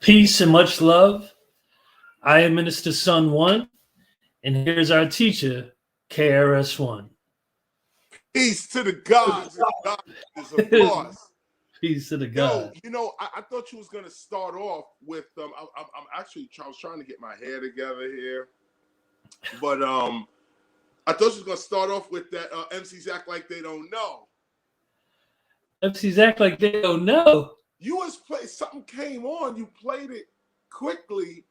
Peace and much love. I am Minister Son One, and here's our teacher, KRS-ONE. Peace to the gods and goddesses, of course. Peace to the Yo, God. I thought you was gonna start off with I'm actually I was trying to get my hair together here, but I thought you was gonna start off with that MCs act like they don't know. MCs act like they don't know. You was play something came on, you played it quickly,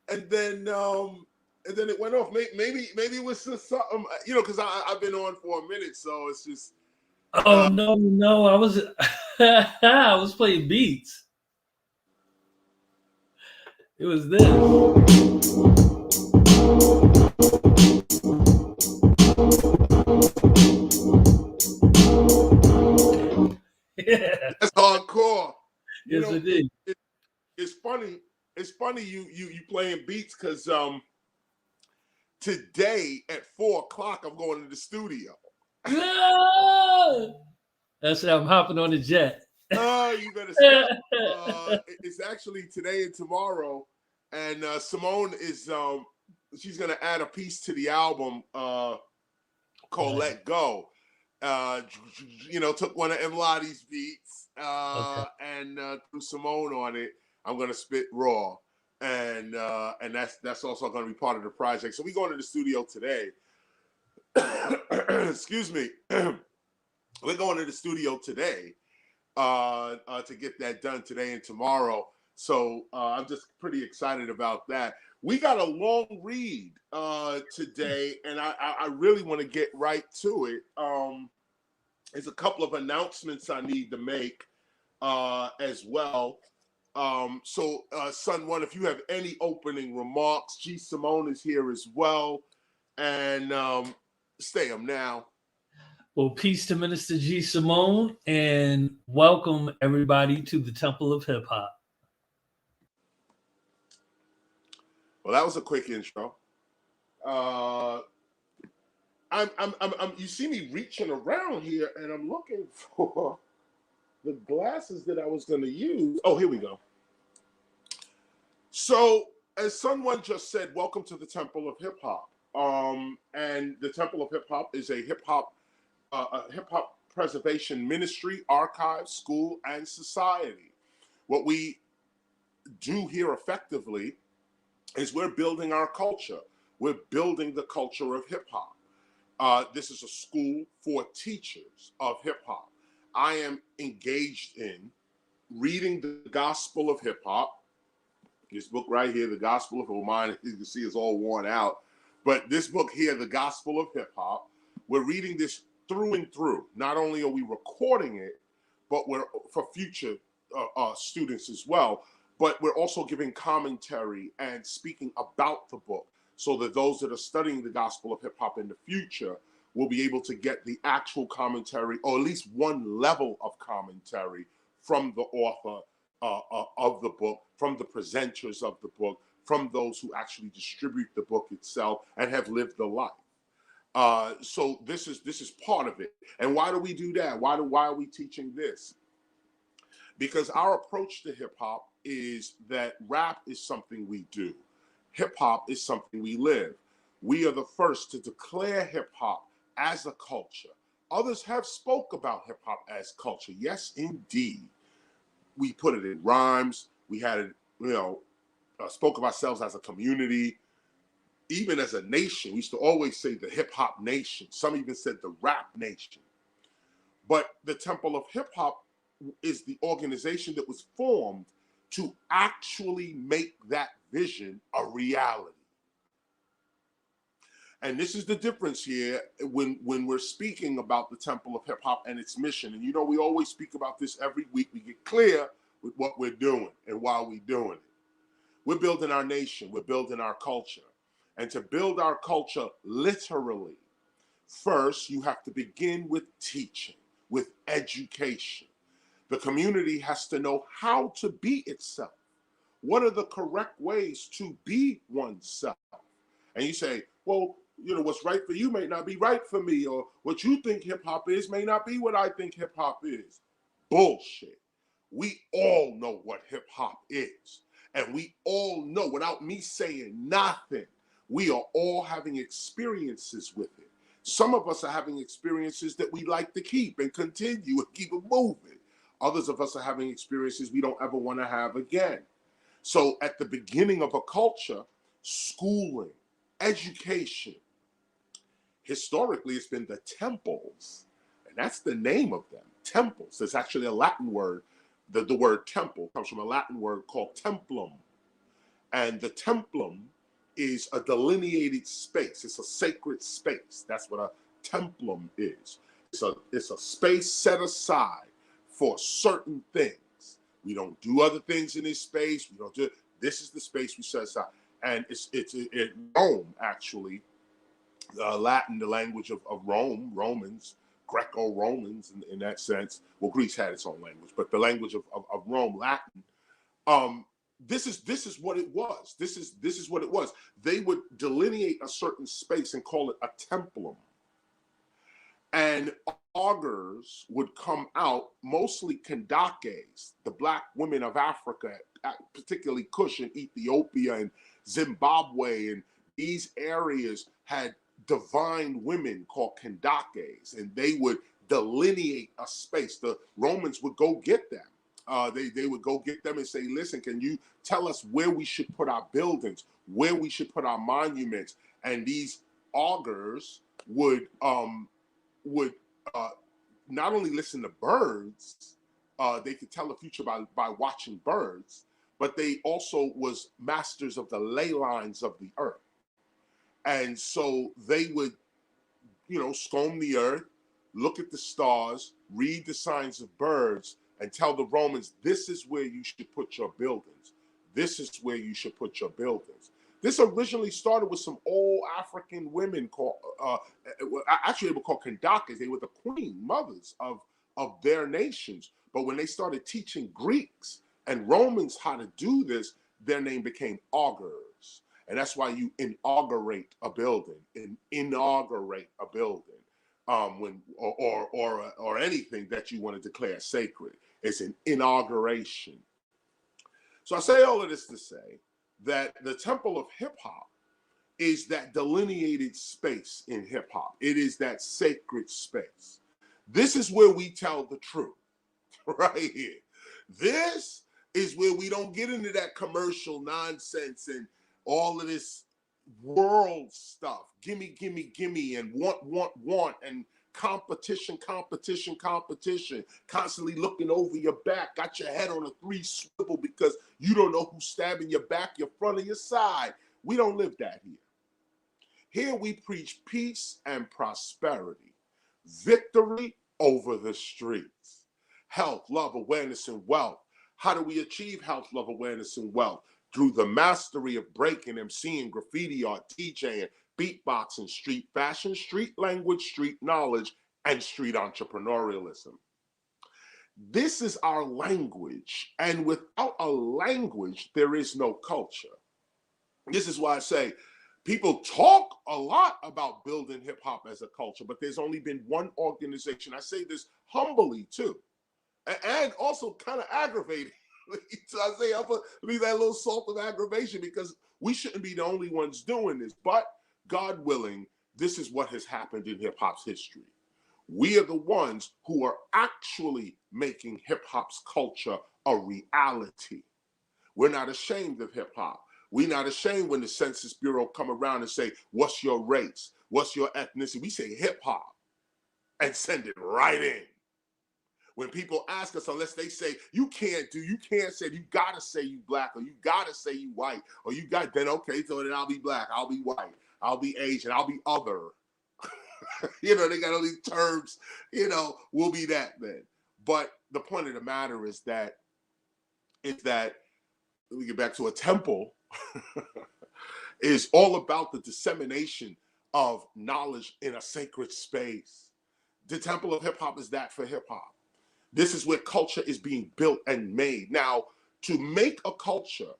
and then it went off. Maybe it was just something, because I've been on for a minute, so it's just. Oh no! I was I was playing beats. It was this. Yeah. That's hardcore. Yes, it did. It's funny. It's funny you playing beats because today at 4:00 I'm going to the studio. No! That's how I'm hopping on the jet. Oh, you better stop. It's actually today and tomorrow, and Simone is she's gonna add a piece to the album called "Let Go." Took one of M. Lottie's beats and threw Simone on it. I'm gonna spit raw, and that's also gonna be part of the project. So we going to the studio today. Excuse me. We're going to the studio today to get that done today and tomorrow. So I'm just pretty excited about that. We got a long read today, and I really want to get right to it. There's a couple of announcements I need to make as well. Son One, if you have any opening remarks, G. Simone is here as well, and stay them now. Well, peace to Minister G. Simone, and welcome everybody to the Temple of Hip Hop. Well, that was a quick intro. You see me reaching around here, and I'm looking for the glasses that I was going to use. Oh, here we go. So, as someone just said, welcome to the Temple of Hip Hop. And the Temple of Hip Hop is a hip hop preservation ministry, archive, school, and society. What we do here effectively is we're building our culture. We're building the culture of hip hop. This is a school for teachers of hip hop. I am engaged in reading the gospel of hip hop. This book right here, the gospel of mine, you can see is all worn out. But this book here, the gospel of hip hop, we're reading this through and through. Not only are we recording it, but we're for future students as well. But we're also giving commentary and speaking about the book so that those that are studying the gospel of hip hop in the future will be able to get the actual commentary, or at least one level of commentary from the author of the book, from the presenters of the book, from those who actually distribute the book itself and have lived the life. So this is part of it. And why do we do that? Why are we teaching this? Because our approach to hip hop is that rap is something we do. Hip hop is something we live. We are the first to declare hip hop as a culture. Others have spoke about hip hop as culture. Yes, indeed. We put it in rhymes. We had it, spoke of ourselves as a community. Even as a nation, we used to always say the hip hop nation. Some even said the rap nation. But the Temple of Hip Hop is the organization that was formed to actually make that vision a reality. And this is the difference here when we're speaking about the Temple of Hip Hop and its mission. And we always speak about this every week. We get clear with what we're doing and why we're doing it. We're building our nation. We're building our culture. And to build our culture literally, first you have to begin with teaching, with education. The community has to know how to be itself. What are the correct ways to be oneself? And you say, well, what's right for you may not be right for me, or what you think hip hop is may not be what I think hip hop is. Bullshit. We all know what hip hop is. And we all know, without me saying nothing, we are all having experiences with it. Some of us are having experiences that we like to keep and continue and keep it moving. Others of us are having experiences we don't ever want to have again. So at the beginning of a culture, schooling, education, historically it's been the temples, and that's the name of them, temples. There's actually a Latin word. The word temple comes from a Latin word called templum. And the templum is a delineated space. It's a sacred space. That's what a templum is. It's a space set aside for certain things. We don't do other things in this space. We don't do. This is the space we set aside. And it's Rome, actually. Latin, the language of Rome, Romans, Greco-Romans in that sense. Well, Greece had its own language, but the language of Rome, Latin. This is what it was. This is what it was. They would delineate a certain space and call it a templum. And augurs would come out, mostly Kandakes, the black women of Africa, particularly Kush and Ethiopia and Zimbabwe, and these areas had divine women called Kandakes, and they would delineate a space. The Romans would go get them. They would go get them and say, listen, can you tell us where we should put our buildings, where we should put our monuments? And these augurs would not only listen to birds, they could tell the future by watching birds, but they also was masters of the ley lines of the earth. And so they would, comb the earth, look at the stars, read the signs of birds, and tell the Romans, this is where you should put your buildings. This is where you should put your buildings. This originally started with some old African women called, actually they were called Kandakes. They were the queen mothers of their nations. But when they started teaching Greeks and Romans how to do this, their name became augurs. And that's why you inaugurate a building, or anything that you want to declare sacred. It's an inauguration. So I say all of this to say that the temple of hip hop is that delineated space in hip hop. It is that sacred space. This is where we tell the truth, right here. This is where we don't get into that commercial nonsense and all of this world stuff. Gimme, gimme, gimme, and want, and competition, constantly looking over your back, got your head on a 3 swivel because you don't know who's stabbing your back, your front, or your side. We don't live that here. Here we preach peace and prosperity, victory over the streets, health, love, awareness, and wealth. How do we achieve health, love, awareness, and wealth? Through the mastery of breaking, emceeing, graffiti art, DJing, beatboxing, street fashion, street language, street knowledge, and street entrepreneurialism. This is our language, and without a language, there is no culture. This is why I say people talk a lot about building hip hop as a culture, but there's only been one organization. I say this humbly too, and also kind of aggravating. So I say I'll leave that little salt of aggravation because we shouldn't be the only ones doing this. But God willing, this is what has happened in hip hop's history. We are the ones who are actually making hip hop's culture a reality. We're not ashamed of hip hop. We're not ashamed when the Census Bureau come around and say, what's your race? What's your ethnicity? We say hip hop and send it right in. When people ask us, unless they say, you can't say, you gotta say you black, or you gotta say you white, or then okay, so then I'll be black, I'll be white, I'll be Asian, I'll be other. They got all these terms, we'll be that then. But the point of the matter is that let me get back to a temple, is all about the dissemination of knowledge in a sacred space. The temple of hip hop is that for hip hop. This is where culture is being built and made. Now, to make a culture,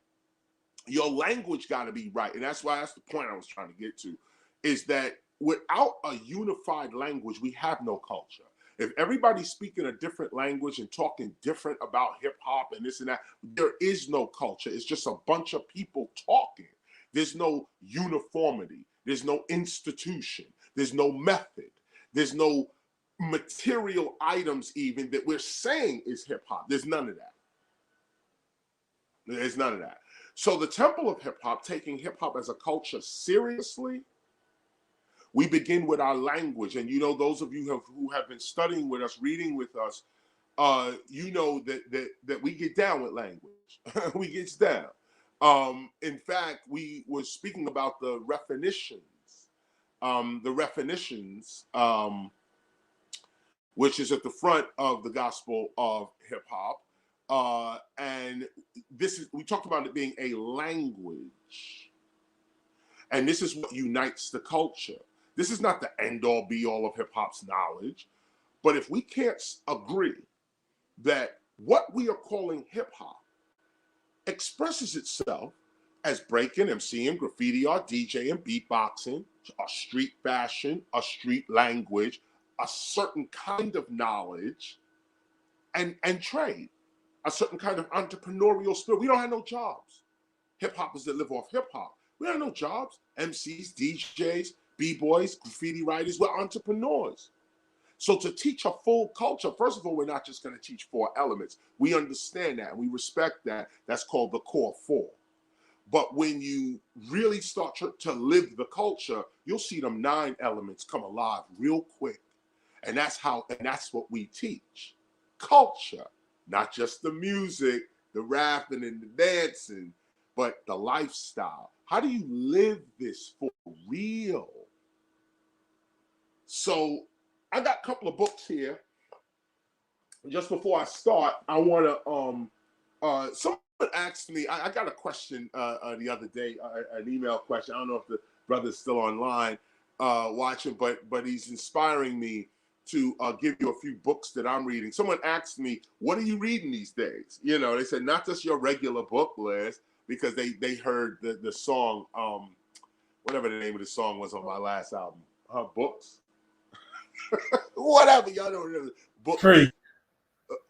your language got to be right. And that's the point I was trying to get to, is that without a unified language, we have no culture. If everybody's speaking a different language and talking different about hip hop and this and that, there is no culture. It's just a bunch of people talking. There's no uniformity. There's no institution. There's no method. There's no material items even that we're saying is hip hop. There's none of that. There's none of that. So the temple of hip hop, taking hip hop as a culture seriously, we begin with our language. And you know, those of you who have been studying with us, reading with us, you know that we get down with language. We get down. In fact, we were speaking about the definitions, which is at the front of the gospel of hip hop. And we talked about it being a language. And this is what unites the culture. This is not the end all be all of hip hop's knowledge. But if we can't agree that what we are calling hip hop expresses itself as breaking, MCing, graffiti art, DJing, beatboxing, a street fashion, a street language, a certain kind of knowledge, and trade, a certain kind of entrepreneurial spirit. We don't have no jobs. Hip hoppers that live off hip hop. We don't have no jobs. MCs, DJs, B-boys, graffiti writers, we're entrepreneurs. So to teach a full culture, first of all, we're not just going to teach 4 elements. We understand that. We respect that. That's called the core 4. But when you really start to live the culture, you'll see them 9 elements come alive real quick. And that's what we teach. Culture, not just the music, the rapping and the dancing, but the lifestyle. How do you live this for real? So I got a couple of books here. Just before I start, I want to, someone asked me, I got a question the other day, an email question. I don't know if the brother's still online watching, but he's inspiring me to give you a few books that I'm reading. Someone asked me, what are you reading these days? You know, they said, not just your regular book list, because they heard the song, whatever the name of the song was on my last album, Books. Whatever, y'all don't know. Book. Free.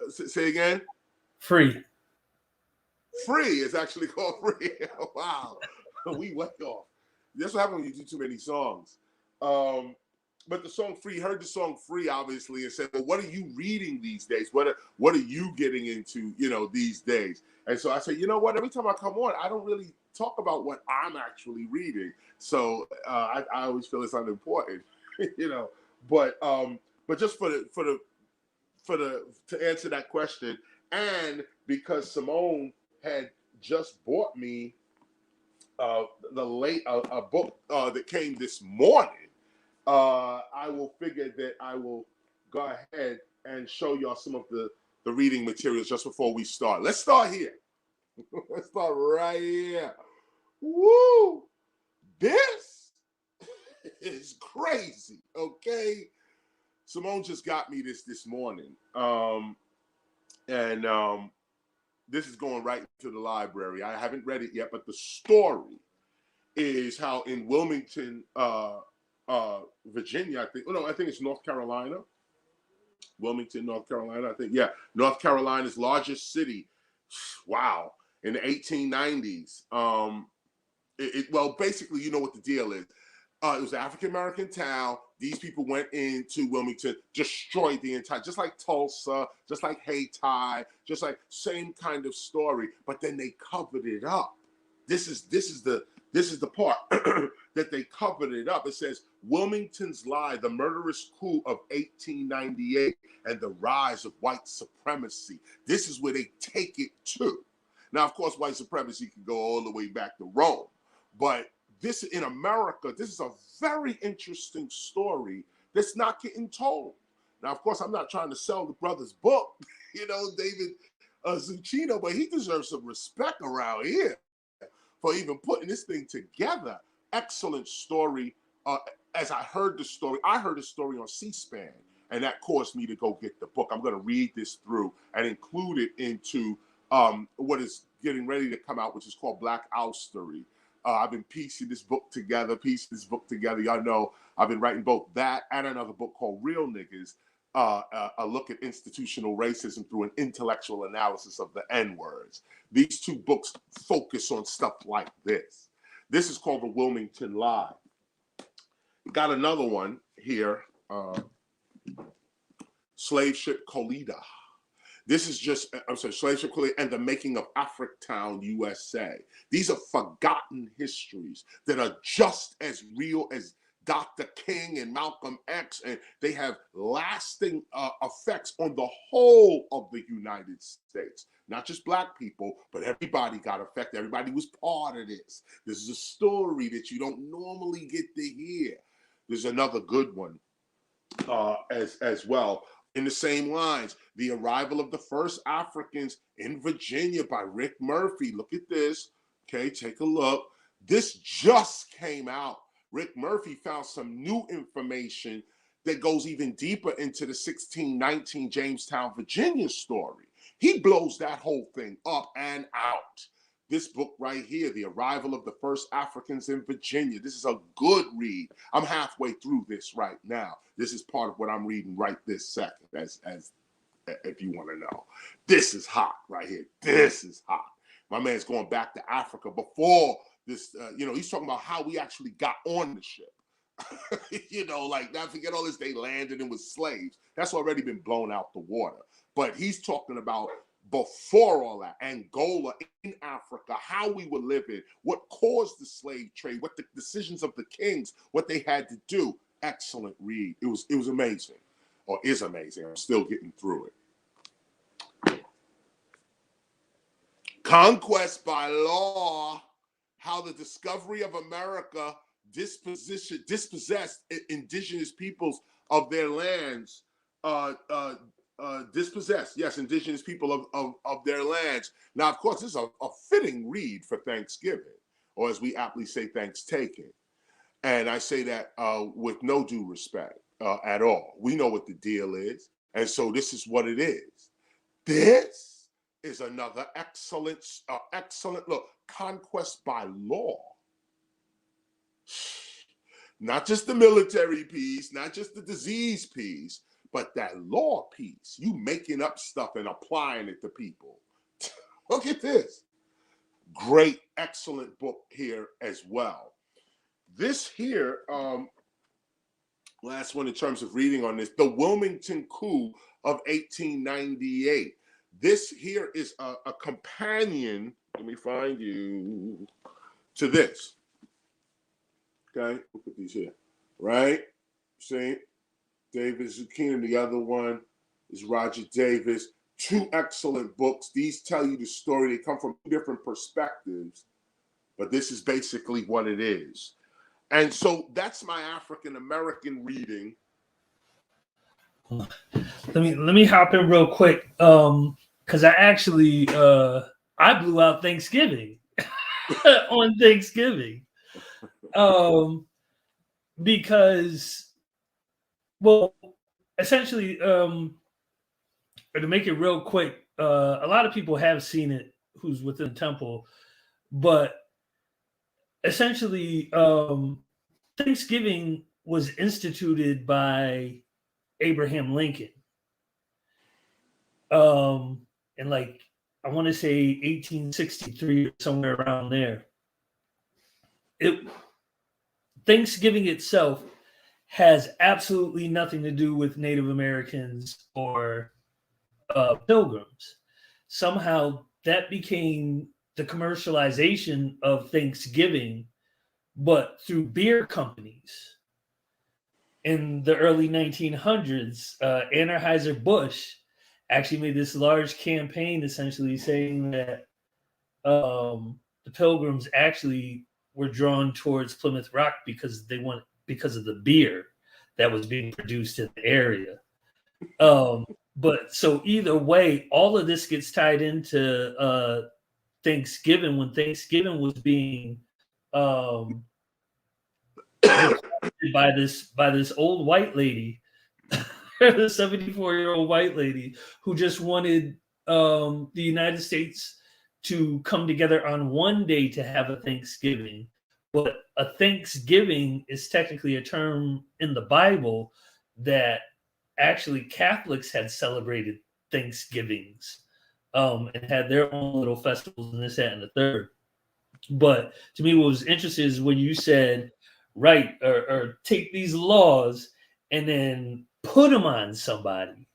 Say again? Free. Free is actually called Free. Wow. We went off. That's what happens when you do too many songs. But the song Free, heard the song Free, obviously, and said, well, what are you reading these days? What are you getting into, these days? And so I said, you know what? Every time I come on, I don't really talk about what I'm actually reading. So I always feel it's unimportant, But just to answer that question, and because Simone had just bought me a book that came this morning, I will figure that I will go ahead and show y'all some of the reading materials just before we start. Let's start here. Let's start right here. Woo! This is crazy, okay? Simone just got me this morning. And this is going right to the library. I haven't read it yet, but the story is how in Wilmington, Virginia, I think it's North Carolina. Wilmington, North Carolina, I think. Yeah, North Carolina's largest city. Wow. In the 1890s. Well, basically, you know what the deal is. It was an African-American town. These people went into Wilmington, destroyed the entire, just like Tulsa, just like Hayti, just like same kind of story. But then they covered it up. This is the part that they covered it up. It says Wilmington's Lie, the murderous coup of 1898, and the rise of white supremacy. This is where they take it to. Now, of course, white supremacy can go all the way back to Rome, but this in America, this is a very interesting story that's not getting told. Now, of course, I'm not trying to sell the brother's book, David Zucchino, but he deserves some respect around here for even putting this thing together. Excellent story. As I heard the story on C-SPAN, and that caused me to go get the book. I'm going to read this through and include it into what is getting ready to come out, which is called Black Oustery. I've been piecing this book together. Y'all know I've been writing both that and another book called Real Niggas. a look at institutional racism through an intellectual analysis of the N-words. These two books focus on stuff like this. This is called The Wilmington Lie. Got another one here, Slave Ship Colida. This is just, I'm sorry, Slave Ship Colida and the Making of Africtown, USA. These are forgotten histories that are just as real as Dr. King and Malcolm X, and they have lasting effects on the whole of the United States. Not just Black people, but everybody got affected. Everybody was part of this. This is a story that you don't normally get to hear. There's another good one as well. In the same lines, The Arrival of the First Africans in Virginia by Rick Murphy. Look at this. Okay, take a look. This just came out. Rick Murphy found some new information that goes even deeper into the 1619 Jamestown, Virginia story. He blows that whole thing up and out. This book right here, The Arrival of the First Africans in Virginia. This is a good read. I'm halfway through this right now. This is part of what I'm reading right this second, as if you want to know. This is hot right here. This is hot. My man's going back to Africa before this, he's talking about how we actually got on the ship. Like, not forget all this, they landed and was slaves. That's already been blown out the water. But he's talking about before all that, Angola in Africa, how we were living, what caused the slave trade, what the decisions of the kings, what they had to do. Excellent read. It was amazing, or is amazing. I'm still getting through it. Conquest by Law, How the Discovery of America dispossessed indigenous peoples of their lands. Dispossessed, yes, indigenous people of their lands. Now, of course, this is a fitting read for Thanksgiving, or as we aptly say, Thanks-taking. And I say that with no due respect at all. We know what the deal is, and so this is what it is. This is another excellent look. Conquest by Law. Not just the military piece, not just the disease piece, but that law piece. You making up stuff and applying it to people. Look at this. Great, excellent book here as well. This here, last one in terms of reading on this, The Wilmington Coup of 1898. This here is a companion, let me find you, to this. Okay, look at these here, right? See, David Zucchini. The other one is Roger Davis. Two excellent books. These tell you the story. They come from different perspectives, but this is basically what it is. And so that's my African American reading. Let me hop in real quick, because I actually I blew out Thanksgiving on Thanksgiving, because, well, essentially, or to make it real quick, a lot of people have seen it who's within the temple, but essentially, Thanksgiving was instituted by Abraham Lincoln. In, like, I want to say 1863 or somewhere around there. Thanksgiving itself has absolutely nothing to do with Native Americans or Pilgrims. Somehow that became the commercialization of Thanksgiving, but through beer companies. In the early 1900s, Anheuser-Busch actually made this large campaign essentially saying that the Pilgrims actually were drawn towards Plymouth Rock because of the beer that was being produced in the area. But so either way, all of this gets tied into Thanksgiving, when Thanksgiving was being by this old white lady, the 74-year-old white lady who just wanted the United States to come together on one day to have a Thanksgiving. But a Thanksgiving is technically a term in the Bible that actually Catholics had celebrated Thanksgivings, and had their own little festivals and this, that, and the third. But to me, what was interesting is when you said, right, or take these laws and then put them on somebody.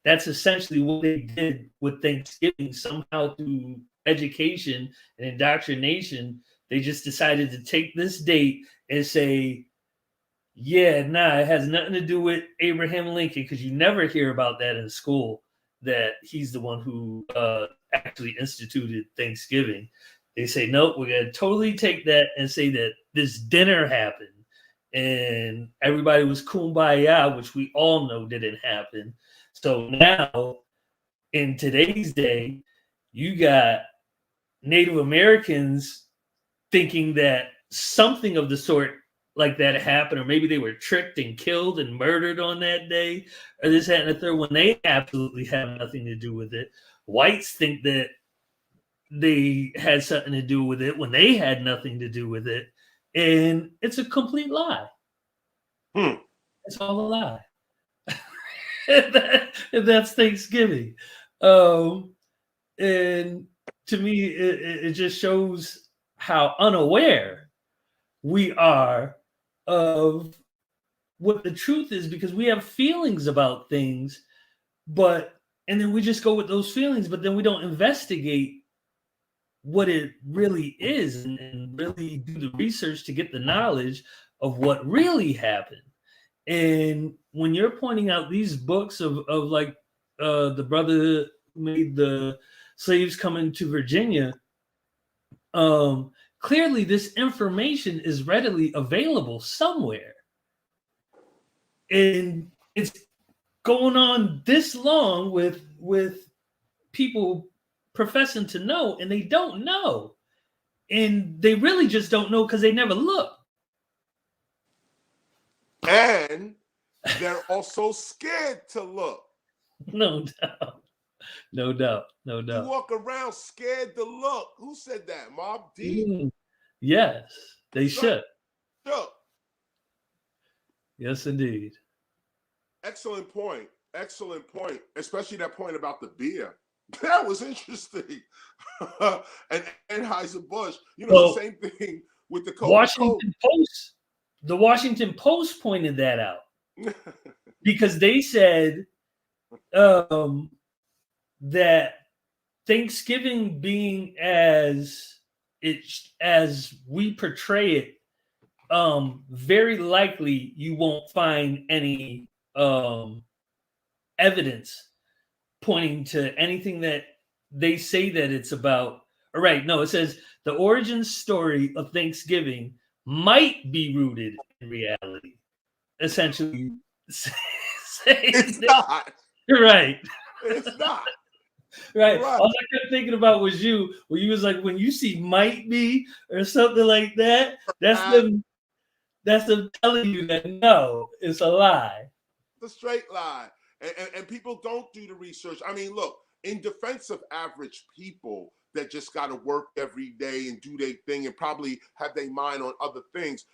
That's essentially what they did with Thanksgiving. Somehow, through education and indoctrination, they just decided to take this date and say, yeah, nah, it has nothing to do with Abraham Lincoln, because you never hear about that in school, that he's the one who actually instituted Thanksgiving. They say, nope, we're going to totally take that and say that this dinner happened and everybody was kumbaya, which we all know didn't happen. So now, in today's day, you got Native Americans thinking that something of the sort like that happened, or maybe they were tricked and killed and murdered on that day, or this, that, and the third, when they absolutely have nothing to do with it. Whites think that they had something to do with it when they had nothing to do with it. And it's a complete lie. It's all a lie. and that's Thanksgiving. And to me, it just shows how unaware we are of what the truth is, because we have feelings about things, and then we just go with those feelings, but then we don't investigate what it really is and really do the research to get the knowledge of what really happened. And when you're pointing out these books of like the brother who made the slaves coming to Virginia, clearly this information is readily available somewhere. And it's going on this long with people professing to know, and they don't know. And they really just don't know because they never look. And they're also scared to look. No doubt. No doubt. No doubt. You walk around scared to look. Who said that? Mob D? Yes, they should. Shook. Yes, indeed. Excellent point. Excellent point. Especially that point about the beer. That was interesting. And Anheuser-Busch, the same thing with the Coca-Cola. The Washington Post pointed that out because they said that Thanksgiving being as we portray it, very likely you won't find any evidence pointing to anything that they say that it's about. All right, no, it says the origin story of Thanksgiving might be rooted in reality. Essentially, it's not. Right. It's not. Right. All I kept thinking about was you, when you was like, when you see might be or something like that, that's them telling you that no, it's a lie. It's a straight lie. And people don't do the research. I mean, look, in defense of average people that just got to work every day and do their thing and probably have their mind on other things,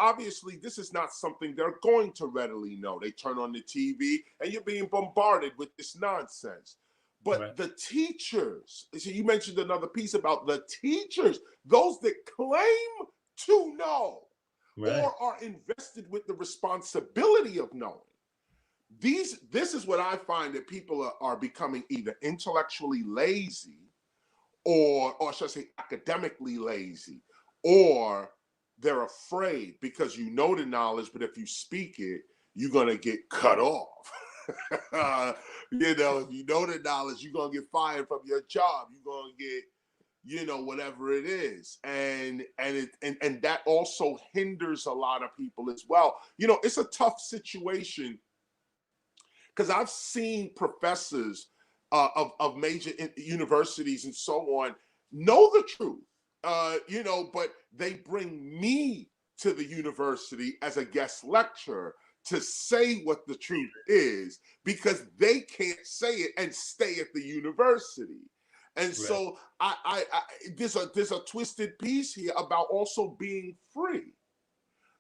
obviously this is not something they're going to readily know. They turn on the TV and you're being bombarded with this nonsense. But the teachers, so you mentioned another piece about the teachers, those that claim to know or are invested with the responsibility of knowing. This is what I find, that people are becoming either intellectually lazy or should I say academically lazy, or they're afraid because you know the knowledge, but if you speak it, you're going to get cut off. If you know the knowledge, you're going to get fired from your job. You're going to get, whatever it is. And that also hinders a lot of people as well. It's a tough situation, because I've seen professors of major universities and so on know the truth, but they bring me to the university as a guest lecturer to say what the truth is, because they can't say it and stay at the university. And so there's a twisted piece here about also being free.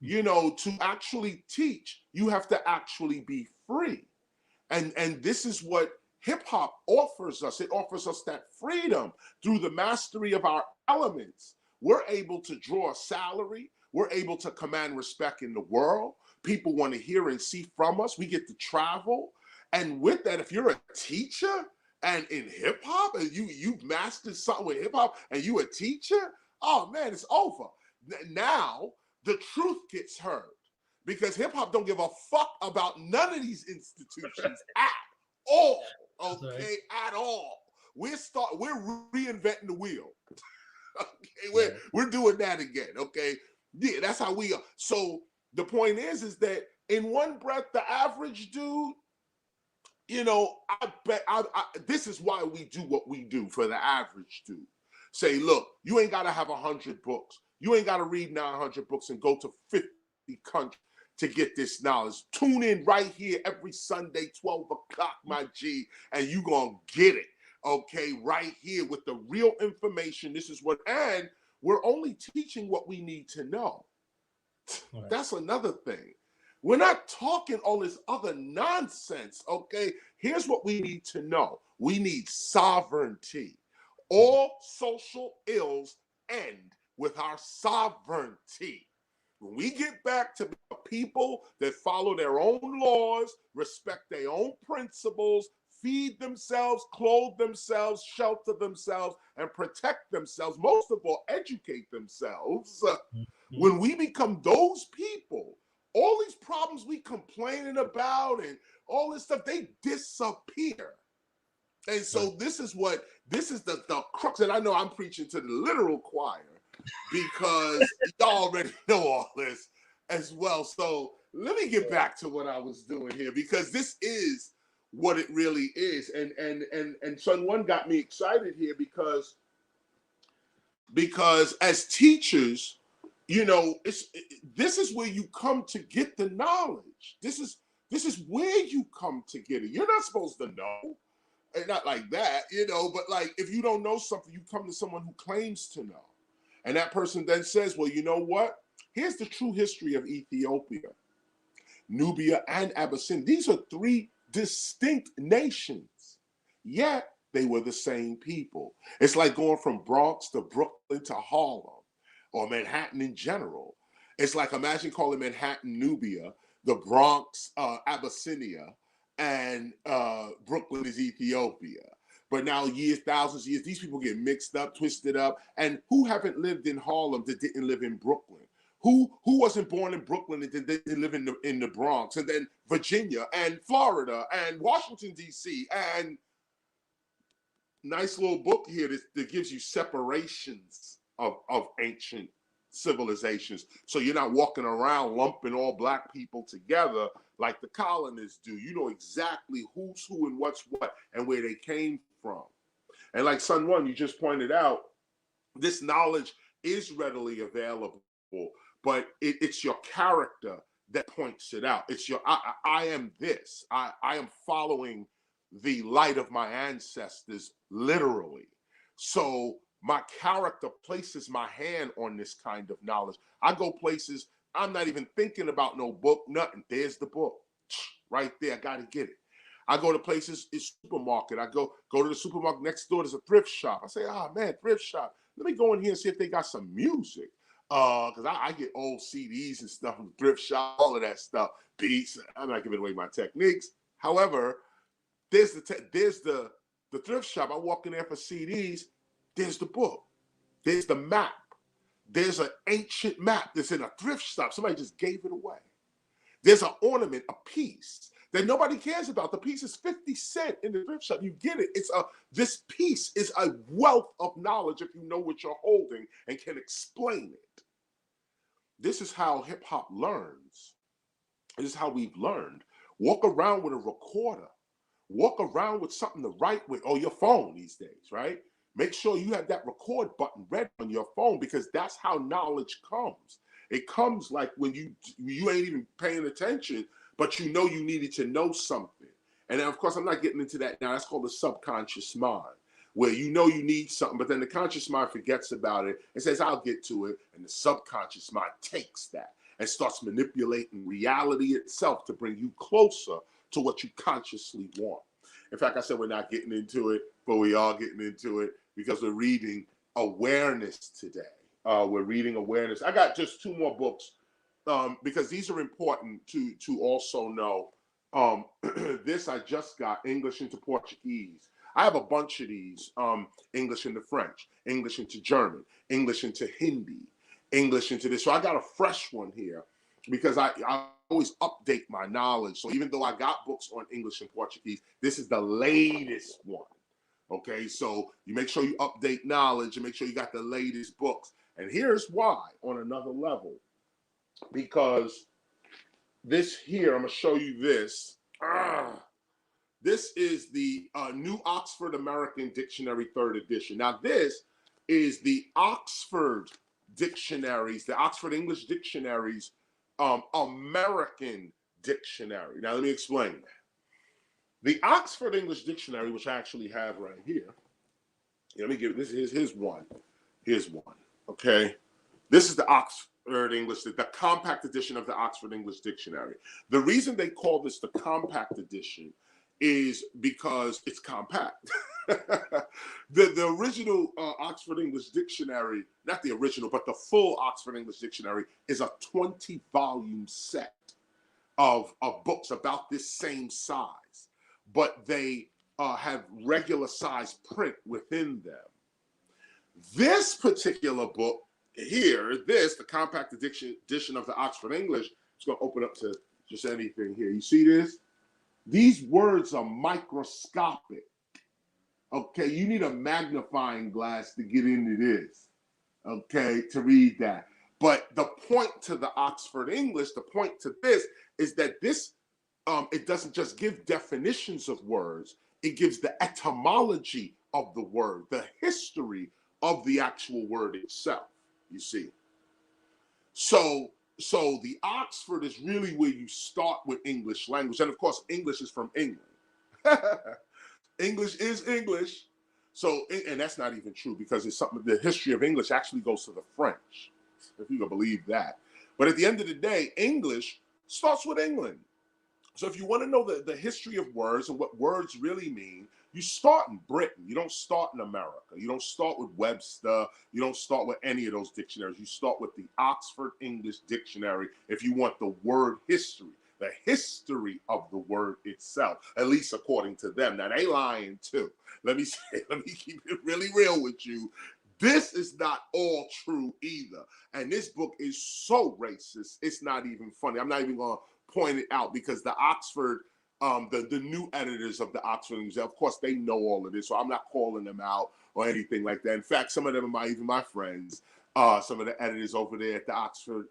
To actually teach, you have to actually be free. And this is what hip hop offers us. It offers us that freedom through the mastery of our elements. We're able to draw a salary. We're able to command respect in the world. People want to hear and see from us. We get to travel. And with that, if you're a teacher and in hip hop and you've mastered something with hip hop and you a teacher, oh man, it's over. Now the truth gets heard because hip hop don't give a fuck about none of these institutions at all. Okay, at all. We're reinventing the wheel. Okay, we're doing that again. Okay, yeah, that's how we are. So the point is that in one breath, the average dude, you know, I bet this is why we do what we do for the average dude. Say, look, you ain't got to have 100 books. You ain't got to read 900 books and go to 50 countries to get this knowledge. Tune in right here every Sunday, 12 o'clock, my G, and you going to get it, okay, right here with the real information. This is what, and we're only teaching what we need to know. Right. That's another thing. We're not talking all this other nonsense, okay? Here's what we need to know. We need sovereignty. All social ills end with our sovereignty. When we get back to people that follow their own laws, respect their own principles, feed themselves, clothe themselves, shelter themselves, and protect themselves, most of all, educate themselves. When we become those people, all these problems we complaining about and all this stuff, they disappear. And so this is the crux. And I know I'm preaching to the literal choir because y'all already know all this as well. So let me get back to what I was doing here, because this is what it really is. And Son One got me excited here because as teachers, you know, this is where you come to get the knowledge. This is where you come to get it. You're not supposed to know. And not like that, you know, but like if you don't know something, you come to someone who claims to know. And that person then says, well, you know what? Here's the true history of Ethiopia, Nubia, and Abyssinia. These are three distinct nations, yet they were the same people. It's like going from Bronx to Brooklyn to Harlem, or Manhattan in general. It's like, imagine calling Manhattan Nubia, the Bronx Abyssinia, and Brooklyn is Ethiopia. But now years, thousands of years, these people get mixed up, twisted up. And who haven't lived in Harlem that didn't live in Brooklyn? Who wasn't born in Brooklyn and didn't live in the Bronx? And then Virginia and Florida and Washington, D.C. and nice little book here that gives you separations of ancient civilizations. So you're not walking around lumping all black people together like the colonists do. You know exactly who's who and what's what and where they came from. And like Son One, you just pointed out, this knowledge is readily available, but it's your character that points it out. It's your, I am this. I am following the light of my ancestors, literally. So my character places my hand on this kind of knowledge. I go places, I'm not even thinking about no book, nothing. There's the book right there. I got to get it. I go to places, it's supermarket. I go to the supermarket next door. There's a thrift shop. I say, oh man, thrift shop. Let me go in here and see if they got some music. Because I get old CDs and stuff from the thrift shop, all of that stuff. Beats. I'm not giving away my techniques. However, there's the thrift shop. I walk in there for CDs. There's the book. There's the map. There's an ancient map that's in a thrift shop. Somebody just gave it away. There's an ornament, a piece that nobody cares about. The piece is 50 cents in the thrift shop. You get it. This piece is a wealth of knowledge if you know what you're holding and can explain it. This is how hip hop learns. This is how we've learned. Walk around with a recorder. Walk around with something to write with, or your phone these days, right? Make sure you have that record button ready on your phone, because that's how knowledge comes. It comes like when you ain't even paying attention, but you know you needed to know something. And then, of course, I'm not getting into that now. That's called the subconscious mind, where you know you need something, but then the conscious mind forgets about it and says, I'll get to it. And the subconscious mind takes that and starts manipulating reality itself to bring you closer to what you consciously want. In fact, I said we're not getting into it, but we are getting into it because we're reading awareness today. We're reading awareness. I got just 2 more books because these are important to also know. This I just got, English into Portuguese. I have a bunch of these, English into French, English into German, English into Hindi, English into this. So I got a fresh one here because I always update my knowledge. So even though I got books on English and Portuguese, this is the latest one. Okay, so you make sure you update knowledge and make sure you got the latest books. And here's why on another level. Because this here, I'm going to show you this. This is the New Oxford American Dictionary, 3rd edition. Now, this is the Oxford Dictionaries, the Oxford English Dictionaries, American Dictionary. Now, let me explain that. The Oxford English Dictionary, which I actually have right here, let me give this. Here's one. Here's one. Okay, this is the Oxford English, the compact edition of the Oxford English Dictionary. The reason they call this the compact edition is because it's compact. the original Oxford English Dictionary, not the original, but the full Oxford English Dictionary is a 20-volume set of books about this same size, but they have regular size print within them. This particular book here, the compact edition of the Oxford English, it's going to open up to just anything here. You see this? These words are microscopic. Okay, you need a magnifying glass to get into this, okay, to read that. But the point to the Oxford English, the point to this is that this, it doesn't just give definitions of words, it gives the etymology of the word, the history of the actual word itself, you see. So the Oxford is really where you start with English language. And of course, English is from England. English is English. So, and that's not even true because it's something, the history of English actually goes to the French, if you can believe that. But at the end of the day, English starts with England. So if you want to know the history of words and what words really mean, you start in Britain. You don't start in America. You don't start with Webster. You don't start with any of those dictionaries. You start with the Oxford English Dictionary if you want the word history, the history of the word itself, at least according to them. Now, they lying too. Let me keep it really real with you. This is not all true either. And this book is so racist, it's not even funny. I'm not even going to point it out because the Oxford, the new editors of the Oxford English, of course, they know all of this, so I'm not calling them out or anything like that. In fact, some of them are even my friends. Some of the editors over there at the Oxford,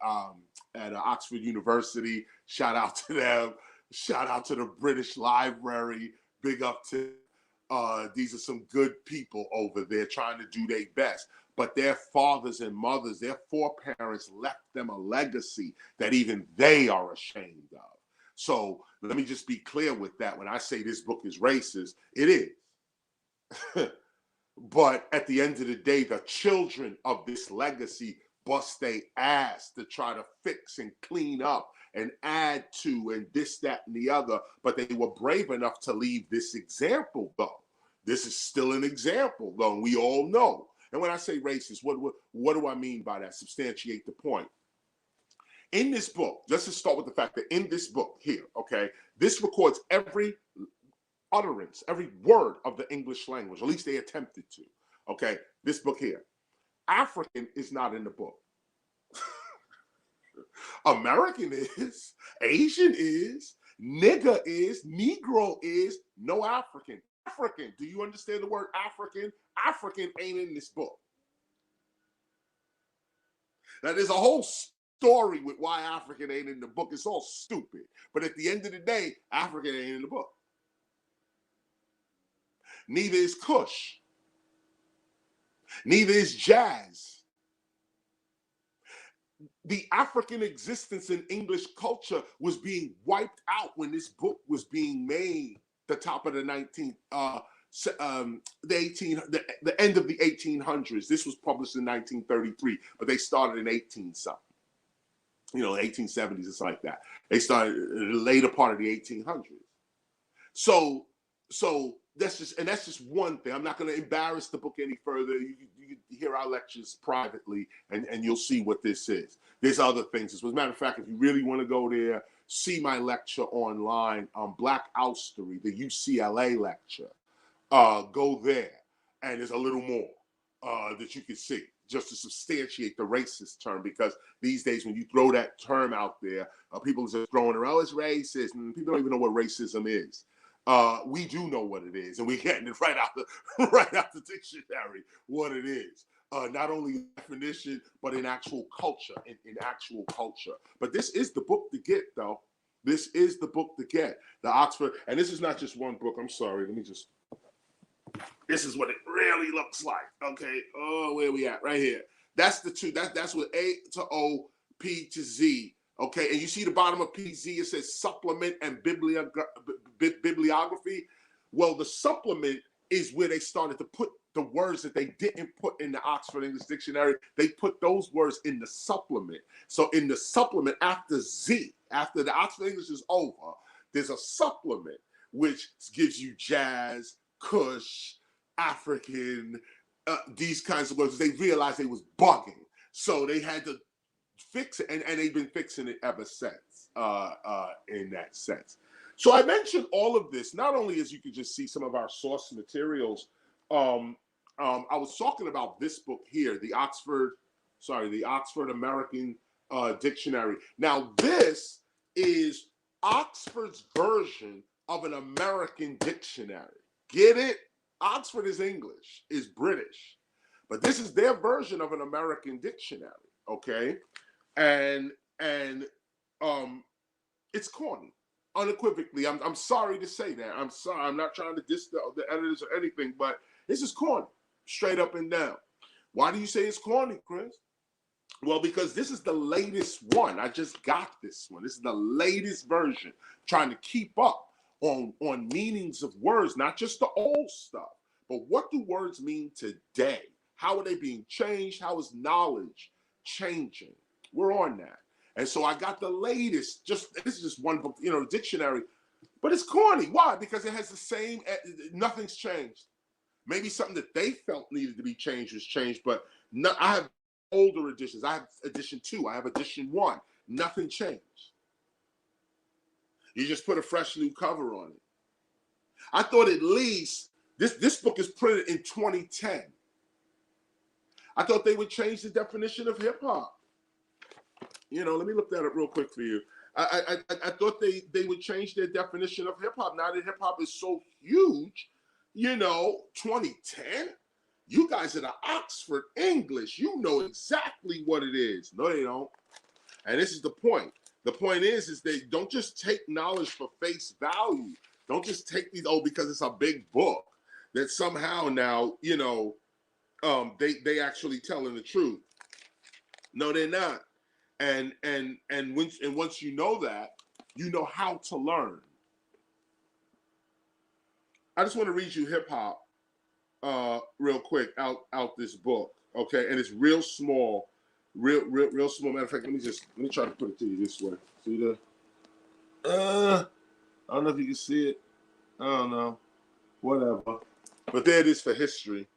at Oxford University. Shout out to them. Shout out to the British Library. Big up to these are some good people over there trying to do their best. But their fathers and mothers, their foreparents left them a legacy that even they are ashamed of. So let me just be clear with that. When I say this book is racist, it is. But at the end of the day, the children of this legacy bust their ass to try to fix and clean up and add to and this, that, and the other. But they were brave enough to leave this example, though. This is still an example, though, and we all know. And when I say racist, what do I mean by that? Substantiate the point. In this book, let's just start with the fact that in this book here, okay, this records every utterance, every word of the English language, at least they attempted to, okay? This book here. African is not in the book. American is, Asian is, nigger is, Negro is, no African. African, do you understand the word African? African ain't in this book. Now, there's a whole story with why African ain't in the book. It's all stupid. But at the end of the day, African ain't in the book. Neither is Kush. Neither is jazz. The African existence in English culture was being wiped out when this book was being made. The top of the 19th, the end of the 1800s. This was published in 1933, but they started in 18-something. You know, 1870s, it's like that. They started in the later part of the 1800s. So that's just one thing. I'm not going to embarrass the book any further. You hear our lectures privately, and you'll see what this is. There's other things. As a matter of fact, if you really want to go there, see my lecture online on Black Oustery, the UCLA lecture. Go there, and there's a little more that you can see just to substantiate the racist term, because these days when you throw that term out there, people are just throwing around, oh, it's racist, and people don't even know what racism is. We do know what it is, and we're getting it right out the dictionary what it is. Not only definition, but in actual culture, in actual culture. But this is the book to get, though. This is the book to get. The Oxford, and this is not just one book. I'm sorry. Let me just. This is what it really looks like. Okay. Oh, where we at? Right here. That's the two. That's what A to O, P to Z. Okay. And you see the bottom of PZ, it says supplement and bibliography. Well, the supplement is where they started to put the words that they didn't put in the Oxford English Dictionary. They put those words in the supplement. So in the supplement, after Z, after the Oxford English is over, there's a supplement which gives you jazz, Kush, African, these kinds of words. They realized they was bugging. So they had to fix it, and they've been fixing it ever since in that sense. So I mentioned all of this, not only as you can just see some of our source materials. I was talking about this book here, the Oxford American Dictionary. Now, this is Oxford's version of an American dictionary. Get it? Oxford is English, is British, but this is their version of an American dictionary. Okay, and it's corny, unequivocally. I'm sorry to say that. I'm sorry. I'm not trying to diss the editors or anything, but this is corny, straight up and down. Why do you say it's corny, Chris? Well, because this is the latest one. I just got this one. This is the latest version, trying to keep up on meanings of words, not just the old stuff, but what do words mean today? How are they being changed? How is knowledge changing? We're on that. And so I got the latest, this is just one book, dictionary, but it's corny. Why? Because it has the same, nothing's changed. Maybe something that they felt needed to be changed was changed, but I have older editions. I have edition 2. I have edition 1. Nothing changed. You just put a fresh new cover on it. I thought at least, this book is printed in 2010. I thought they would change the definition of hip hop. Let me look that up real quick for you. I thought they would change their definition of hip hop. Now that hip hop is so huge, 2010, you guys are the Oxford English. You know exactly what it is. No, they don't. And this is the point. The point is they don't just take knowledge for face value. Don't just take these, because it's a big book, that somehow now, they actually telling the truth. No, they're not. And once you know that, you know how to learn. I just want to read you hip hop real quick out this book, okay? And it's real small, real small. Matter of fact, let me try to put it to you this way. See the I don't know if you can see it. I don't know. Whatever. But there it is for history.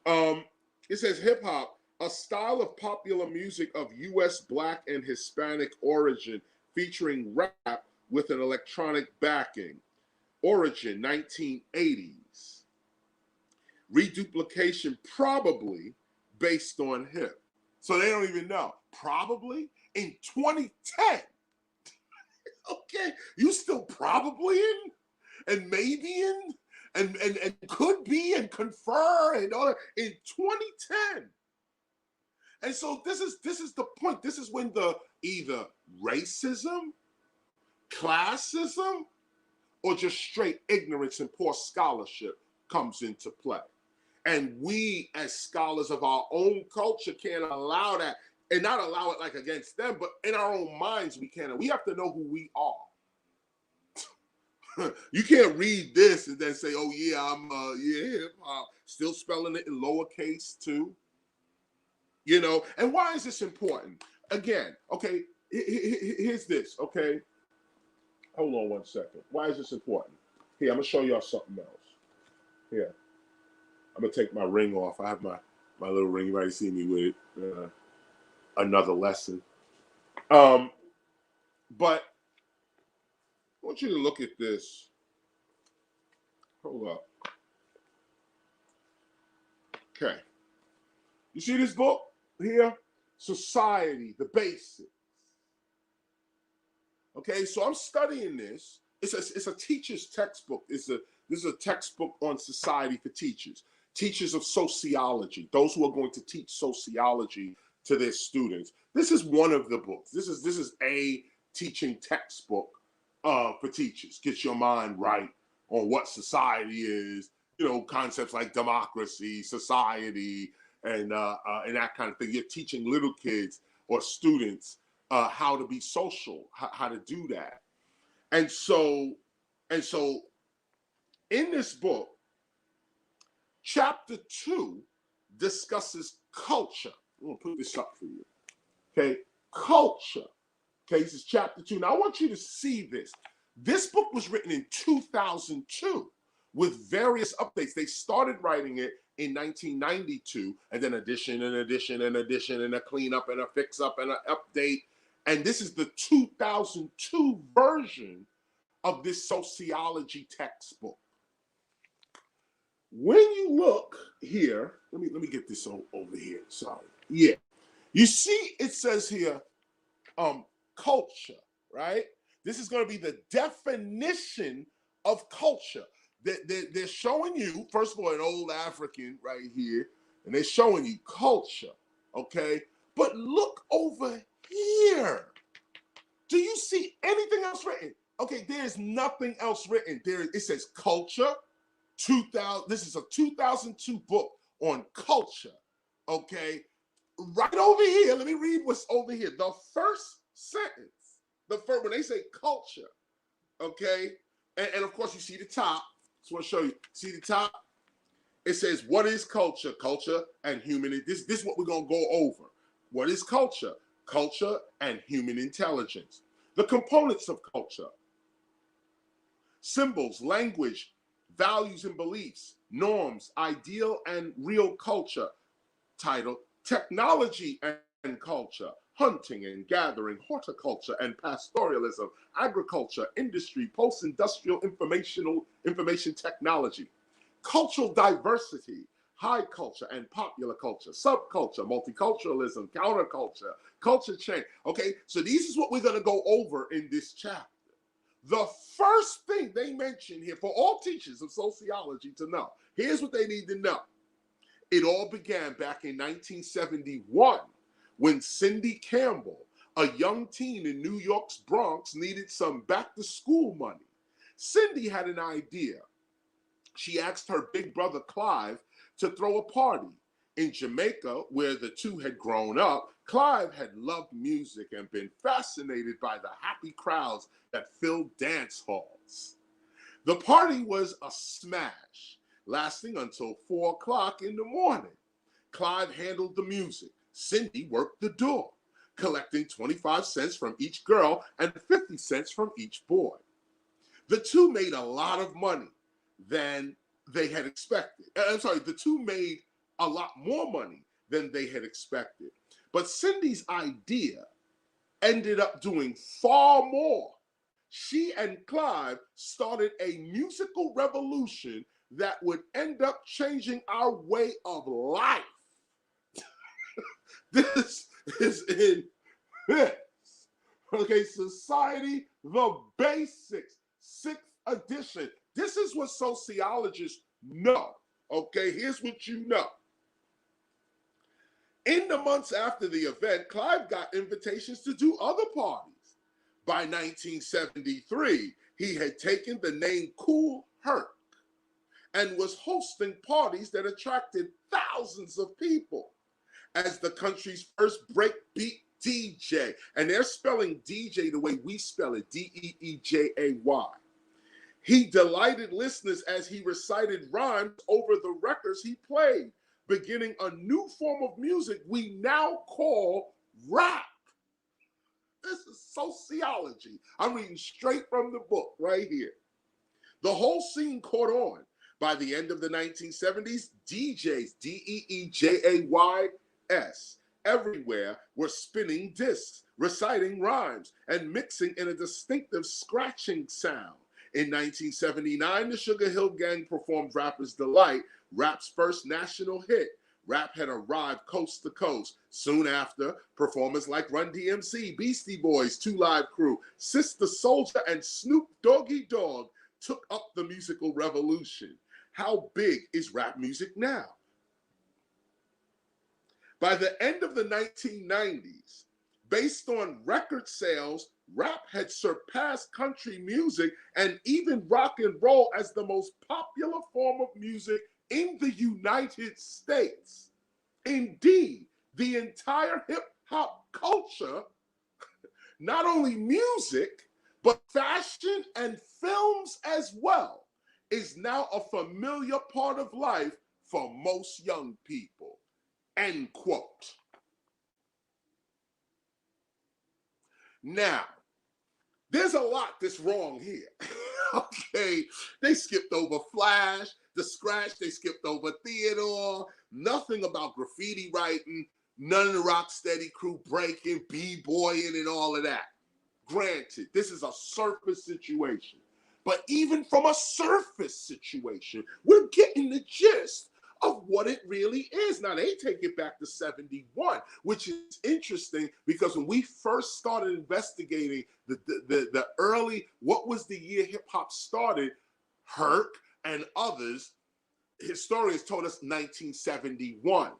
It says hip hop, a style of popular music of U.S. Black and Hispanic origin, featuring rap with an electronic backing. Origin, 1980s. Reduplication, probably based on hip. So they don't even know. Probably in 2010. Okay, you still probably in, and maybe in, and could be, and confer, and all that in 2010. And so this is the point. This is when the either racism, classism, or just straight ignorance and poor scholarship comes into play. And we, as scholars of our own culture, can't allow that, and not allow it like against them, but in our own minds, we can't. We have to know who we are. You can't read this and then say, oh yeah, I'm hip hop, still spelling it in lowercase too. And why is this important? Again, okay, here's this, okay? Hold on one second. Why is this important? Here, I'm gonna show y'all something else. Here, I'm gonna take my ring off. I have my little ring. You might see me with it. Another lesson. But I want you to look at this. Hold up. Okay. You see this book here? Society, the Basics. Okay, so I'm studying this. It's a teacher's textbook. This is a textbook on society for teachers of sociology, those who are going to teach sociology to their students. This is one of the books. This is a teaching textbook for teachers. Get your mind right on what society is. Concepts like democracy, society, and that kind of thing. You're teaching little kids or students how to be social, how to do that. And so in this book, chapter 2 discusses culture. I'm gonna put this up for you. Okay, culture. Okay, this is chapter 2. Now I want you to see this. This book was written in 2002 with various updates. They started writing it in 1992, and then addition and addition and addition and a cleanup and a fix up and an update. And this is the 2002 version of this sociology textbook. When you look here, let me get this over here. Sorry. Yeah. You see, it says here, culture, right? This is going to be the definition of culture. They're showing you, first of all, an old African right here, and they're showing you culture, okay? But look over here. Do you see anything else written? Okay, there's nothing else written. It says culture, 2000. This is a 2002 book on culture, okay? Right over here, let me read what's over here. The first sentence, when they say culture, okay? And of course, you see the top. Just want to show you. See the top? It says, what is culture? Culture and human. This is what we're going to go over. What is culture? Culture and human intelligence. The components of culture. Symbols, language, values and beliefs, norms, ideal and real culture. Title, technology and culture, hunting and gathering, horticulture and pastoralism, agriculture, industry, post-industrial information technology, cultural diversity, high culture and popular culture, subculture, multiculturalism, counterculture, culture change. Okay, so this is what we're going to go over in this chapter. The first thing they mention here for all teachers of sociology to know, here's what they need to know. It all began back in 1971 when Cindy Campbell, a young teen in New York's Bronx, needed some back-to-school money. Cindy had an idea. She asked her big brother Clive to throw a party. In Jamaica, where the two had grown up, Clive had loved music and been fascinated by the happy crowds that filled dance halls. The party was a smash, lasting until 4 o'clock in the morning. Clive handled the music. Cindy worked the door, collecting 25 cents from each girl and 50 cents from each boy. The two made a lot of money than they had expected. The two made a lot more money than they had expected. But Cindy's idea ended up doing far more. She and Clive started a musical revolution that would end up changing our way of life. This is in this. Okay, Society, the Basics, 6th edition. This is what sociologists know. Okay, here's what you know. In the months after the event, Clive got invitations to do other parties. By 1973, he had taken the name Kool Herc and was hosting parties that attracted thousands of people as the country's first breakbeat DJ. And they're spelling DJ the way we spell it, D-E-E-J-A-Y. He delighted listeners as he recited rhymes over the records he played, beginning a new form of music we now call rap. This is sociology. I'm reading straight from the book right here. The whole scene caught on. By the end of the 1970s, DJs, DEEJAYS, everywhere were spinning discs, reciting rhymes, and mixing in a distinctive scratching sound. In 1979, the Sugar Hill Gang performed Rapper's Delight, rap's first national hit. Rap had arrived coast to coast. Soon after, performers like Run DMC, Beastie Boys, Two Live Crew, Sister Soldier, and Snoop Doggy Dogg took up the musical revolution. How big is rap music now? By the end of the 1990s, based on record sales, rap had surpassed country music and even rock and roll as the most popular form of music in the United States. Indeed, the entire hip-hop culture, not only music, but fashion and films as well, is now a familiar part of life for most young people. End quote. Now, there's a lot that's wrong here. Okay, they skipped over Flash, the Scratch, they skipped over Theodore, nothing about graffiti writing, none of the Rocksteady crew breaking, b-boying, and all of that. Granted, this is a surface situation, but even from a surface situation, we're getting the gist of what it really is. Now, they take it back to 71, which is interesting because when we first started investigating the early, what was the year hip-hop started, Herc and others, historians told us 1971.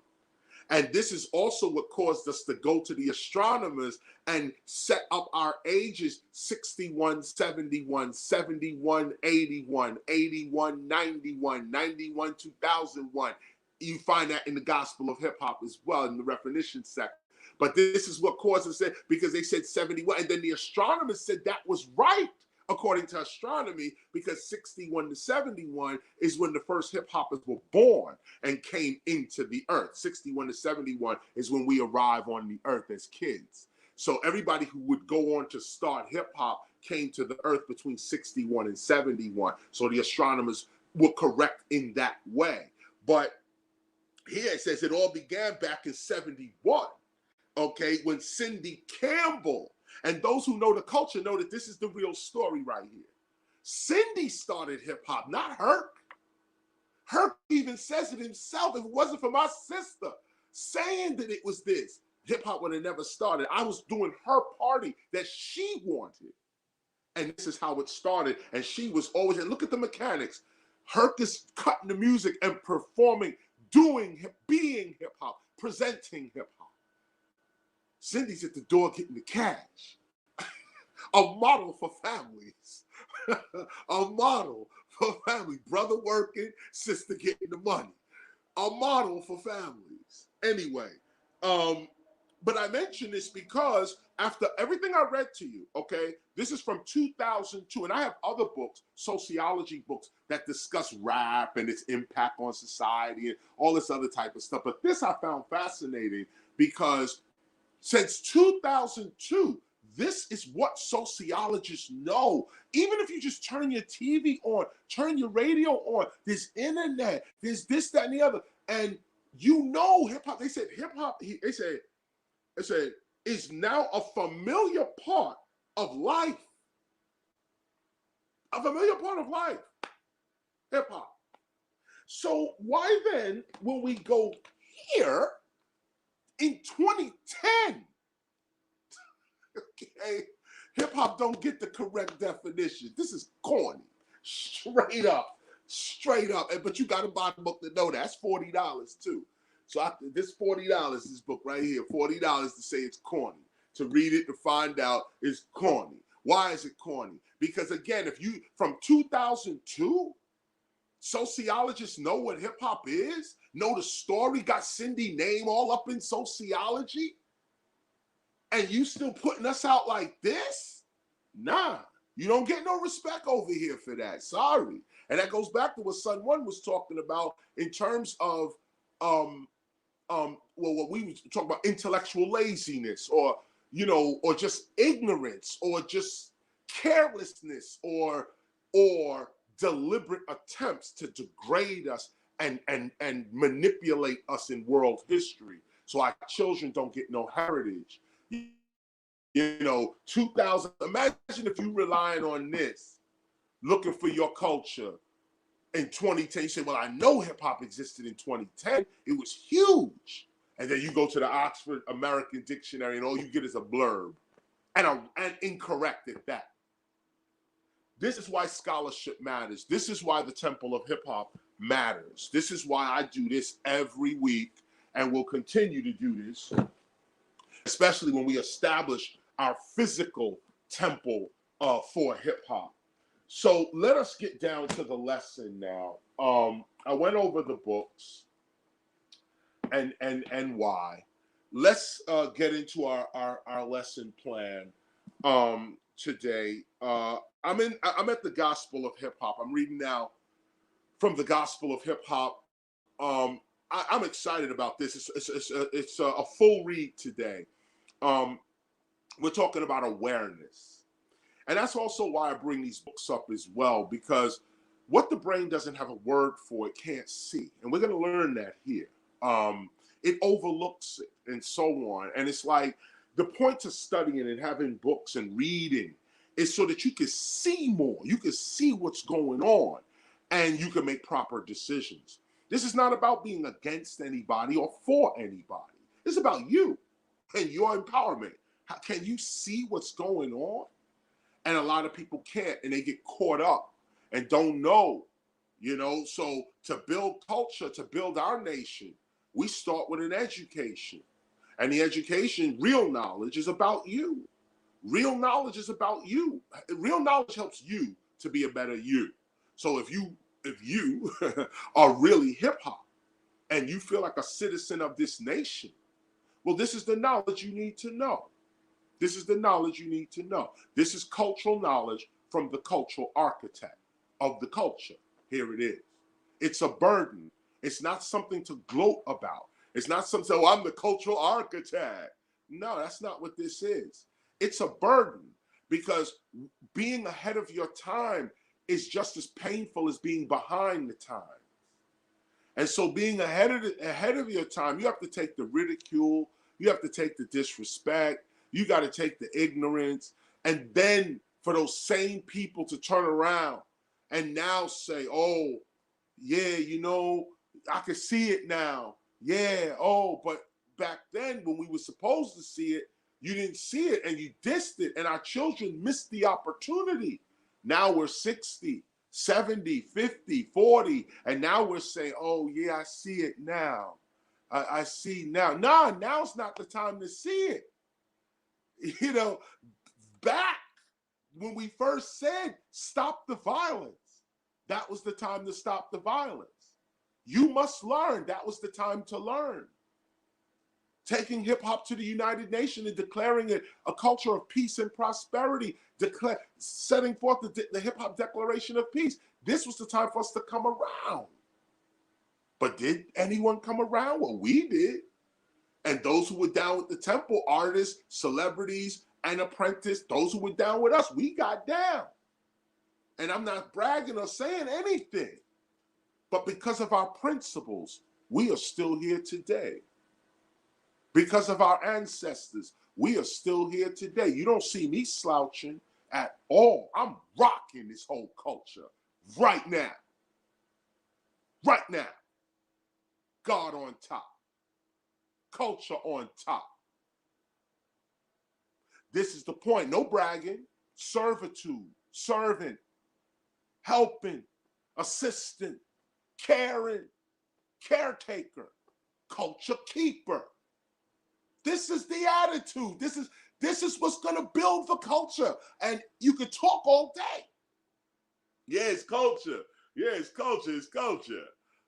And this is also what caused us to go to the astronomers and set up our ages: 61, 71, 71, 81, 81, 91, 91, 2001. You find that in the Gospel of Hip Hop as well, in the definition section. But this is what caused us, because they said 71, and then the astronomers said that was right, according to astronomy, because 61 to 71 is when the first hip hoppers were born and came into the earth. 61 to 71 is when we arrive on the earth as kids. So everybody who would go on to start hip hop came to the earth between 61 and 71. So the astronomers were correct in that way. But here it says it all began back in 71, okay, when Cindy Campbell, and those who know the culture know that this is the real story right here. Cindy started hip hop, not Herc. Herc even says it himself. If it wasn't for my sister saying that it was this, hip hop would have never started. I was doing her party that she wanted. And this is how it started. And she was always, and look at the mechanics. Herc is cutting the music and performing, being hip hop, presenting hip hop. Cindy's at the door getting the cash. A model for families. A model for family. Brother working, sister getting the money. A model for families. Anyway, but I mention this because after everything I read to you, okay, this is from 2002, and I have other books, sociology books, that discuss rap and its impact on society and all this other type of stuff. But this I found fascinating because since 2002, this is what sociologists know. Even if you just turn your TV on, turn your radio on, there's internet, there's this, that, and the other. And you know hip-hop, they said hip-hop, they said is now a familiar part of life. A familiar part of life, hip-hop. So why then, when we go here, in 2010, okay, hip hop don't get the correct definition. This is corny, straight up. But you got to buy the book to know that. That's $40 too. So this $40, this book right here, $40 to say it's corny. To read it, to find out it's corny. Why is it corny? Because again, if you, from 2002, sociologists know what hip hop is, know the story, got Cindy name all up in sociology, and you still putting us out like this? Nah, you don't get no respect over here for that. Sorry. And that goes back to what Son One was talking about in terms of what we was talking about, intellectual laziness, or or just ignorance, or just carelessness, or deliberate attempts to degrade us and manipulate us in world history so our children don't get no heritage. You know, 2000, imagine if you relying on this, looking for your culture in 2010. You say, well, I know hip hop existed in 2010. It was huge. And then you go to the Oxford American Dictionary and all you get is a blurb and incorrect at that. This is why scholarship matters. This is why the Temple of Hip Hop matters. This is why I do this every week and will continue to do this, especially when we establish our physical temple for hip hop. So let us get down to the lesson now. I went over the books and why. Let's get into our lesson plan today. I'm at the Gospel of Hip Hop. I'm reading now from the Gospel of Hip Hop. I'm excited about this. It's a full read today. We're talking about awareness. And that's also why I bring these books up as well, because what the brain doesn't have a word for, it can't see. And we're going to learn that here. It overlooks it and so on. And it's like the point of studying and having books and reading is so that you can see more. You can see what's going on and you can make proper decisions. This is not about being against anybody or for anybody. It's about you and your empowerment. Can you see what's going on? And a lot of people can't, and they get caught up and don't know, you know. So to build culture, to build our nation, we start with an education. And the education, real knowledge, is about you. Real knowledge is about you. Real knowledge helps you to be a better you. So if you are really hip hop and you feel like a citizen of this nation, well, this is the knowledge you need to know. This is the knowledge you need to know. This is cultural knowledge from the cultural architect of the culture. Here it is. It's a burden. It's not something to gloat about. It's not something, oh, I'm the cultural architect. No, that's not what this is. It's a burden because being ahead of your time is just as painful as being behind the time. And so being ahead of your time, you have to take the ridicule, you have to take the disrespect, you got to take the ignorance, and then for those same people to turn around and now say, oh, yeah, you know, I can see it now. Yeah, oh, but back then when we were supposed to see it, you didn't see it and you dissed it, and our children missed the opportunity. Now we're 60, 70, 50, 40, and now we're saying, oh, yeah, I see it now. I see now. Nah, now's not the time to see it. You know, back when we first said, stop the violence, that was the time to stop the violence. You must learn. That was the time to learn. Taking hip hop to the United Nations and declaring it a culture of peace and prosperity, setting forth the hip hop Declaration of Peace. This was the time for us to come around. But did anyone come around? Well, we did. And those who were down with the temple, artists, celebrities, and apprentices, those who were down with us, we got down. And I'm not bragging or saying anything. But because of our principles, we are still here today. Because of our ancestors, we are still here today. You don't see me slouching at all. I'm rocking this whole culture right now. Right now. God on top. Culture on top. This is the point. No bragging, servitude, servant, helping, assistant, caring, caretaker, culture keeper. This is the attitude. This is what's going to build the culture. And you can talk all day. Yeah, it's culture. Yeah, it's culture. It's culture.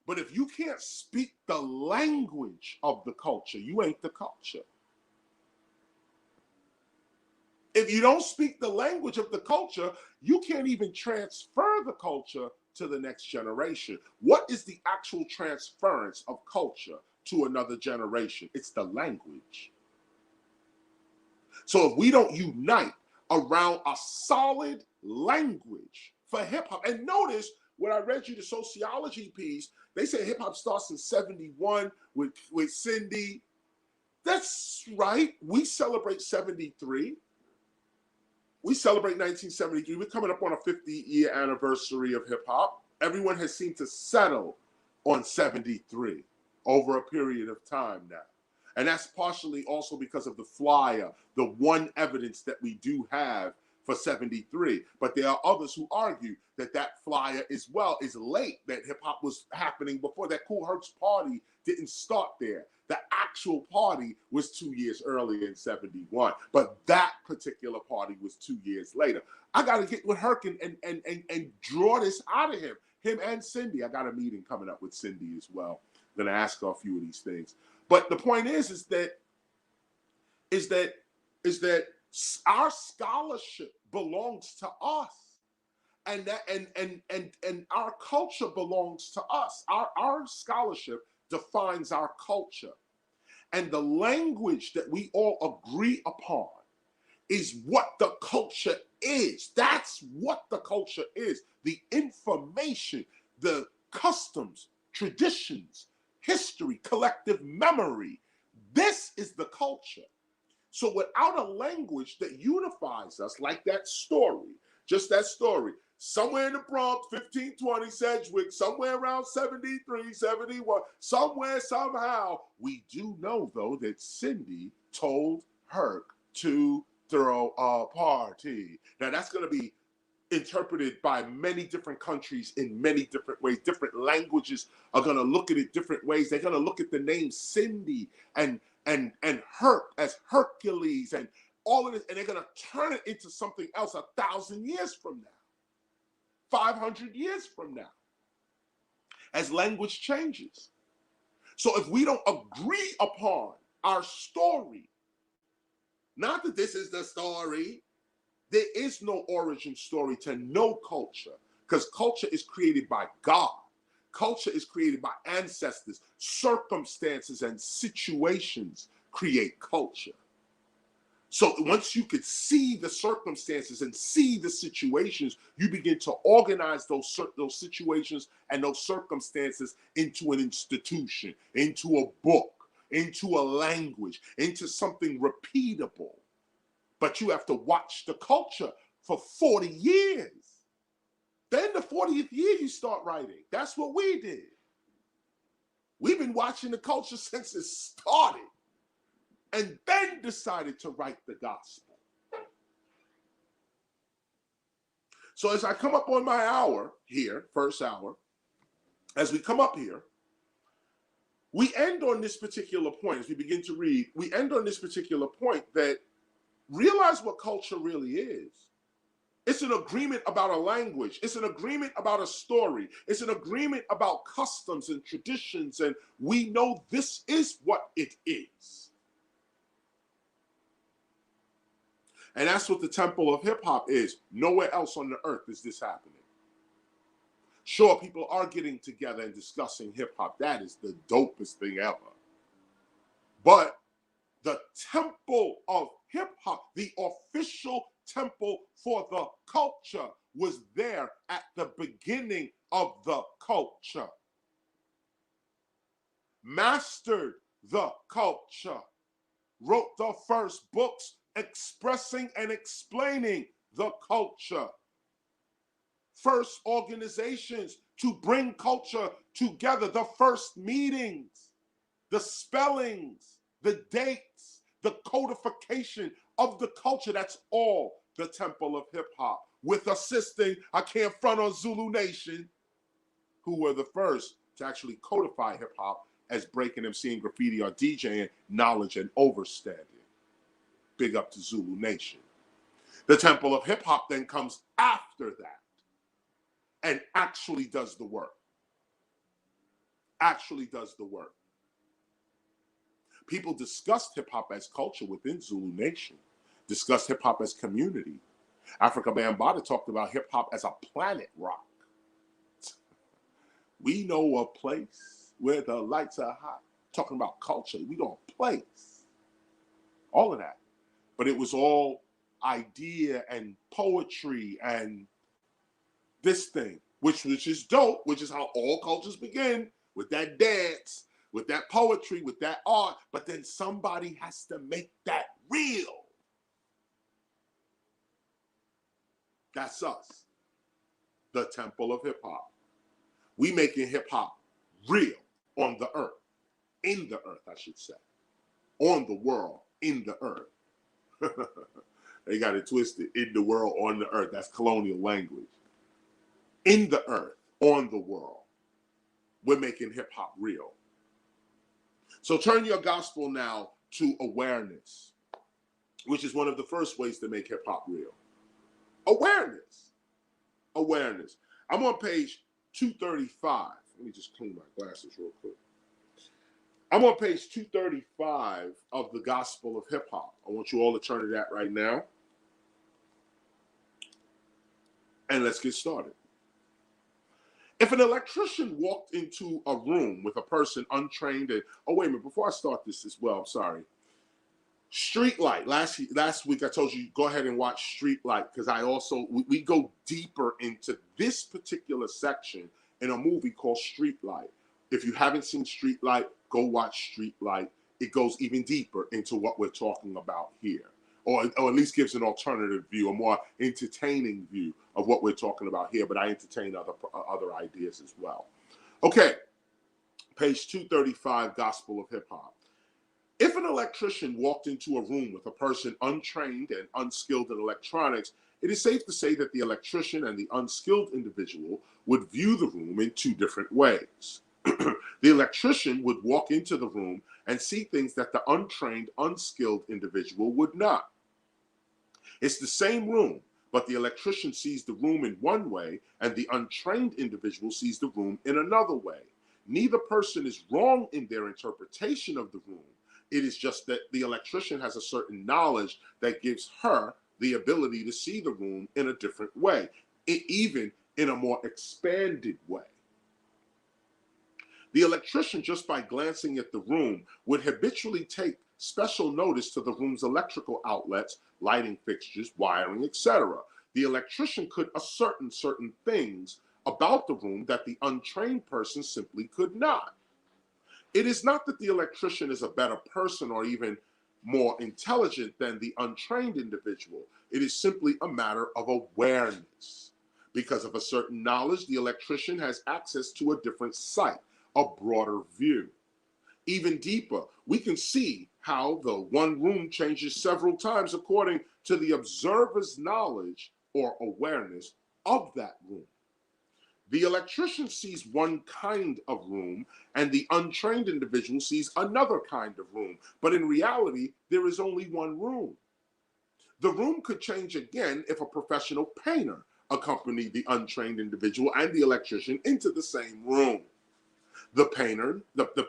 But if you can't speak the language of the culture, you ain't the culture. If you don't speak the language of the culture, you can't even transfer the culture to the next generation. What is the actual transference of culture to another generation? It's the language. So if we don't unite around a solid language for hip hop, and notice when I read you the sociology piece, they say hip hop starts in 71 with Cindy. That's right. We celebrate 73. We celebrate 1973. We're coming up on a 50-year anniversary of hip hop. Everyone has seemed to settle on 73 over a period of time now. And that's partially also because of the flyer, the one evidence that we do have for 73. But there are others who argue that that flyer as well is late, that hip hop was happening before. That Cool Herc's party didn't start there. The actual party was 2 years earlier in 71. But that particular party was 2 years later. I got to get with Herc and draw this out of him and Cindy. I got a meeting coming up with Cindy as well. I'm going to ask her a few of these things. But the point is that our scholarship belongs to us, and our culture belongs to us. Our scholarship defines our culture, and the language that we all agree upon is what the culture is. That's what the culture is. The information, the customs, traditions, history, collective memory. This is the culture. So without a language that unifies us, like that story, just that story, somewhere in the Bronx, 1520 Sedgwick, somewhere around 73, 71, somewhere, somehow, we do know, though, that Cindy told Herc to throw a party. Now, that's going to be interpreted by many different countries in many different ways. Different languages are going to look at it different ways. They're going to look at the name Cindy and Herc as Hercules and all of this, and they're going to turn it into something else 1,000 years from now, 500 years from now, as language changes. So if we don't agree upon our story, not that this is the story, there is no origin story to no culture, because culture is created by God. Culture is created by ancestors. Circumstances and situations create culture. So once you could see the circumstances and see the situations, you begin to organize those situations and those circumstances into an institution, into a book, into a language, into something repeatable. But you have to watch the culture for 40 years. Then the 40th year you start writing. That's what we did. We've been watching the culture since it started, and then decided to write the gospel. So as I come up on my hour here, first hour, as we come up here, we end on this particular point. As we begin to read, we end on this particular point that realize what culture really is. It's an agreement about a language. It's an agreement about a story. It's an agreement about customs and traditions, and we know this is what it is. And that's what the temple of hip hop is. Nowhere else on the earth is this happening. Sure, people are getting together and discussing hip hop. That is the dopest thing ever. But the temple of hip hop, the official temple for the culture, was there at the beginning of the culture. Mastered the culture. Wrote the first books expressing and explaining the culture. First organizations to bring culture together. The first meetings, the spellings, the dates, the codification of the culture. That's all the temple of hip hop. With assisting, I can't front on Zulu Nation, who were the first to actually codify hip hop as breaking, MCing, graffiti, or DJing, knowledge and overstanding. Big up to Zulu Nation. The temple of hip hop then comes after that and actually does the work. Actually does the work. People discussed hip hop as culture within Zulu Nation, discussed hip hop as community. Africa Bambaataa talked about hip hop as a planet rock. We know a place where the lights are hot. Talking about culture, we know a place. All of that. But it was all idea and poetry and this thing. which is dope, which is how all cultures begin, with that dance, with that poetry, with that art. But then somebody has to make that real. That's us, the temple of hip hop. We making hip hop real on the earth, in the earth, I should say, on the world, in the earth. They got it twisted. In the world, on the earth. That's colonial language. In the earth, on the world. We're making hip hop real. So turn your gospel now to awareness, which is one of the first ways to make hip hop real. Awareness. Awareness. I'm on page 235. Let me just clean my glasses real quick. I'm on page 235 of the Gospel of Hip Hop. I want you all to turn to that right now. And let's get started. If an electrician walked into a room with a person untrained and, oh, wait a minute, before I start this as well, I'm sorry. Streetlight. Last week I told you, go ahead and watch Streetlight, because we go deeper into this particular section in a movie called Streetlight. If you haven't seen Streetlight, go watch Streetlight. It goes even deeper into what we're talking about here, or at least gives an alternative view, a more entertaining view of what we're talking about here, but I entertain other ideas as well. Okay, page 235, Gospel of Hip Hop. If an electrician walked into a room with a person untrained and unskilled in electronics, it is safe to say that the electrician and the unskilled individual would view the room in two different ways. The electrician would walk into the room and see things that the untrained, unskilled individual would not. It's the same room, but the electrician sees the room in one way and the untrained individual sees the room in another way. Neither person is wrong in their interpretation of the room. It is just that the electrician has a certain knowledge that gives her the ability to see the room in a different way, even in a more expanded way. The electrician, just by glancing at the room, would habitually take special notice to the room's electrical outlets, lighting fixtures, wiring, etc. The electrician could ascertain certain things about the room that the untrained person simply could not. It is not that the electrician is a better person or even more intelligent than the untrained individual. It is simply a matter of awareness. Because of a certain knowledge, the electrician has access to a different sight, a broader view. Even deeper, we can see how the one room changes several times according to the observer's knowledge or awareness of that room. The electrician sees one kind of room and the untrained individual sees another kind of room. But in reality, there is only one room. The room could change again if a professional painter accompanied the untrained individual and the electrician into the same room. The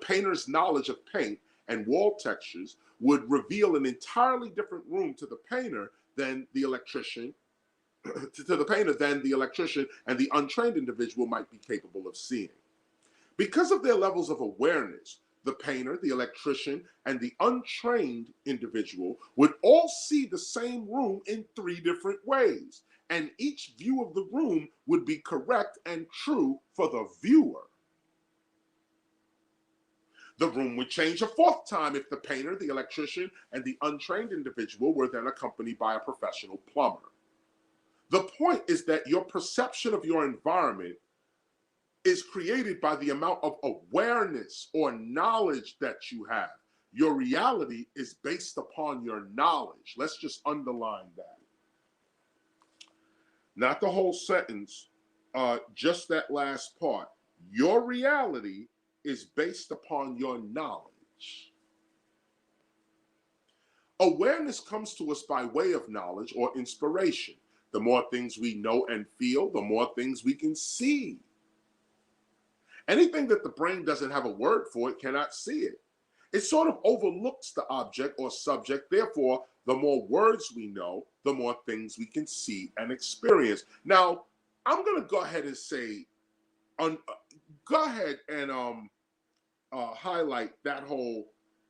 painter's knowledge of paint and wall textures would reveal an entirely different room to the painter than the electrician and the untrained individual might be capable of seeing. Because of their levels of awareness, the painter, the electrician, and the untrained individual would all see the same room in three different ways, and each view of the room would be correct and true for the viewer. The room would change a fourth time if the painter, the electrician, and the untrained individual were then accompanied by a professional plumber. The point is that your perception of your environment is created by the amount of awareness or knowledge that you have. Your reality is based upon your knowledge. Let's just underline that. Not the whole sentence, just that last part. Your reality is based upon your knowledge. Awareness comes to us by way of knowledge or inspiration. The more things we know and feel, the more things we can see. Anything that the brain doesn't have a word for, it cannot see it. It sort of overlooks the object or subject. Therefore, the more words we know, the more things we can see and experience. Now, I'm going to go ahead and say, highlight that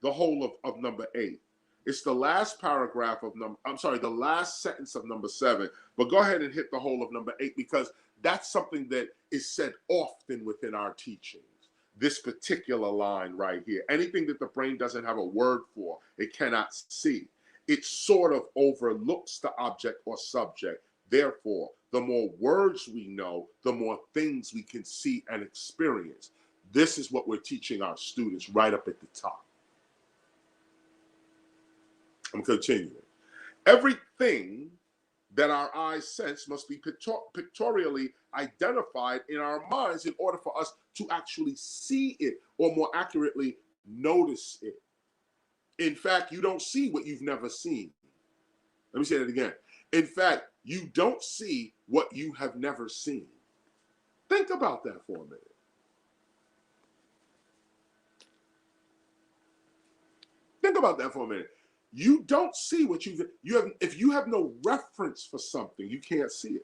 the whole of number 8. It's the last paragraph of the last sentence of number 7. But go ahead and hit the whole of number 8, because That's something that is said often within our teachings. This particular line right here, anything that the brain doesn't have a word for, it cannot see. It sort of overlooks the object or subject. Therefore, the more words we know, the more things we can see and experience. This is what we're teaching our students right up at the top. I'm continuing. Everything that our eyes sense must be pictorially identified in our minds in order for us to actually see it, or more accurately, notice it. In fact, you don't see what you've never seen. Let me say that again. In fact, you don't see what you have never seen. Think about that for a minute. Think about that for a minute. You don't see what you have. If you have no reference for something, you can't see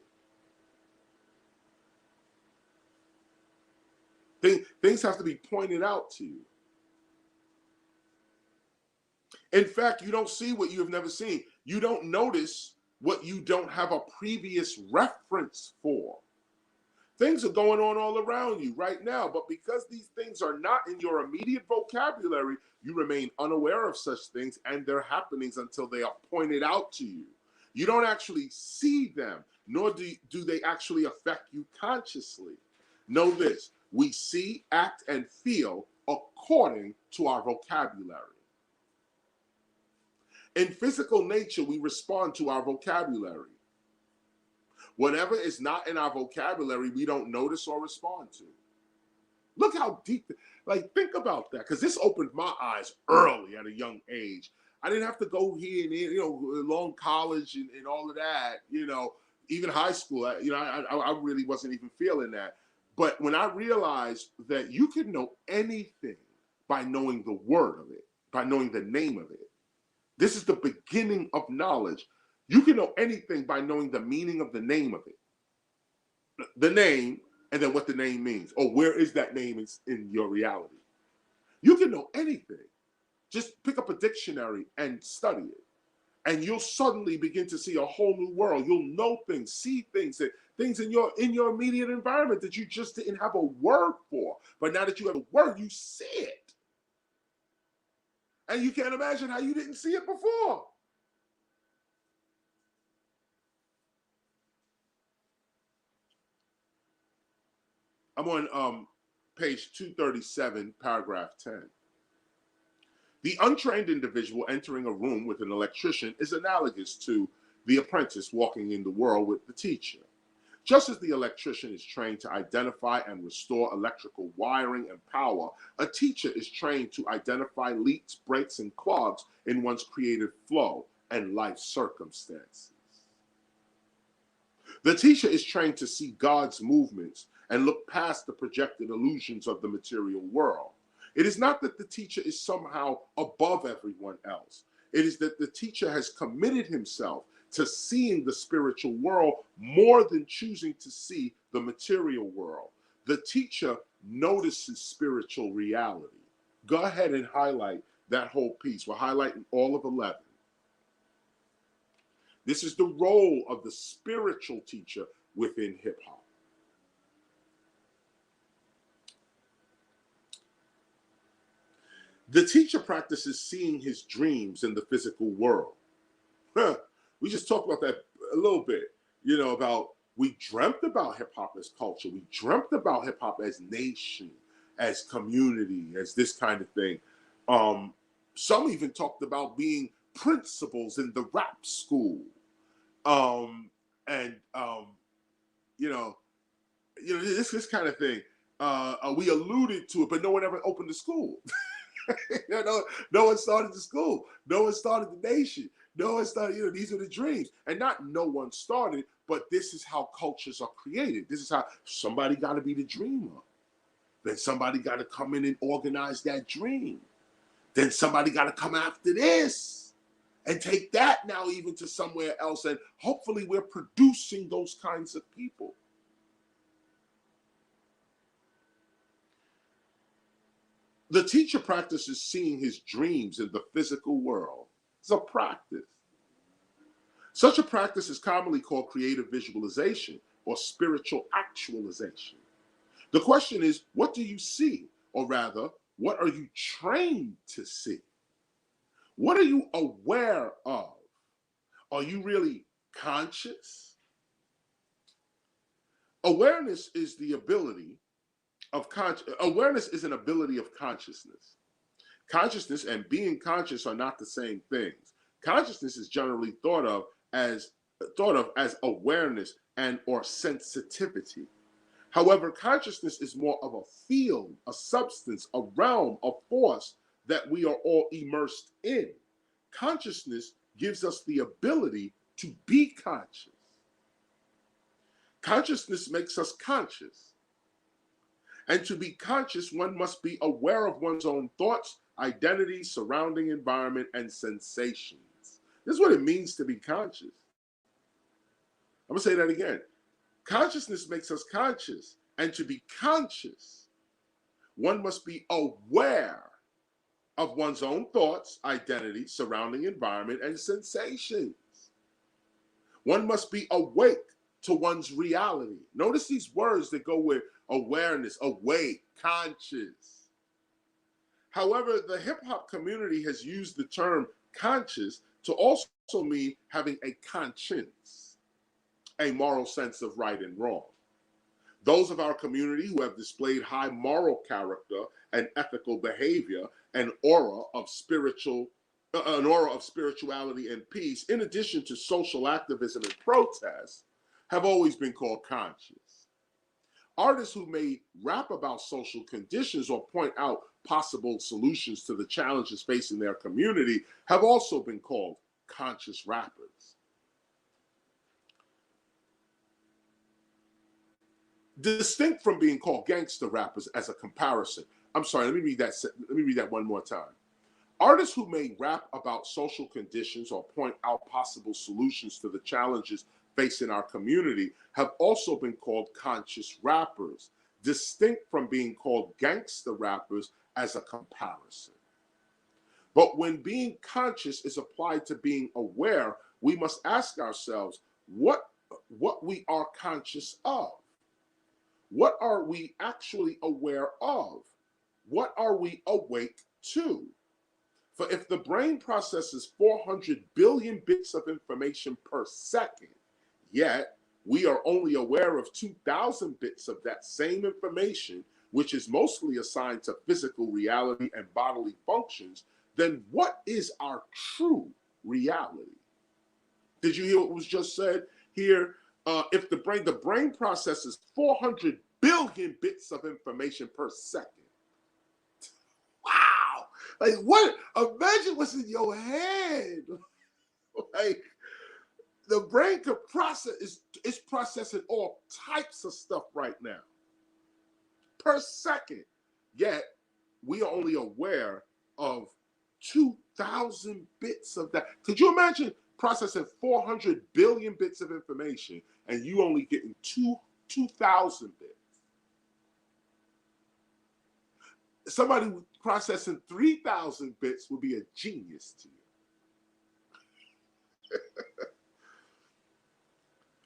it. Things have to be pointed out to you. In fact, you don't see what you have never seen. You don't notice what you don't have a previous reference for. Things are going on all around you right now, but because these things are not in your immediate vocabulary, you remain unaware of such things and their happenings until they are pointed out to you. You don't actually see them, nor do they actually affect you consciously. Know this: we see, act, and feel according to our vocabulary. In physical nature, we respond to our vocabulary. Whatever is not in our vocabulary, we don't notice or respond to. Look how deep, like, think about that, because this opened my eyes early at a young age. I didn't have to go here and there, long college and all of that, even high school. I really wasn't even feeling that. But when I realized that you can know anything by knowing the word of it, by knowing the name of it, this is the beginning of knowledge. You can know anything by knowing the meaning of the name of it. The name, and then what the name means, or where is that name in your reality. You can know anything. Just pick up a dictionary and study it. And you'll suddenly begin to see a whole new world. You'll know things, see things, things in your immediate environment that you just didn't have a word for. But now that you have a word, you see it. And you can't imagine how you didn't see it before. I'm on page 237, paragraph 10. The untrained individual entering a room with an electrician is analogous to the apprentice walking in the world with the teacher. Just as the electrician is trained to identify and restore electrical wiring and power, a teacher is trained to identify leaks, breaks, and clogs in one's creative flow and life circumstances. The teacher is trained to see God's movements and look past the projected illusions of the material world. It is not that the teacher is somehow above everyone else. It is that the teacher has committed himself to seeing the spiritual world more than choosing to see the material world. The teacher notices spiritual reality. Go ahead and highlight that whole piece. We're highlighting all of 11. This is the role of the spiritual teacher within hip hop. The teacher practices seeing his dreams in the physical world. We just talked about that a little bit, about we dreamt about hip hop as culture. We dreamt about hip hop as nation, as community, as this kind of thing. Some even talked about being principals in the rap school. This kind of thing. We alluded to it, but no one ever opened the school. No one started the school. No one started the nation. No one started, these are the dreams. And not no one started, but this is how cultures are created. This is how somebody got to be the dreamer. Then somebody got to come in and organize that dream. Then somebody got to come after this and take that now even to somewhere else. And hopefully we're producing those kinds of people. The teacher practices seeing his dreams in the physical world. It's a practice. Such a practice is commonly called creative visualization, or spiritual actualization. The question is, what do you see? Or rather, what are you trained to see? What are you aware of? Are you really conscious? Awareness is the ability of awareness is an ability of consciousness. Consciousness and being conscious are not the same things. Consciousness is generally thought of as awareness and or sensitivity. However, consciousness is more of a field, a substance, a realm, a force that we are all immersed in. Consciousness gives us the ability to be conscious. Consciousness makes us conscious. And to be conscious, one must be aware of one's own thoughts, identity, surrounding environment, and sensations. This is what it means to be conscious. I'm going to say that again. Consciousness makes us conscious. And to be conscious, one must be aware of one's own thoughts, identity, surrounding environment, and sensations. One must be awake to one's reality. Notice these words that go with awareness, awake, conscious. However, the hip hop community has used the term conscious to also mean having a conscience, a moral sense of right and wrong. Those of our community who have displayed high moral character and ethical behavior, an aura of spirituality and peace, in addition to social activism and protest, have always been called conscious. Artists who may rap about social conditions or point out possible solutions to the challenges facing their community have also been called conscious rappers. Distinct from being called gangster rappers as a comparison. I'm sorry, let me read that one more time. Artists who may rap about social conditions or point out possible solutions to the challenges facing our community have also been called conscious rappers, distinct from being called gangster rappers as a comparison. But when being conscious is applied to being aware, we must ask ourselves what we are conscious of. What are we actually aware of? What are we awake to? For if the brain processes 400 billion bits of information per second, yet we are only aware of 2,000 bits of that same information, which is mostly assigned to physical reality and bodily functions, then what is our true reality? Did you hear what was just said here? If the brain processes 400 billion bits of information per second. Wow! Like what? Imagine what's in your head. Like the brain could it's processing all types of stuff right now per second. Yet we are only aware of 2,000 bits of that. Could you imagine processing 400 billion bits of information and you only getting 2,000 bits? Somebody processing 3,000 bits would be a genius to you.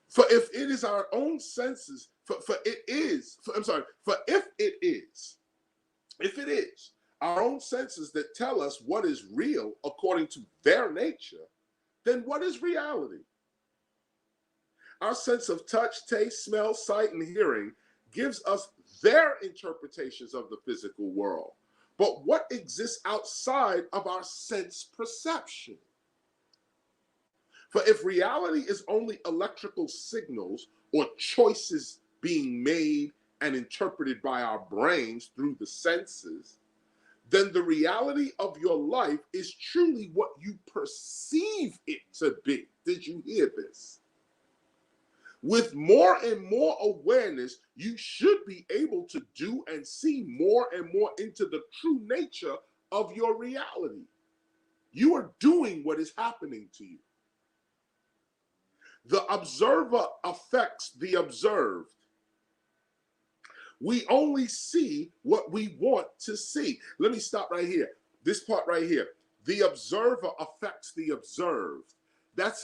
For if it is our own senses, if it is our own senses that tell us what is real according to their nature, then what is reality? Our sense of touch, taste, smell, sight, and hearing gives us their interpretations of the physical world. But what exists outside of our sense perception? For if reality is only electrical signals or choices being made and interpreted by our brains through the senses, then the reality of your life is truly what you perceive it to be. Did you hear this? With more and more awareness, you should be able to do and see more and more into the true nature of your reality. You are doing what is happening to you. The observer affects the observed. We only see what we want to see. Let me stop right here. This part right here. The observer affects the observed. That's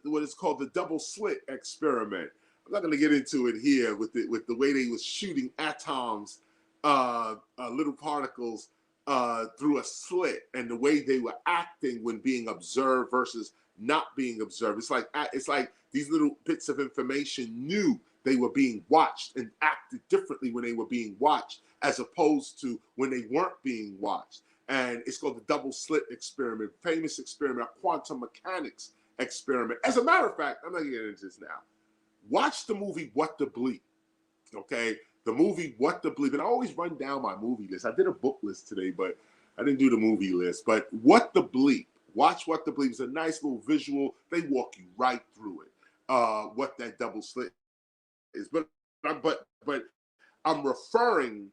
what is called the double slit experiment. I'm not going to get into it here with the way they was shooting atoms, little particles through a slit, and the way they were acting when being observed versus not being observed. It's like these little bits of information knew they were being watched and acted differently when they were being watched as opposed to when they weren't being watched. And it's called the double slit experiment, famous experiment, quantum mechanics experiment. As a matter of fact, I'm not going to get into this now. Watch the movie What the Bleep, okay? The movie What the Bleep. And I always run down my movie list. I did a book list today, but I didn't do the movie list. But What the Bleep. Watch What the Bleep. It's a nice little visual. They walk you right through it, what that double slit is. But I'm referring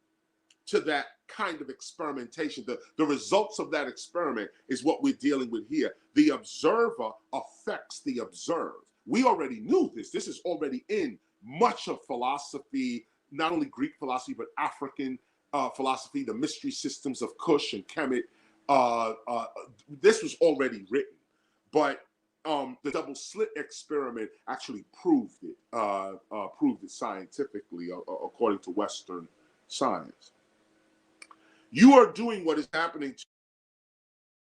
to that kind of experimentation. The results of that experiment is what we're dealing with here. The observer affects the observed. We already knew this. This is already in much of philosophy, not only Greek philosophy, but African philosophy, the mystery systems of Kush and Kemet. This was already written, but the double slit experiment actually proved it scientifically, according to Western science. You are doing what is happening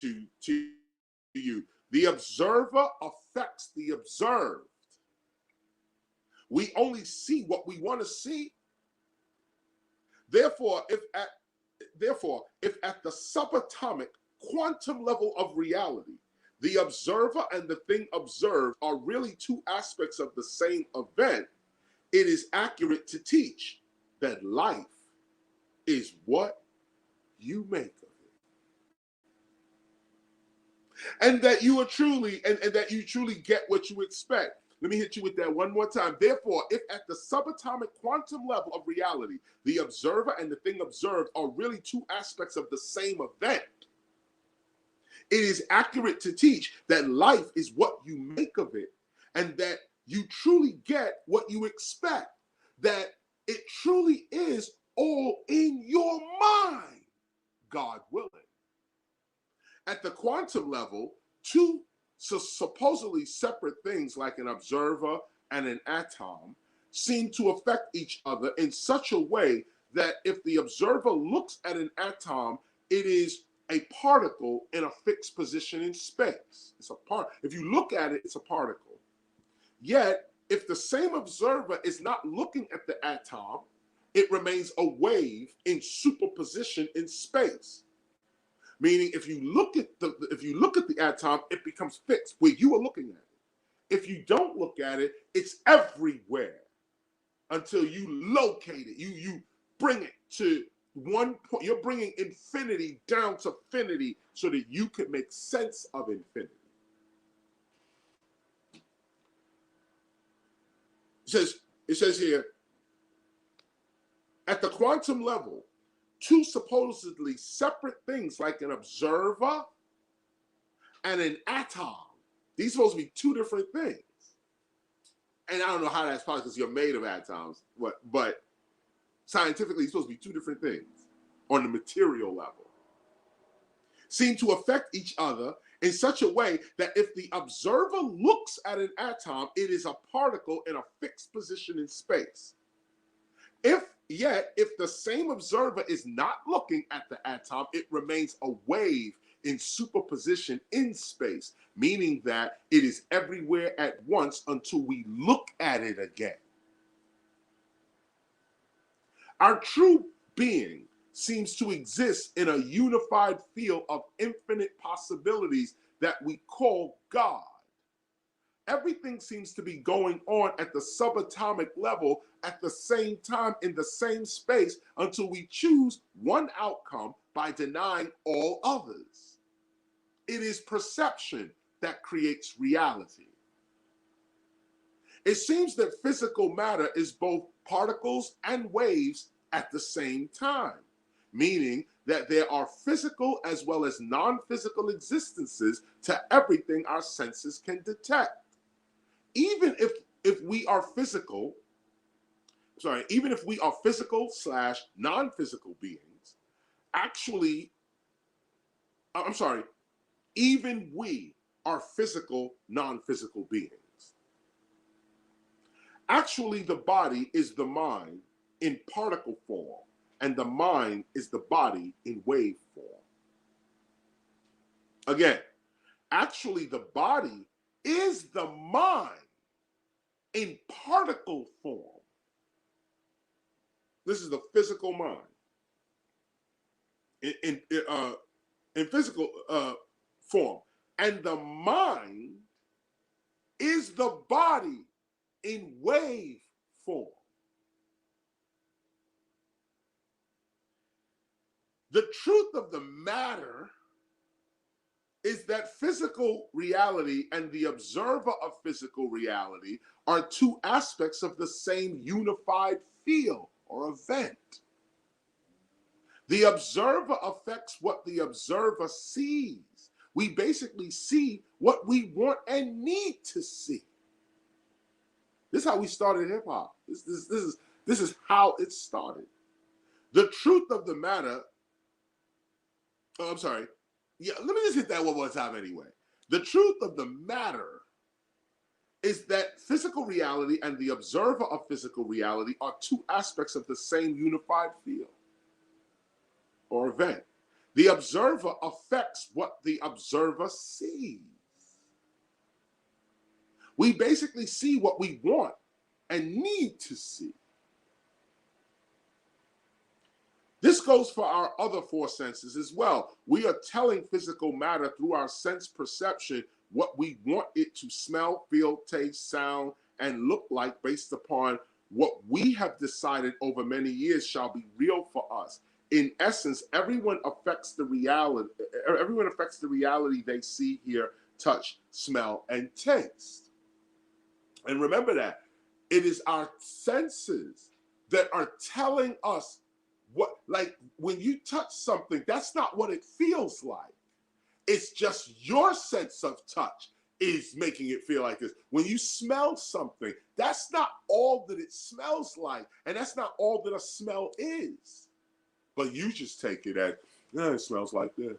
to you. The observer affects the observed. We only see what we want to see. Therefore, if at the subatomic quantum level of reality, the observer and the thing observed are really two aspects of the same event, it is accurate to teach that life is what you make of it. And that you are truly, and that you truly get what you expect. Let me hit you with that one more time. Therefore, if at the subatomic quantum level of reality, the observer and the thing observed are really two aspects of the same event, it is accurate to teach that life is what you make of it, and that you truly get what you expect, that it truly is all in your mind, God willing. At the quantum level, two supposedly separate things like an observer and an atom seem to affect each other in such a way that if the observer looks at an atom, it is a particle in a fixed position in space. It's a part. If you look at it, it's a particle. Yet, if the same observer is not looking at the atom, it remains a wave in superposition in space. Meaning, if you look at the atom, it becomes fixed where you are looking at it. If you don't look at it, it's everywhere until you locate it. You bring it to one point. You're bringing infinity down to finity so that you can make sense of infinity. It says here, at the quantum level, two supposedly separate things like an observer and an atom. These are supposed to be two different things. And I don't know how that's possible because you're made of atoms, but scientifically it's supposed to be two different things on the material level. Seem to affect each other in such a way that if the observer looks at an atom, it is a particle in a fixed position in space. If the same observer is not looking at the atom, it remains a wave in superposition in space, meaning that it is everywhere at once until we look at it again. Our true being seems to exist in a unified field of infinite possibilities that we call God. Everything seems to be going on at the subatomic level at the same time in the same space until we choose one outcome by denying all others. It is perception that creates reality. It seems that physical matter is both particles and waves at the same time, meaning that there are physical as well as non-physical existences to everything our senses can detect. Even if we are physical / non-physical beings, even we are physical, non-physical beings. Actually, the body is the mind in particle form, and the mind is the body in wave form. Again, actually, the body is the mind in particle form. This is the physical mind. In physical form. And the mind is the body in wave form. The truth of the matter is that physical reality and the observer of physical reality are two aspects of the same unified field or event. The observer affects what the observer sees. We basically see what we want and need to see. This is how we started hip hop. This is how it started. The truth of the matter. Oh, I'm sorry. Yeah, let me just hit that one more time anyway. The truth of the matter is that physical reality and the observer of physical reality are two aspects of the same unified field or event. The observer affects what the observer sees. We basically see what we want and need to see. This goes for our other four senses as well. We are telling physical matter through our sense perception what we want it to smell, feel, taste, sound, and look like based upon what we have decided over many years shall be real for us. In essence, everyone affects the reality they see, hear, touch, smell, and taste. And remember that it is our senses that are telling us what, like when you touch something, that's not what it feels like. It's just your sense of touch is making it feel like this. When you smell something, that's not all that it smells like, and that's not all that a smell is. But you just take it as, it smells like this.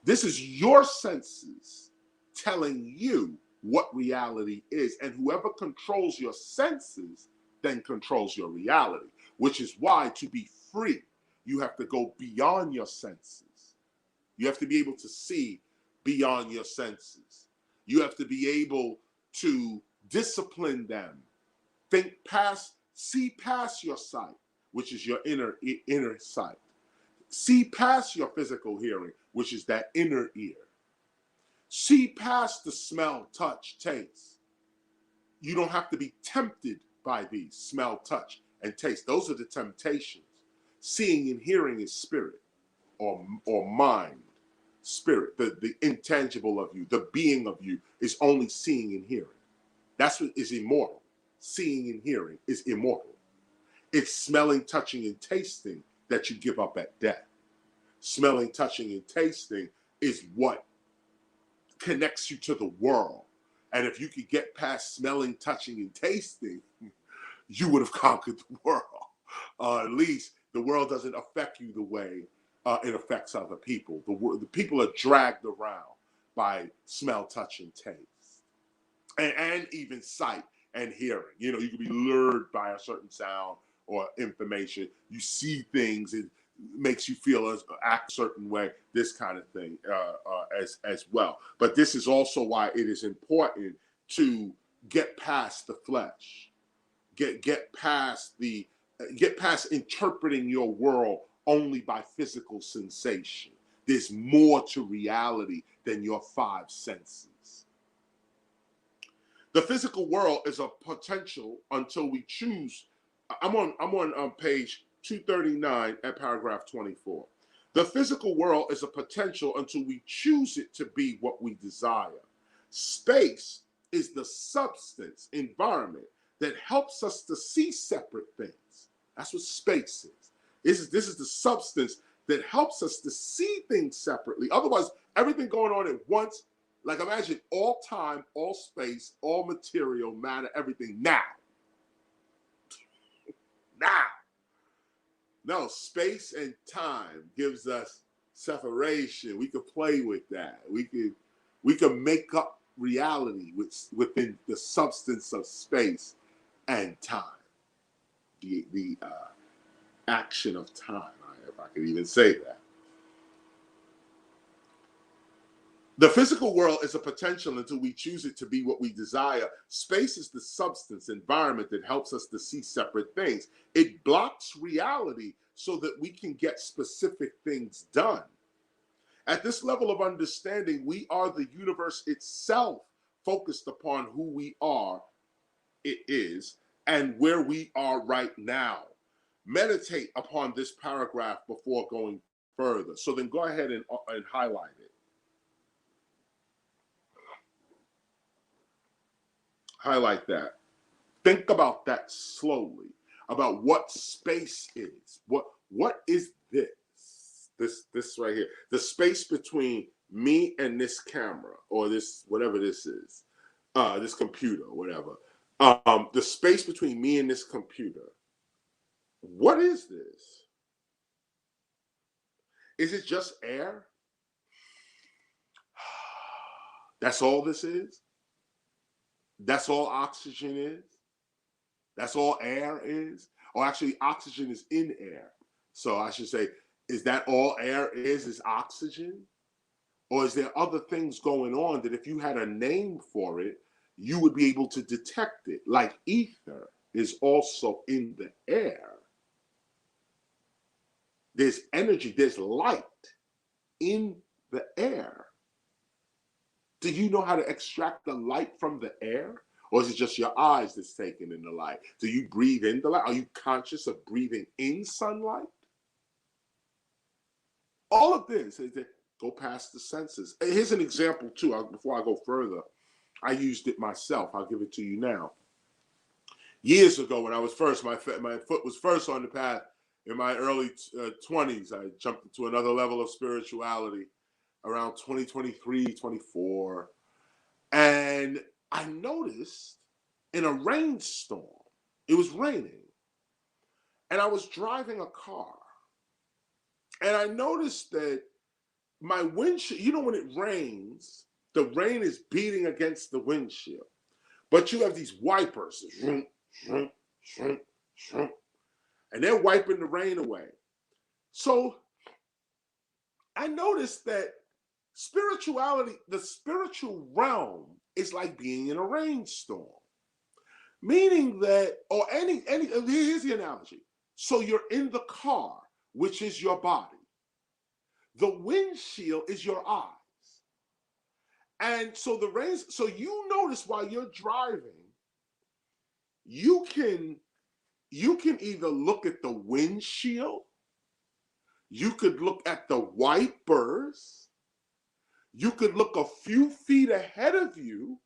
This is your senses telling you what reality is, and whoever controls your senses then controls your reality, which is why to be free, you have to go beyond your senses. You have to be able to see beyond your senses. You have to be able to discipline them, think past, see past your sight, which is your inner sight. See past your physical hearing, which is that inner ear. See past the smell, touch, taste. You don't have to be tempted by these smell, touch, and taste. Those are the temptations. Seeing and hearing is spirit or mind. Spirit, the intangible of you, the being of you is only seeing and hearing. That's what is immortal. Seeing and hearing is immortal. It's smelling, touching, and tasting that you give up at death. Smelling, touching, and tasting is what connects you to the world. And if you could get past smelling, touching, and tasting, you would have conquered the world. At least the world doesn't affect you the way it affects other people. The people are dragged around by smell, touch, and taste. And even sight and hearing. You know, you can be lured by a certain sound or information. You see things, it makes you feel act a certain way, this kind of thing as well. But this is also why it is important to get past the flesh, get past interpreting your world only by physical sensation. There's more to reality than your five senses. The physical world is a potential until we choose. I'm on page 239 at paragraph 24. The physical world is a potential until we choose it to be what we desire. Space is the substance, environment that helps us to see separate things. That's what space is. This is the substance that helps us to see things separately. Otherwise, everything going on at once, like imagine all time, all space, all material, matter, everything now. Now. No, space and time gives us separation. We could play with that. We could make up reality within the substance of space and time. The action of time, if I could even say that. The physical world is a potential until we choose it to be what we desire. Space is the substance, environment that helps us to see separate things. It blocks reality so that we can get specific things done. At this level of understanding, we are the universe itself, focused upon who we are, it is, and where we are right now. Meditate upon this paragraph before going further. So then go ahead and highlight it. Highlight that. Think about that slowly, about what space is. What is this? This right here. The space between me and this camera, or this, whatever this is, this computer, whatever. The space between me and this computer. What is this? Is it just air? That's all this is? That's all oxygen is? That's all air is? Or actually, oxygen is in air. So I should say, is that all air is oxygen? Or is there other things going on that if you had a name for it, you would be able to detect it? Like ether is also in the air. There's energy, there's light in the air. Do you know how to extract the light from the air? Or is it just your eyes that's taking in the light? Do you breathe in the light? Are you conscious of breathing in sunlight? All of this is to go past the senses. Here's an example too, before I go further. I used it myself. I'll give it to you now. Years ago when I was first, my foot was first on the path in my early 20s. I jumped into another level of spirituality around 2023, 24. And I noticed in a rainstorm, it was raining, and I was driving a car, and I noticed that my windshield, you know, when it rains, the rain is beating against the windshield, but you have these wipers, and they're wiping the rain away. So I noticed that spirituality, the spiritual realm, is like being in a rainstorm. Meaning that, or here's the analogy. So you're in the car, which is your body. The windshield is your eyes. And so the rain, so you notice while you're driving, you can either look at the windshield, you could look at the wipers, you could look a few feet ahead of you,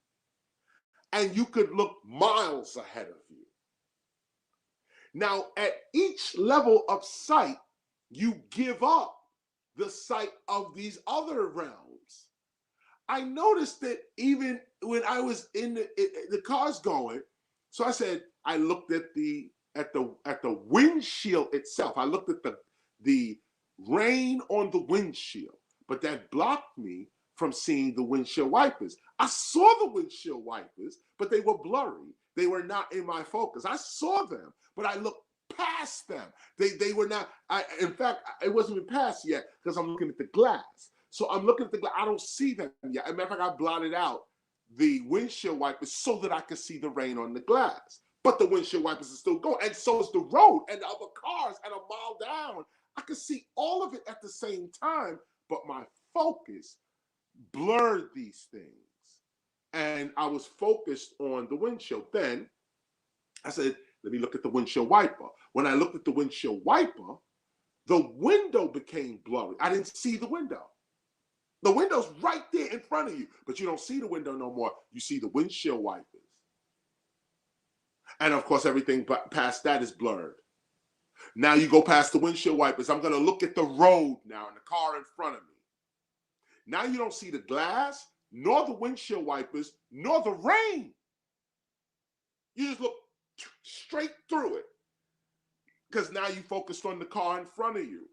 and you could look miles ahead of you. Now, at each level of sight, you give up the sight of these other realms. I noticed that even when I was in the car's going, so I said, I looked at the windshield itself. I looked at the rain on the windshield, but that blocked me from seeing the windshield wipers. I saw the windshield wipers, but they were blurry. They were not in my focus. I saw them, but I looked past them. They were not, in fact, it wasn't even past yet because I'm looking at the glass. So I'm looking at the glass. I don't see them yet. As a matter of fact, I blotted out the windshield wipers so that I could see the rain on the glass. But the windshield wipers are still going, and so is the road and the other cars at a mile down. I could see all of it at the same time, but my focus blurred these things. And I was focused on the windshield. Then I said, let me look at the windshield wiper. When I looked at the windshield wiper, the window became blurry. I didn't see the window. The window's right there in front of you, but you don't see the window no more. You see the windshield wipers. And of course, everything past that is blurred. Now you go past the windshield wipers. I'm going to look at the road now and the car in front of me. Now you don't see the glass, nor the windshield wipers, nor the rain. You just look straight through it because now you focused on the car in front of you.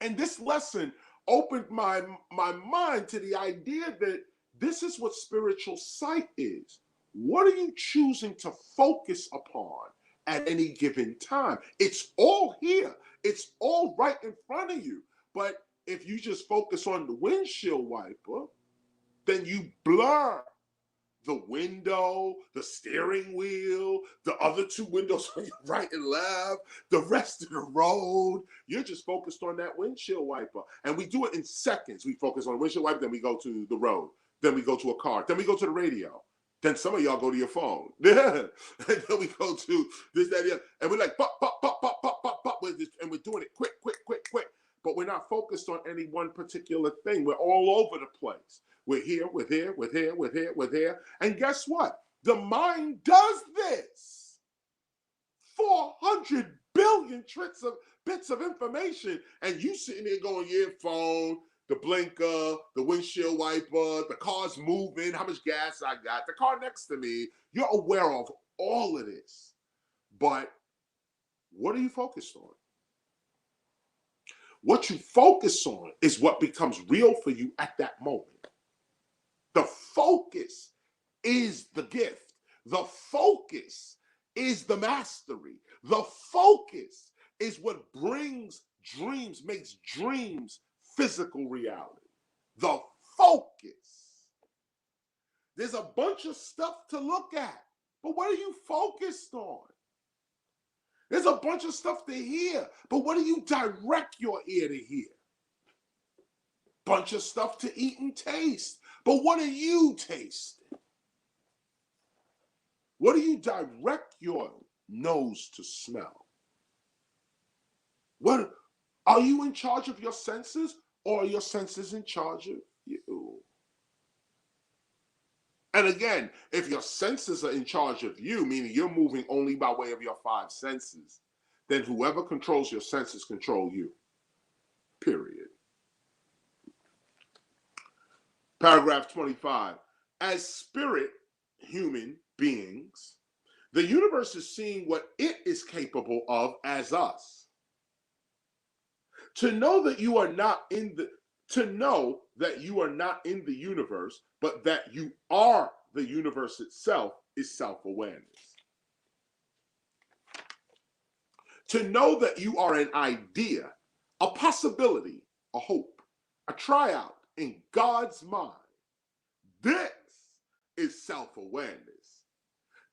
And this lesson opened my mind to the idea that This is what spiritual sight is. What are you choosing to focus upon at any given time? It's all here. It's all right in front of you. But if you just focus on the windshield wiper, then you blur the window, the steering wheel, the other two windows on your right and left, the rest of the road. You're just focused on that windshield wiper. And we do it in seconds. We focus on the windshield wiper, then we go to the road. Then we go to a car. Then we go to the radio. Then some of y'all go to your phone. And then we go to this, that, the other. And we're like, pop, pop, pop, pop, pop, pop, pop. And we're doing it quick, quick, quick, quick. But we're not focused on any one particular thing. We're all over the place. We're here, we're here, we're here, we're here, we're here. And guess what? The mind does this. 400 billion bits of information. And you sitting there going, yeah, phone, the blinker, the windshield wiper, the car's moving, how much gas I got, the car next to me. You're aware of all of this. But what are you focused on? What you focus on is what becomes real for you at that moment. The focus is the gift. The focus is the mastery. The focus is what brings dreams, makes dreams physical reality. The focus. There's a bunch of stuff to look at, but what are you focused on? There's a bunch of stuff to hear, but what do you direct your ear to hear? Bunch of stuff to eat and taste, but what are you tasting? What do you direct your nose to smell? What are you in charge of your senses, or are your senses in charge of you? And again, if your senses are in charge of you, meaning you're moving only by way of your five senses, then whoever controls your senses control you. Period. Paragraph 25. As spirit human beings, the universe is seeing what it is capable of as us. To know that you are not in the universe, but that you are the universe itself, is self-awareness. To know that you are an idea, a possibility, a hope, a tryout in God's mind, this is self-awareness.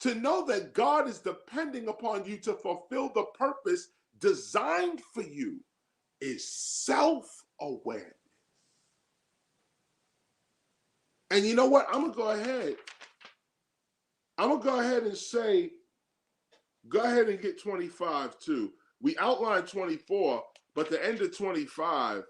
To know that God is depending upon you to fulfill the purpose designed for you is self-awareness. And you know what? I'm gonna go ahead and say, go ahead and get 25 too. We outlined 24, but the end of 25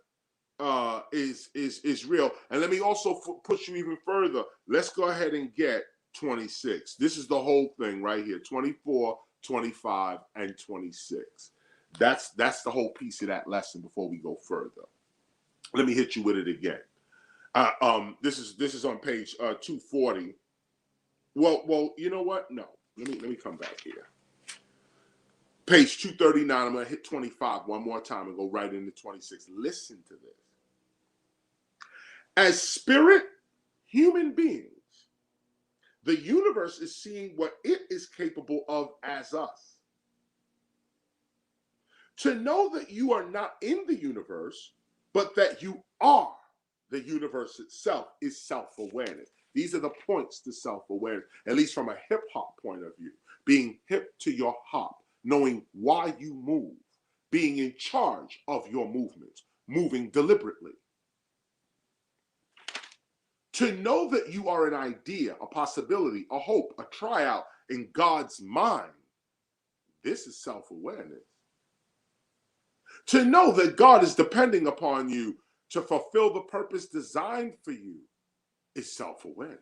is real. And let me also push you even further. Let's go ahead and get 26. This is the whole thing right here. 24, 25, and 26. That's the whole piece of that lesson before we go further. Let me hit you with it again. This is on page 240. Well, you know what? No. Let me come back here. Page 239. I'm going to hit 25 one more time and go right into 26. Listen to this. As spirit human beings, the universe is seeing what it is capable of as us. To know that you are not in the universe, but that you are the universe itself, is self-awareness. These are the points to self-awareness, at least from a hip-hop point of view. Being hip to your hop, knowing why you move, being in charge of your movements, moving deliberately. To know that you are an idea, a possibility, a hope, a tryout in God's mind, this is self-awareness. To know that God is depending upon you to fulfill the purpose designed for you is self-awareness.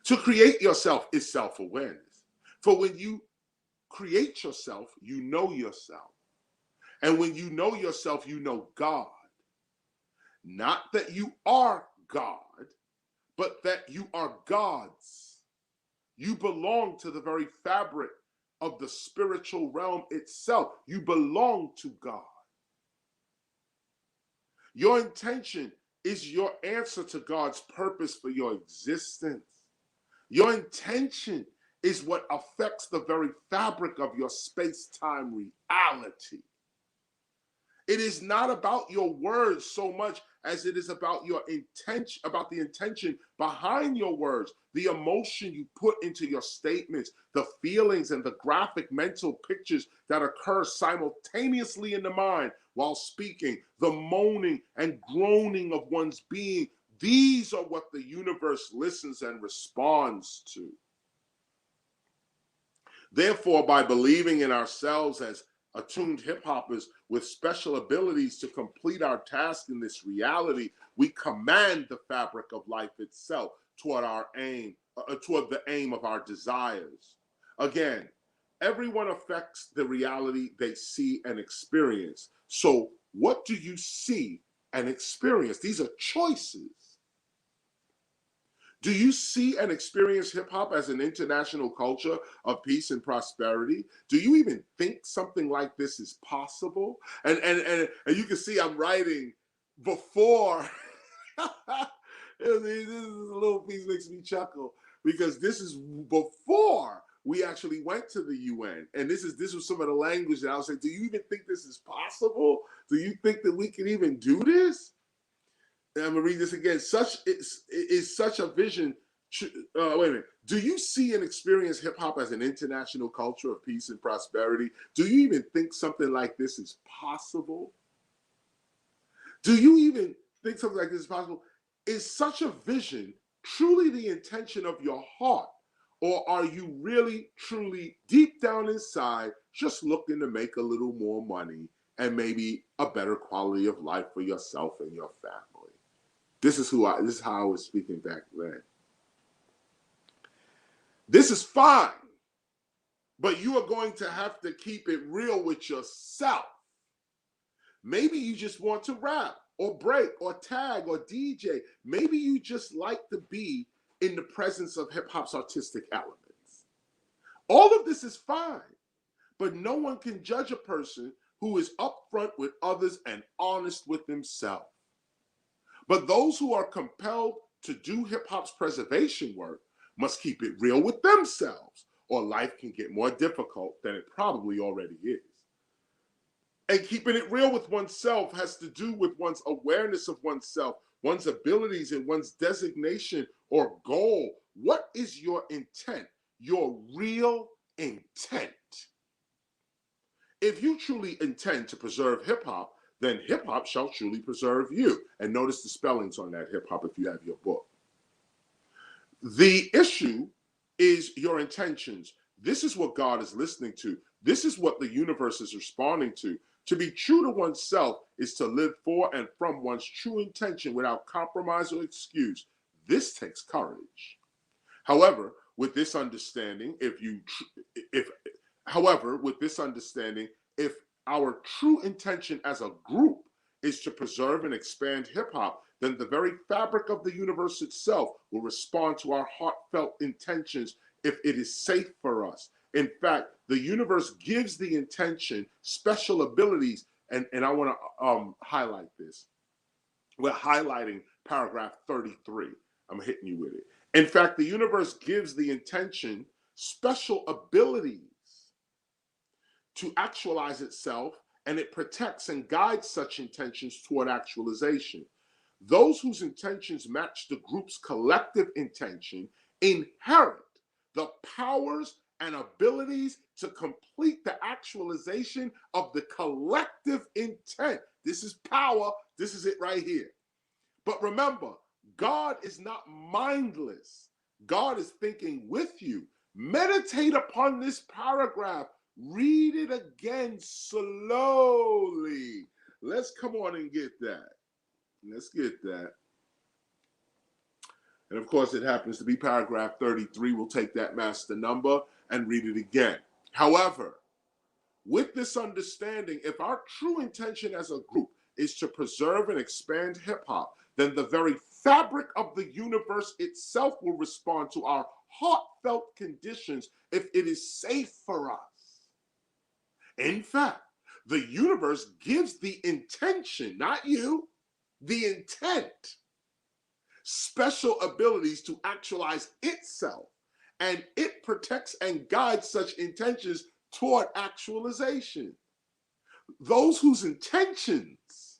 To create yourself is self-awareness. For when you create yourself, you know yourself. And when you know yourself, you know God. Not that you are God, but that you are God's. You belong to the very fabric of the spiritual realm itself. You belong to God. Your intention is your answer to God's purpose for your existence. Your intention is what affects the very fabric of your space-time reality. It is not about your words so much as it is about your intention, about the intention behind your words, the emotion you put into your statements, the feelings and the graphic mental pictures that occur simultaneously in the mind while speaking, the moaning and groaning of one's being. These are what the universe listens and responds to. Therefore, by believing in ourselves as attuned hip-hoppers with special abilities to complete our task in this reality, we command the fabric of life itself toward our aim, toward the aim of our desires. Again, everyone affects the reality they see and experience. So what do you see and experience? These are choices. Do you see and experience hip-hop as an international culture of peace and prosperity? Do you even think something like this is possible? And you can see I'm writing before. This is a little piece makes me chuckle because this is before we actually went to the UN. And this was some of the language that I was saying, do you even think this is possible? Do you think that we can even do this? And I'm gonna read this again. Such is such a vision. Wait a minute. Do you see and experience hip hop as an international culture of peace and prosperity? Do you even think something like this is possible? Do you even think something like this is possible? Is such a vision truly the intention of your heart? Or are you really, truly, deep down inside, just looking to make a little more money and maybe a better quality of life for yourself and your family? This is how I was speaking back then. This is fine, but you are going to have to keep it real with yourself. Maybe you just want to rap or break or tag or DJ. Maybe you just like to be in the presence of hip hop's artistic elements. All of this is fine, but no one can judge a person who is upfront with others and honest with himself. But those who are compelled to do hip hop's preservation work must keep it real with themselves, or life can get more difficult than it probably already is. And keeping it real with oneself has to do with one's awareness of oneself, one's abilities, and one's designation or goal. What is your intent? Your real intent. If you truly intend to preserve hip hop, then hip hop shall truly preserve you. And notice the spellings on that hip hop if you have your book. The issue is your intentions. This is what God is listening to. This is what the universe is responding to. To be true to oneself is to live for and from one's true intention without compromise or excuse. This takes courage. However, with this understanding, if our true intention as a group is to preserve and expand hip hop, then the very fabric of the universe itself will respond to our heartfelt intentions if it is safe for us. In fact, the universe gives the intention special abilities, and I want to highlight this. We're highlighting paragraph 33. I'm hitting you with it. In fact, the universe gives the intention special abilities to actualize itself, and it protects and guides such intentions toward actualization. Those whose intentions match the group's collective intention inherit the powers and abilities to complete the actualization of the collective intent. This is power. This is it right here. But remember, God is not mindless. God is thinking with you. Meditate upon this paragraph. Read it again slowly. Let's come on and get that. Let's get that. And of course, it happens to be paragraph 33. We'll take that master number and read it again. However, with this understanding, if our true intention as a group is to preserve and expand hip hop, then the very fabric of the universe itself will respond to our heartfelt conditions if it is safe for us. In fact, the universe gives the intention, not you, the intent, special abilities to actualize itself, and it protects and guides such intentions toward actualization. Those whose intentions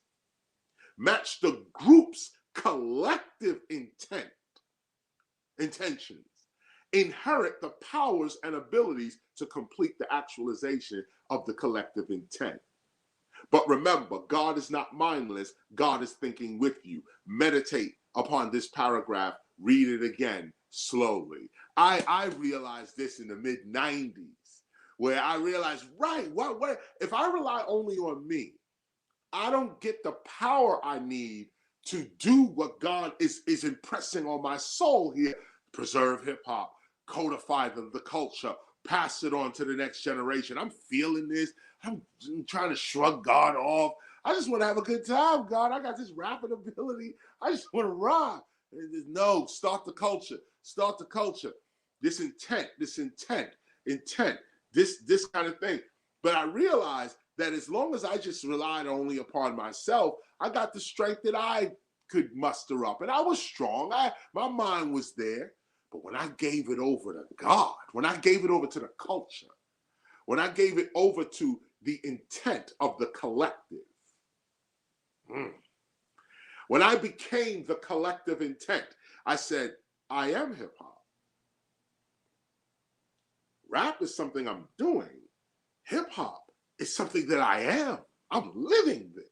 match the group's collective intentions inherit the powers and abilities to complete the actualization of the collective intent. But remember, God is not mindless. God is thinking with you. Meditate upon this paragraph. Read it again slowly. I realized this in the mid-90s, where I realized, right, what if I rely only on me, I don't get the power I need to do what God is impressing on my soul here. Preserve hip hop, codify the culture, pass it on to the next generation. I'm feeling this. I'm trying to shrug God off. I just want to have a good time, God. I got this rapping ability. I just want to rhyme. No, start the culture. Start the culture. This intent, this kind of thing. But I realized that as long as I just relied only upon myself, I got the strength that I could muster up. And I was strong. My mind was there. But when I gave it over to God, when I gave it over to the culture, when I gave it over to the intent of the collective, when I became the collective intent, I said, I am hip hop. Rap is something I'm doing. Hip hop is something that I am. I'm living this.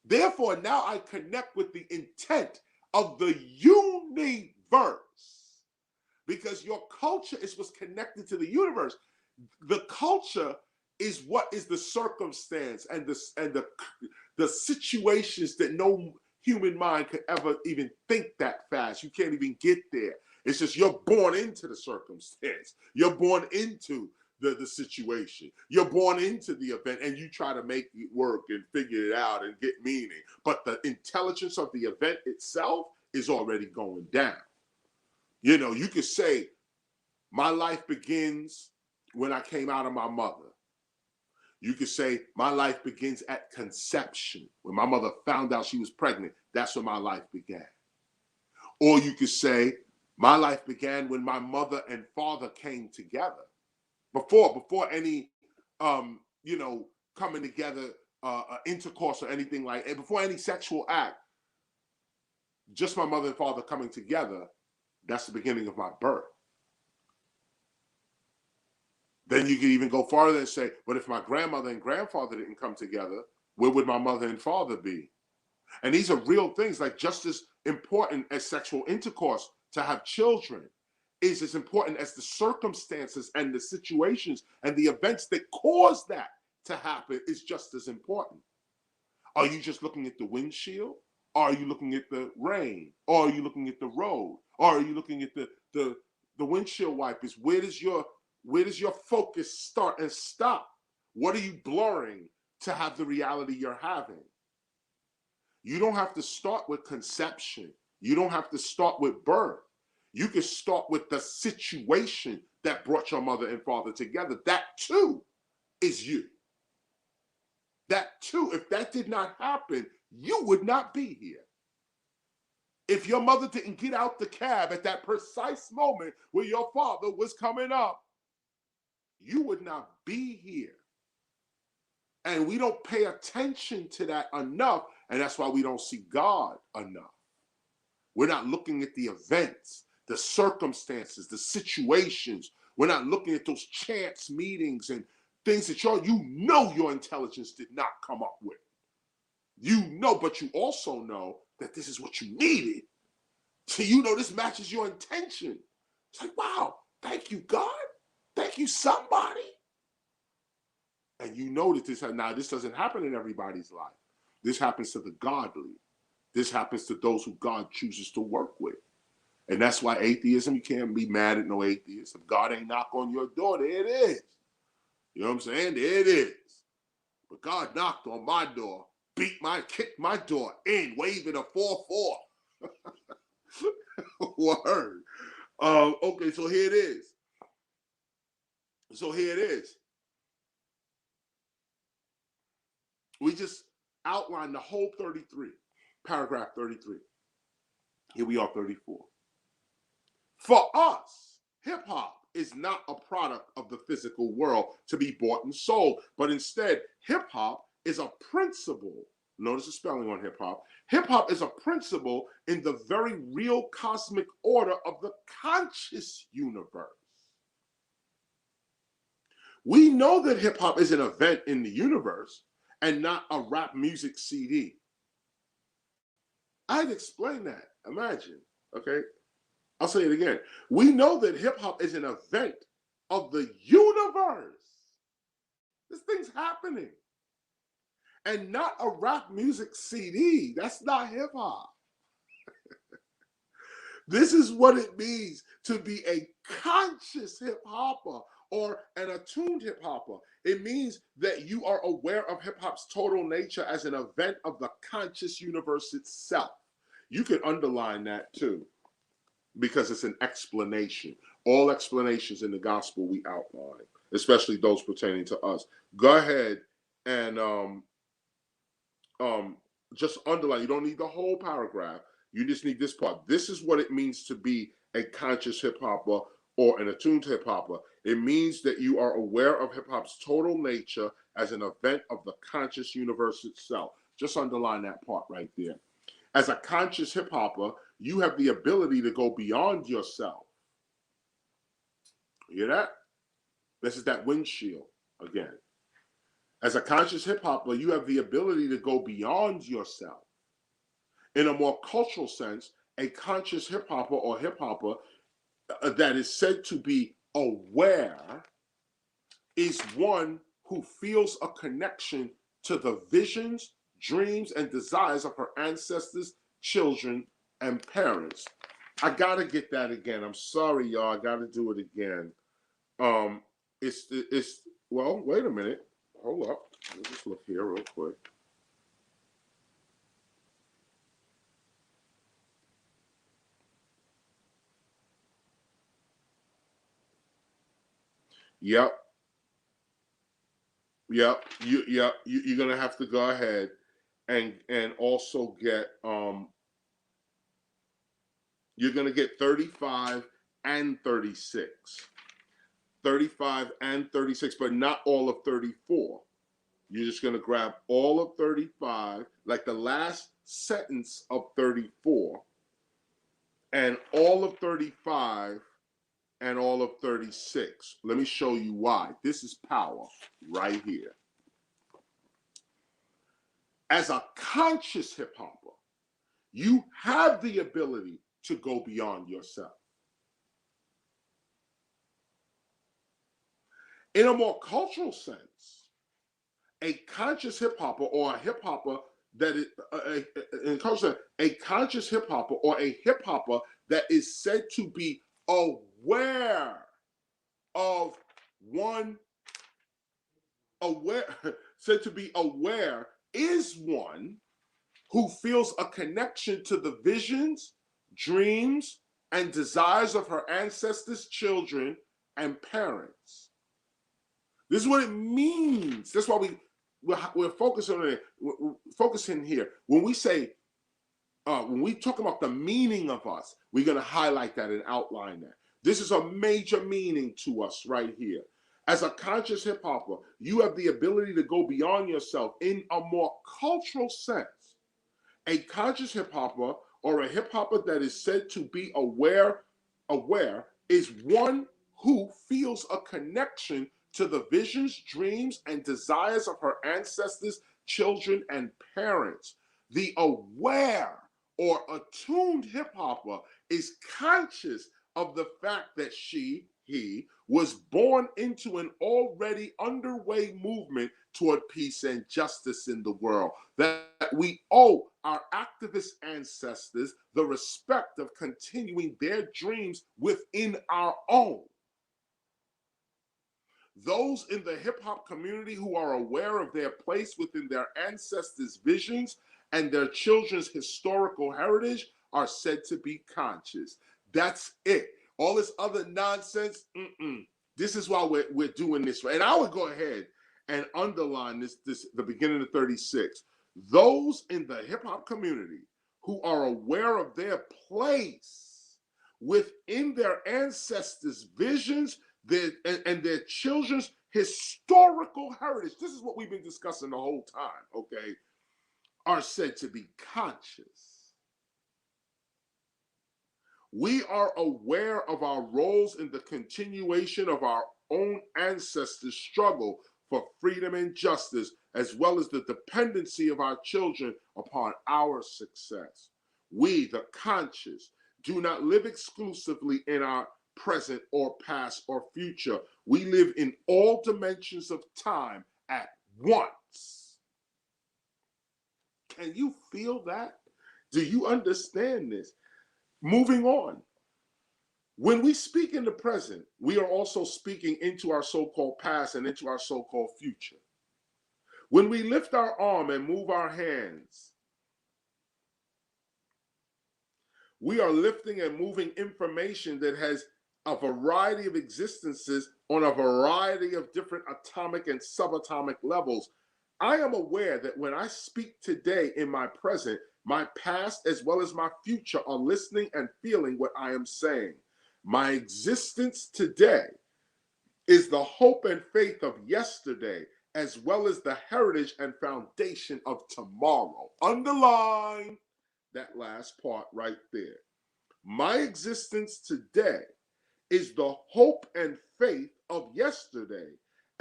Therefore, now I connect with the intent of the universe, because your culture is what's connected to the universe. The culture is what is the circumstance and the situations that no human mind could ever even think that fast. You can't even get there. It's just you're born into the circumstance. You're born into the situation. You're born into the event, and you try to make it work and figure it out and get meaning. But the intelligence of the event itself is already going down. You know, you could say, my life begins when I came out of my mother. You could say, my life begins at conception. When my mother found out she was pregnant, that's when my life began. Or you could say, my life began when my mother and father came together. Before any, coming together, intercourse or anything like it, before any sexual act, just my mother and father coming together, that's the beginning of my birth. Then you could even go farther and say, but if my grandmother and grandfather didn't come together, where would my mother and father be? And these are real things, like just as important as sexual intercourse to have children is as important as the circumstances and the situations and the events that cause that to happen is just as important. Are you just looking at the windshield? Or are you looking at the rain? Or are you looking at the road? Or are you looking at the windshield wipers? Where does your focus start and stop? What are you blurring to have the reality you're having? You don't have to start with conception. You don't have to start with birth. You can start with the situation that brought your mother and father together. That too is you. That too, if that did not happen, you would not be here. If your mother didn't get out the cab at that precise moment where your father was coming up, you would not be here. And we don't pay attention to that enough, and that's why we don't see God enough. We're not looking at the events, the circumstances, the situations. We're not looking at those chance meetings and things that your intelligence did not come up with. You know, but you also know that this is what you needed. So you know this matches your intention. It's like, wow, thank you, God. Thank you, somebody. And you know that this doesn't happen in everybody's life. This happens to the godly. This happens to those who God chooses to work with. And that's why atheism, you can't be mad at no atheist. If God ain't knock on your door, there it is. You know what I'm saying? There it is. But God knocked on my door, kicked my door in, waving a 4-4. Word. Okay, so here it is. We just outlined the whole 33. paragraph 33. Here we are, 34. For us, hip hop is not a product of the physical world to be bought and sold, but instead, hip hop is a principle. Notice the spelling on hip hop. Hip hop is a principle in the very real cosmic order of the conscious universe. We know that hip hop is an event in the universe and not a rap music CD. I'd explain that. Imagine, okay? I'll say it again. We know that hip hop is an event of the universe. This thing's happening. And not a rap music CD. That's not hip hop. This is what it means to be a conscious hip hopper or an attuned hip hopper. It means that you are aware of hip hop's total nature as an event of the conscious universe itself. You can underline that too, because it's an explanation. All explanations in the gospel we outline, especially those pertaining to us. Go ahead and just underline. You don't need the whole paragraph. You just need this part. This is what it means to be a conscious hip hopper or an attuned hip hopper. It means that you are aware of hip hop's total nature as an event of the conscious universe itself. Just underline that part right there. As a conscious hip hopper, you have the ability to go beyond yourself. You hear that? This is that windshield again. As a conscious hip hopper, you have the ability to go beyond yourself. In a more cultural sense, a conscious hip hopper or hip hopper that is said to be aware is one who feels a connection to the visions, dreams, and desires of her ancestors, children, and parents. I gotta get that again. I'm sorry, y'all. I gotta do it again. Well, wait a minute. Hold up. Let me just look here real quick. Yep. You're gonna have to go ahead and also get you're gonna get 35 and 36. 35 and 36, but not all of 34. You're just gonna grab all of 35, like the last sentence of 34, and all of 35 and all of 36. Let me show you why. This is power right here. As a conscious hip hopper, you have the ability to go beyond yourself. In a more cultural sense, a conscious hip hopper or a hip hopper that is a conscious hip hopper or a hip hopper that is said to be aware of said to be aware is one who feels a connection to the visions, dreams, and desires of her ancestors, children, and parents. This is what it means. That's why we're focusing on it. We're focusing here. When we say, when we talk about the meaning of us, we're going to highlight that and outline that. This is a major meaning to us right here. As a conscious hip hopper, you have the ability to go beyond yourself in a more cultural sense. A conscious hip hopper or a hip hopper that is said to be aware is one who feels a connection to the visions, dreams, and desires of her ancestors, children, and parents. The aware or attuned hip hopper is conscious of the fact that he was born into an already underway movement toward peace and justice in the world, that we owe our activist ancestors the respect of continuing their dreams within our own. Those in the hip hop community who are aware of their place within their ancestors' visions and their children's historical heritage are said to be conscious. That's it. All this other nonsense, this is why we're doing this. And I would go ahead and underline this the beginning of 36. Those in the hip hop community who are aware of their place within their ancestors' visions and their children's historical heritage. This is what we've been discussing the whole time, okay? Are said to be conscious. We are aware of our roles in the continuation of our own ancestors' struggle for freedom and justice, as well as the dependency of our children upon our success. We, the conscious, do not live exclusively in our present or past or future. We live in all dimensions of time at once. Can you feel that? Do you understand this? Moving on. When we speak in the present, we are also speaking into our so-called past and into our so-called future. When we lift our arm and move our hands, we are lifting and moving information that has a variety of existences on a variety of different atomic and subatomic levels. I am aware that when I speak today in my present, my past as well as my future are listening and feeling what I am saying. My existence today is the hope and faith of yesterday, as well as the heritage and foundation of tomorrow. Underline that last part right there. My existence today is the hope and faith of yesterday,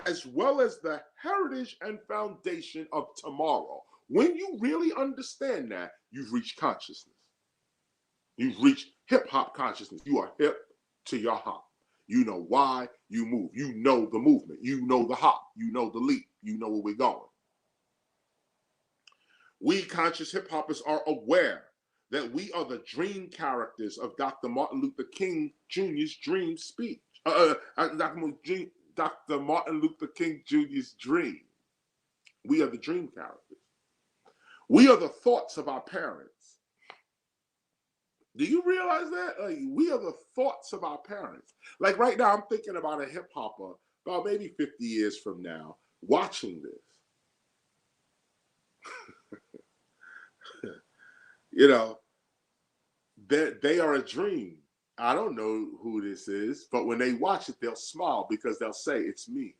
as well as the heritage and foundation of tomorrow. When you really understand that, you've reached consciousness. You've reached hip-hop consciousness. You are hip to your hop. You know why you move. You know the movement. You know the hop. You know the leap. You know where we're going. We conscious hip-hoppers are aware that we are the dream characters of Dr. Martin Luther King Jr.'s dream speech. Dr. Martin Luther King Jr.'s dream. We are the dream characters. We are the thoughts of our parents. Do you realize that? Like, we are the thoughts of our parents. Like right now, I'm thinking about a hip hopper about maybe 50 years from now watching this. You know, they are a dream. I don't know who this is, but when they watch it, they'll smile because they'll say, it's me.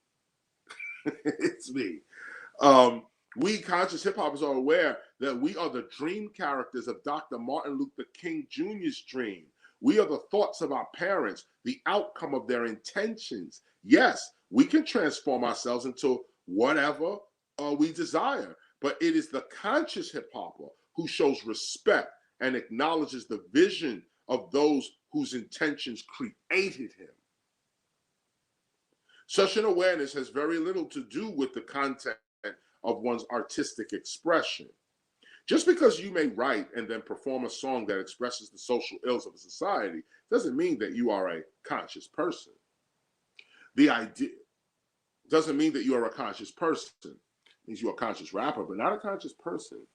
It's me. We conscious hip hoppers are aware that we are the dream characters of Dr. Martin Luther King Jr.'s dream. We are the thoughts of our parents, the outcome of their intentions. Yes, we can transform ourselves into whatever we desire, but it is the conscious hip hopper who shows respect and acknowledges the vision of those whose intentions created him. Such an awareness has very little to do with the content of one's artistic expression. Just because you may write and then perform a song that expresses the social ills of a society doesn't mean that you are a conscious person. The idea doesn't mean that you are a conscious person. It means you're a conscious rapper, but not a conscious person.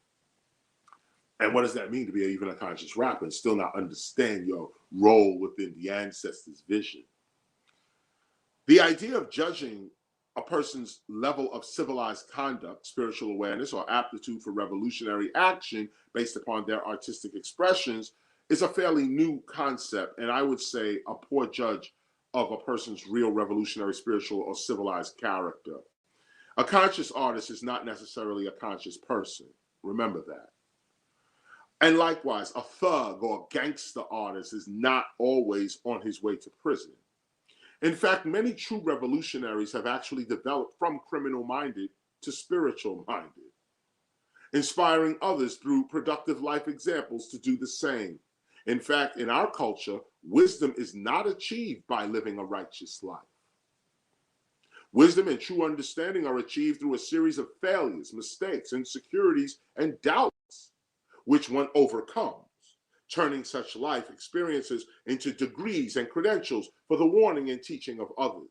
And what does that mean to be even a conscious rapper and still not understand your role within the ancestors' vision? The idea of judging a person's level of civilized conduct, spiritual awareness, or aptitude for revolutionary action based upon their artistic expressions is a fairly new concept, and I would say a poor judge of a person's real revolutionary, spiritual, or civilized character. A conscious artist is not necessarily a conscious person. Remember that. And likewise, a thug or a gangster artist is not always on his way to prison. In fact, many true revolutionaries have actually developed from criminal-minded to spiritual-minded, inspiring others through productive life examples to do the same. In fact, in our culture, wisdom is not achieved by living a righteous life. Wisdom and true understanding are achieved through a series of failures, mistakes, insecurities, and doubts, which one overcomes, turning such life experiences into degrees and credentials for the warning and teaching of others.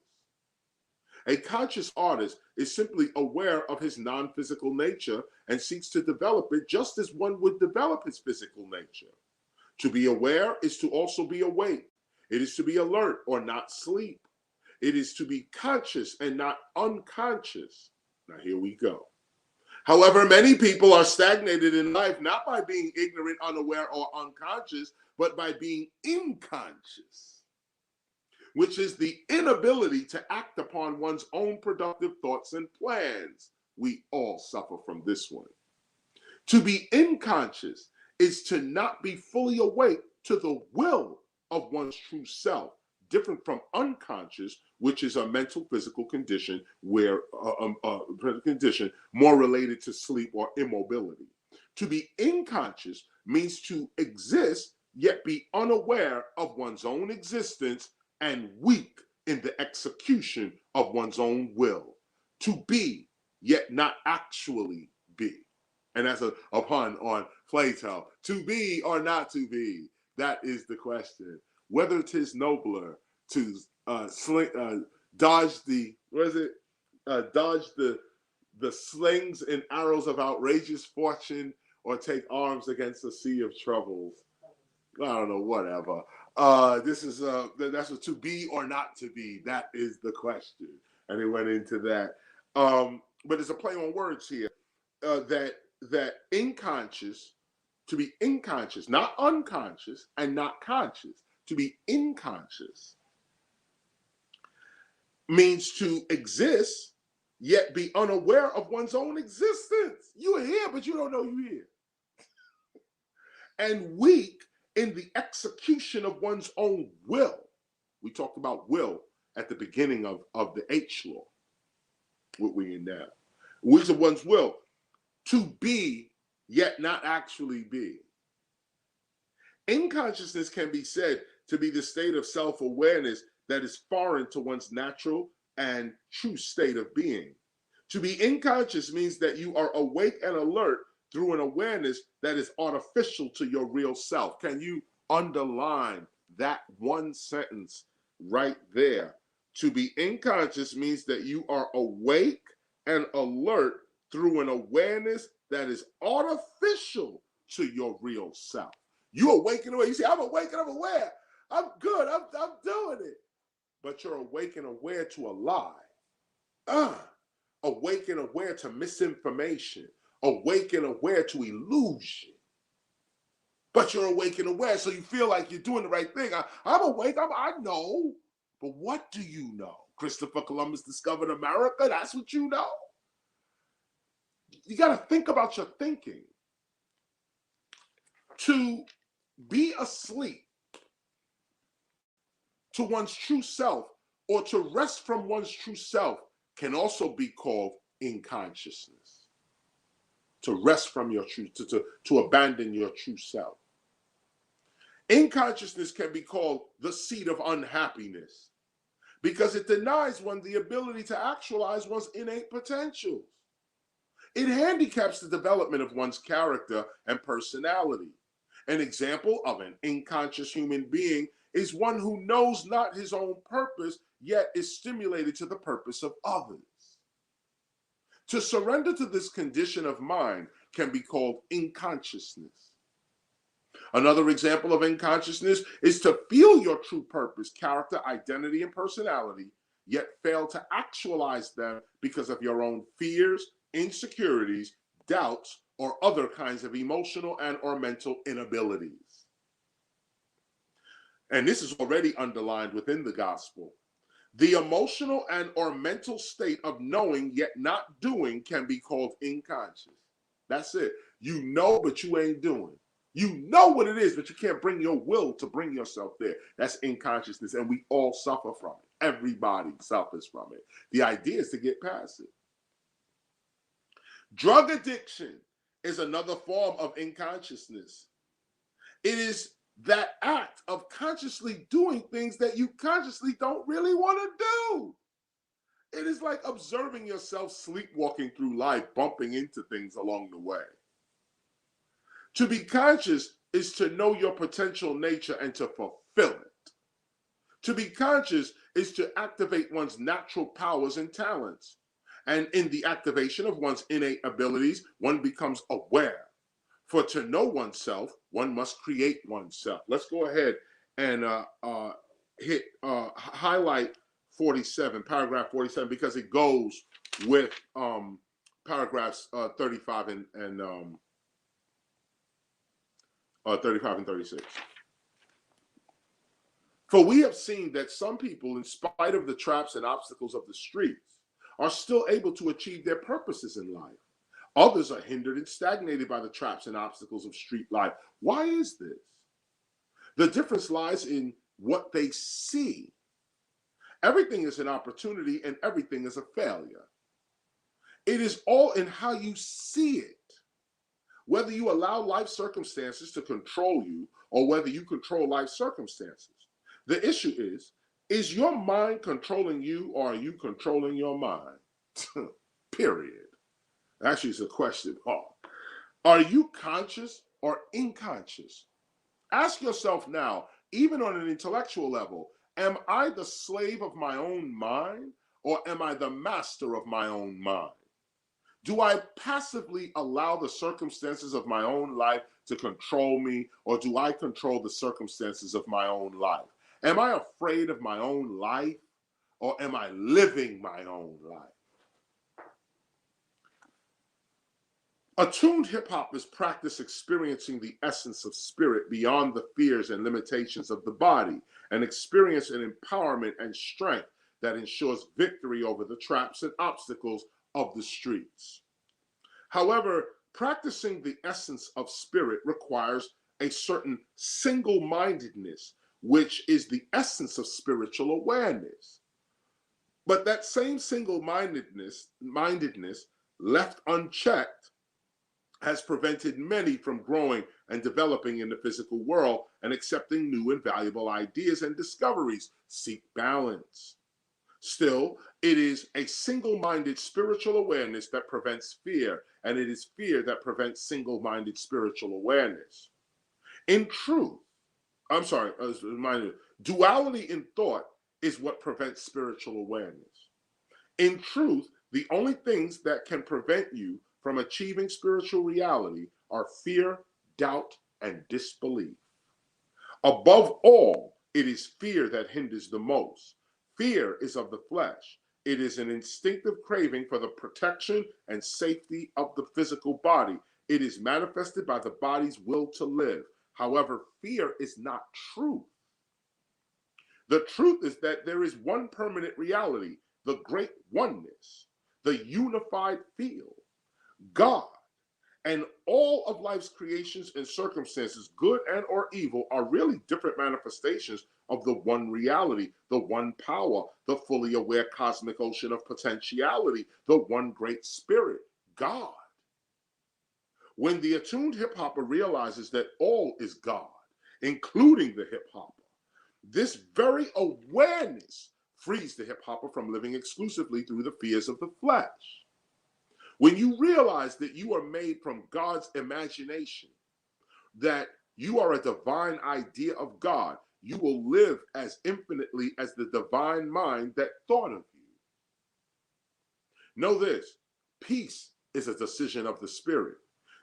A conscious artist is simply aware of his non-physical nature and seeks to develop it just as one would develop his physical nature. To be aware is to also be awake. It is to be alert or not sleep. It is to be conscious and not unconscious. Now here we go. However, many people are stagnated in life not by being ignorant, unaware, or unconscious, but by being inconscious, which is the inability to act upon one's own productive thoughts and plans. We all suffer from this one. To be inconscious is to not be fully awake to the will of one's true self, different from unconscious, which is a mental physical condition where condition more related to sleep or immobility. To be inconscious means to exist yet be unaware of one's own existence and weak in the execution of one's own will. To be yet not actually be. And that's a pun on Plato. To be or not to be, that is the question. Whether 'tis nobler to dodge the slings and arrows of outrageous fortune, or take arms against a sea of troubles. I don't know, whatever. That's what to be or not to be. That is the question, and it went into that. But there's a play on words here. That inconscious, to be inconscious, not unconscious and not conscious. To be inconscious means to exist yet be unaware of one's own existence. You are here, but you don't know you're here. And weak in the execution of one's own will. We talked about will at the beginning of the H law, what we're in now. Which of one's will? To be, yet not actually be. Inconsciousness can be said to be the state of self-awareness that is foreign to one's natural and true state of being. To be inconscious means that you are awake and alert through an awareness that is artificial to your real self. Can you underline that one sentence right there? To be inconscious means that you are awake and alert through an awareness that is artificial to your real self. You're awake and aware. You say, I'm awake and I'm aware. I'm good. I'm doing it. But you're awake and aware to a lie. Awake and aware to misinformation. Awake and aware to illusion. But you're awake and aware, so you feel like you're doing the right thing. I'm awake. I know. But what do you know? Christopher Columbus discovered America. That's what you know. You got to think about your thinking. To be asleep to one's true self or to rest from one's true self can also be called inconsciousness. To rest from your true, to abandon your true self. Inconsciousness can be called the seat of unhappiness because it denies one the ability to actualize one's innate potentials. It handicaps the development of one's character and personality. An example of an unconscious human being is one who knows not his own purpose, yet is stimulated to the purpose of others. To surrender to this condition of mind can be called unconsciousness. Another example of unconsciousness is to feel your true purpose, character, identity, and personality, yet fail to actualize them because of your own fears, insecurities, doubts, or other kinds of emotional and or mental inabilities. And this is already underlined within the gospel. The emotional and or mental state of knowing yet not doing can be called unconscious. That's it. You know, but you ain't doing. You know what it is, but you can't bring your will to bring yourself there. That's unconsciousness, and we all suffer from it. Everybody suffers from it. The idea is to get past it. Drug addiction is another form of unconsciousness. It is that act of consciously doing things that you consciously don't really want to do. It is like observing yourself sleepwalking through life, bumping into things along the way. To be conscious is to know your potential nature and to fulfill it. To be conscious is to activate one's natural powers and talents. And in the activation of one's innate abilities, one becomes aware. For to know oneself, one must create oneself. Let's go ahead and highlight 47, paragraph 47, because it goes with paragraphs 35 and 35 and 36. For we have seen that some people, in spite of the traps and obstacles of the streets, are still able to achieve their purposes in life. Others are hindered and stagnated by the traps and obstacles of street life. Why is this? The difference lies in what they see. Everything is an opportunity and everything is a failure. It is all in how you see it. Whether you allow life circumstances to control you or whether you control life circumstances. The issue is your mind controlling you or are you controlling your mind? Period. Actually, it's a question mark. Are you conscious or unconscious? Ask yourself now, even on an intellectual level, am I the slave of my own mind or am I the master of my own mind? Do I passively allow the circumstances of my own life to control me, or do I control the circumstances of my own life? Am I afraid of my own life, or am I living my own life? Attuned hip-hop is practice experiencing the essence of spirit beyond the fears and limitations of the body, and experience an empowerment and strength that ensures victory over the traps and obstacles of the streets. However, practicing the essence of spirit requires a certain single-mindedness, which is the essence of spiritual awareness. But that same single-mindedness left unchecked has prevented many from growing and developing in the physical world and accepting new and valuable ideas and discoveries. Seek balance. Still, it is a single-minded spiritual awareness that prevents fear, and it is fear that prevents single-minded spiritual awareness. In truth, duality in thought is what prevents spiritual awareness. In truth, the only things that can prevent you from achieving spiritual reality are fear, doubt, and disbelief. Above all, it is fear that hinders the most. Fear is of the flesh. It is an instinctive craving for the protection and safety of the physical body. It is manifested by the body's will to live. However, fear is not truth. The truth is that there is one permanent reality, the great oneness, the unified field, God. And all of life's creations and circumstances, good and or evil, are really different manifestations of the one reality, the one power, the fully aware cosmic ocean of potentiality, the one great spirit, God. When the attuned hip-hopper realizes that all is God, including the hip-hopper, this very awareness frees the hip-hopper from living exclusively through the fears of the flesh. When you realize that you are made from God's imagination, that you are a divine idea of God, you will live as infinitely as the divine mind that thought of you. Know this, peace is a decision of the spirit.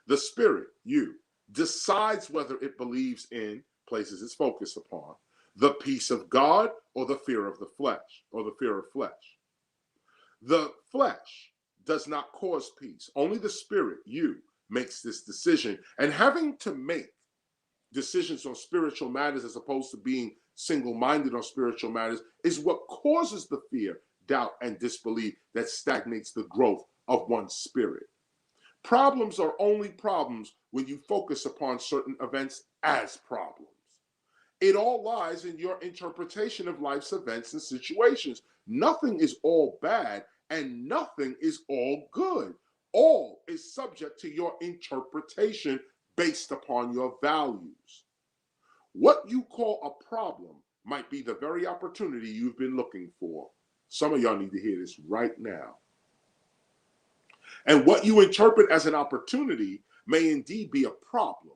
The spirit, you, decides whether it believes in, places its focus upon, the peace of God or the fear of the flesh, or the fear of flesh. The flesh does not cause peace. Only the spirit, you, makes this decision. And having to make decisions on spiritual matters as opposed to being single-minded on spiritual matters is what causes the fear, doubt, and disbelief that stagnates the growth of one's spirit. Problems are only problems when you focus upon certain events as problems. It all lies in your interpretation of life's events and situations. Nothing is all bad and nothing is all good. All is subject to your interpretation based upon your values. What you call a problem might be the very opportunity you've been looking for. Some of y'all need to hear this right now. And what you interpret as an opportunity may indeed be a problem.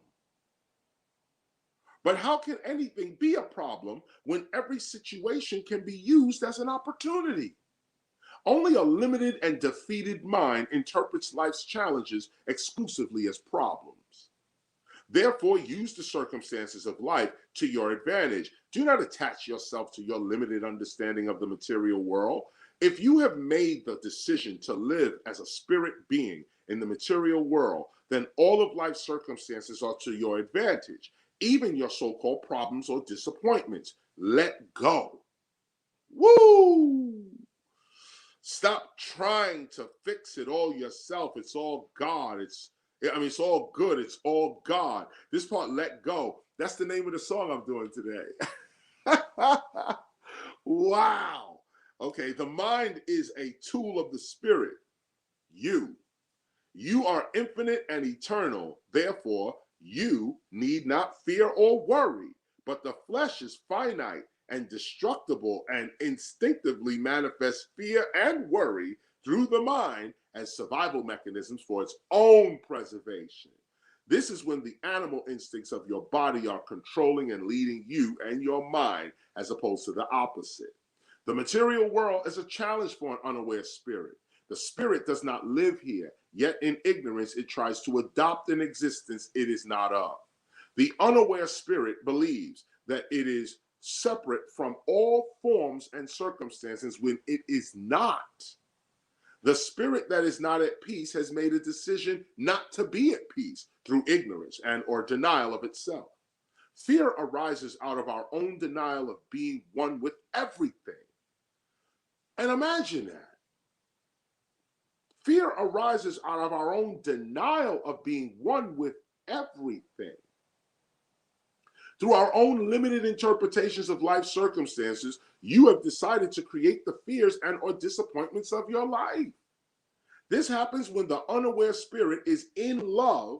But how can anything be a problem when every situation can be used as an opportunity? Only a limited and defeated mind interprets life's challenges exclusively as problems. Therefore, use the circumstances of life to your advantage. Do not attach yourself to your limited understanding of the material world. If you have made the decision to live as a spirit being in the material world, then all of life's circumstances are to your advantage, even your so-called problems or disappointments. Let go. Woo! Stop trying to fix it all yourself. It's all God. It's all good. It's all God. This part, let go. That's the name of the song I'm doing today. Wow. Okay, the mind is a tool of the spirit. You are infinite and eternal. Therefore, you need not fear or worry. But the flesh is finite and destructible and instinctively manifests fear and worry through the mind as survival mechanisms for its own preservation. This is when the animal instincts of your body are controlling and leading you and your mind, as opposed to the opposite. The material world is a challenge for an unaware spirit. The spirit does not live here, yet in ignorance it tries to adopt an existence it is not of. The unaware spirit believes that it is separate from all forms and circumstances when it is not. The spirit that is not at peace has made a decision not to be at peace through ignorance and or denial of itself. Fear arises out of our own denial of being one with everything. And imagine that. Fear arises out of our own denial of being one with everything. Through our own limited interpretations of life circumstances, you have decided to create the fears and or disappointments of your life. This happens when the unaware spirit is in love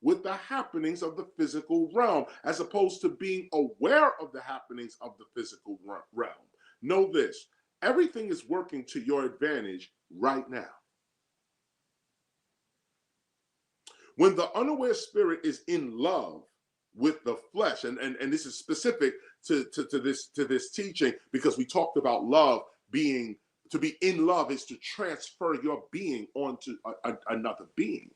with the happenings of the physical realm, as opposed to being aware of the happenings of the physical realm. Know this, everything is working to your advantage right now. When the unaware spirit is in love with the flesh, and this is specific to this teaching, because we talked about love being, to be in love is to transfer your being onto another being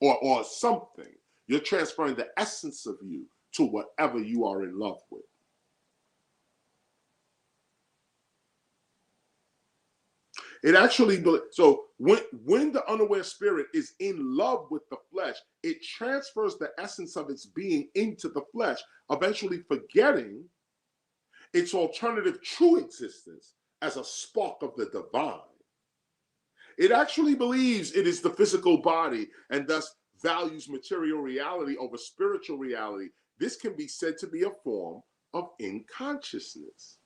or something. You're transferring the essence of you to whatever you are in love with. It actually, so when the unaware spirit is in love with the flesh, it transfers the essence of its being into the flesh, eventually forgetting its alternative true existence as a spark of the divine. It actually believes it is the physical body and thus values material reality over spiritual reality. This can be said to be a form of unconsciousness.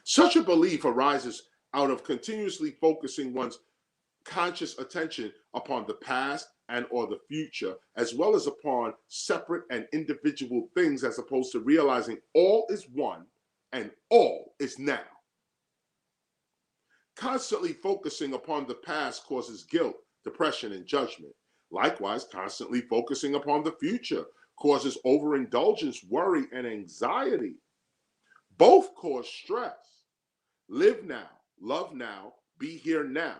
Such a belief arises out of continuously focusing one's conscious attention upon the past and or the future, as well as upon separate and individual things, as opposed to realizing all is one and all is now. Constantly focusing upon the past causes guilt, depression, and judgment. Likewise, constantly focusing upon the future causes overindulgence, worry, and anxiety. Both cause stress. Live now, love now, be here now.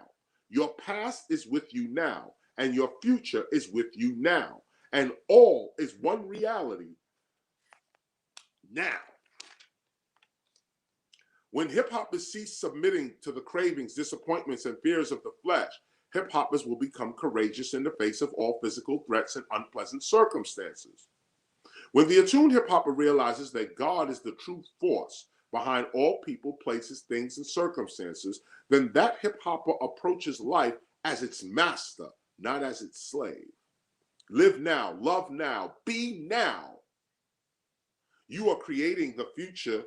Your past is with you now, and your future is with you now. And all is one reality now. When hip-hoppers cease submitting to the cravings, disappointments, and fears of the flesh, hip-hoppers will become courageous in the face of all physical threats and unpleasant circumstances. When the attuned hip-hopper realizes that God is the true force behind all people, places, things, and circumstances, then that hip-hopper approaches life as its master, not as its slave. Live now, love now, be now. You are creating the future.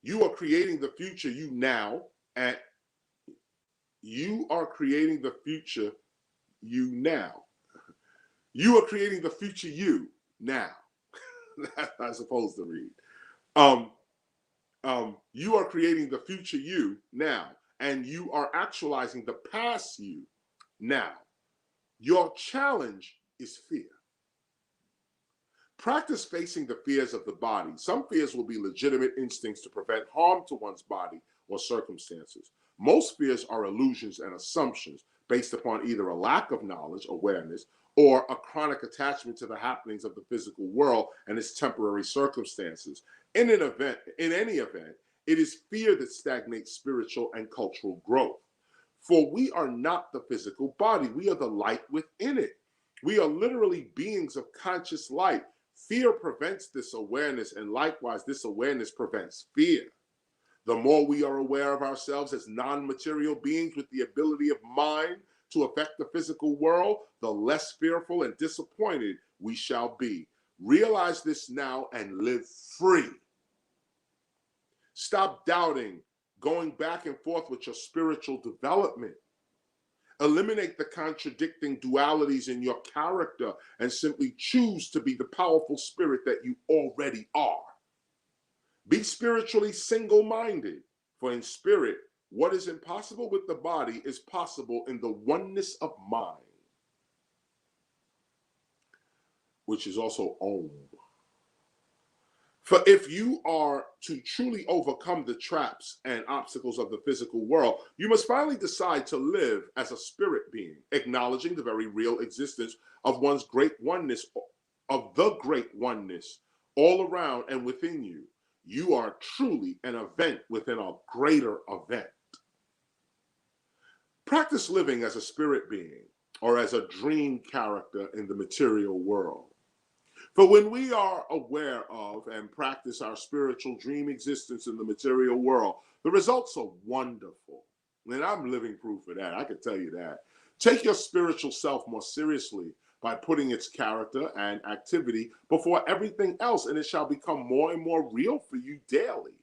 You are creating the future you now, and you are creating the future you now. You are creating the future you now. That's not supposed to read. You are creating the future you now, and you are actualizing the past you now. Your challenge is fear. Practice facing the fears of the body. Some fears will be legitimate instincts to prevent harm to one's body or circumstances. Most fears are illusions and assumptions based upon either a lack of knowledge, awareness, or a chronic attachment to the happenings of the physical world and its temporary circumstances. In any event, it is fear that stagnates spiritual and cultural growth. For we are not the physical body, we are the light within it. We are literally beings of conscious light. Fear prevents this awareness, and likewise, this awareness prevents fear. The more we are aware of ourselves as non-material beings with the ability of mind to affect the physical world, the less fearful and disappointed we shall be. Realize this now and live free. Stop doubting, going back and forth with your spiritual development. Eliminate the contradicting dualities in your character and simply choose to be the powerful spirit that you already are. Be spiritually single-minded, for in spirit, what is impossible with the body is possible in the oneness of mind, which is also Om. For if you are to truly overcome the traps and obstacles of the physical world, you must finally decide to live as a spirit being, acknowledging the very real existence of one's great oneness, of the great oneness all around and within you. You are truly an event within a greater event. Practice living as a spirit being or as a dream character in the material world. For when we are aware of and practice our spiritual dream existence in the material world, the results are wonderful. And I'm living proof of that. I can tell you that. Take your spiritual self more seriously by putting its character and activity before everything else, and it shall become more and more real for you daily.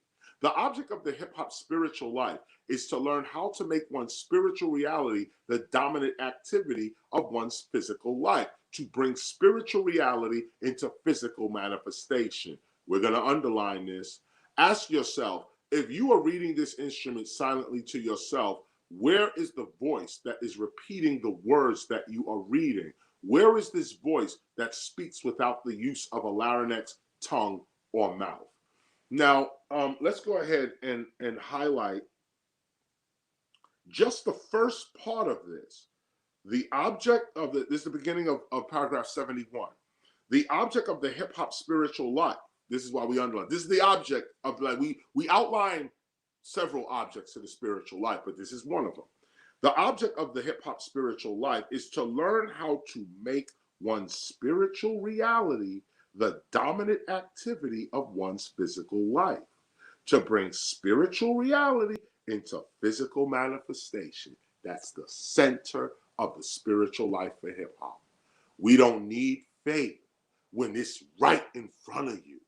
The object of the hip-hop spiritual life is to learn how to make one's spiritual reality the dominant activity of one's physical life, to bring spiritual reality into physical manifestation. We're going to underline this. Ask yourself, if you are reading this instrument silently to yourself, where is the voice that is repeating the words that you are reading? Where is this voice that speaks without the use of a larynx, tongue, or mouth? Now, let's go ahead and highlight just the first part of this. The object of this is the beginning of paragraph 71. The object of the hip-hop spiritual life. This is why we underline. This is the object of, like, we outline several objects to the spiritual life, but this is one of them. The object of the hip-hop spiritual life is to learn how to make one's spiritual reality the dominant activity of one's physical life, to bring spiritual reality into physical manifestation. That's the center of the spiritual life for hip-hop. We don't need faith when it's right in front of you.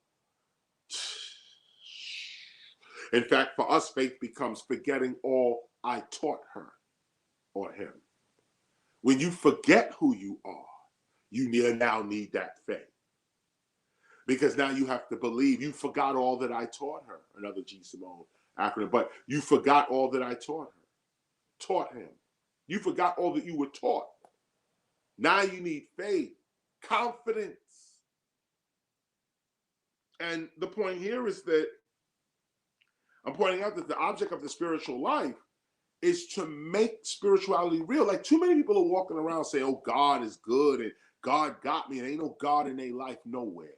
In fact, for us, faith becomes forgetting all I taught her or him. When you forget who you are, you now need that faith. Because now you have to believe. You forgot all that I taught her, another G. Simone acronym, but you forgot all that I taught her, taught him. You forgot all that you were taught. Now you need faith, confidence. And the point here is that I'm pointing out that the object of the spiritual life is to make spirituality real. Like, too many people are walking around saying, oh, God is good and God got me. And ain't no God in their life nowhere.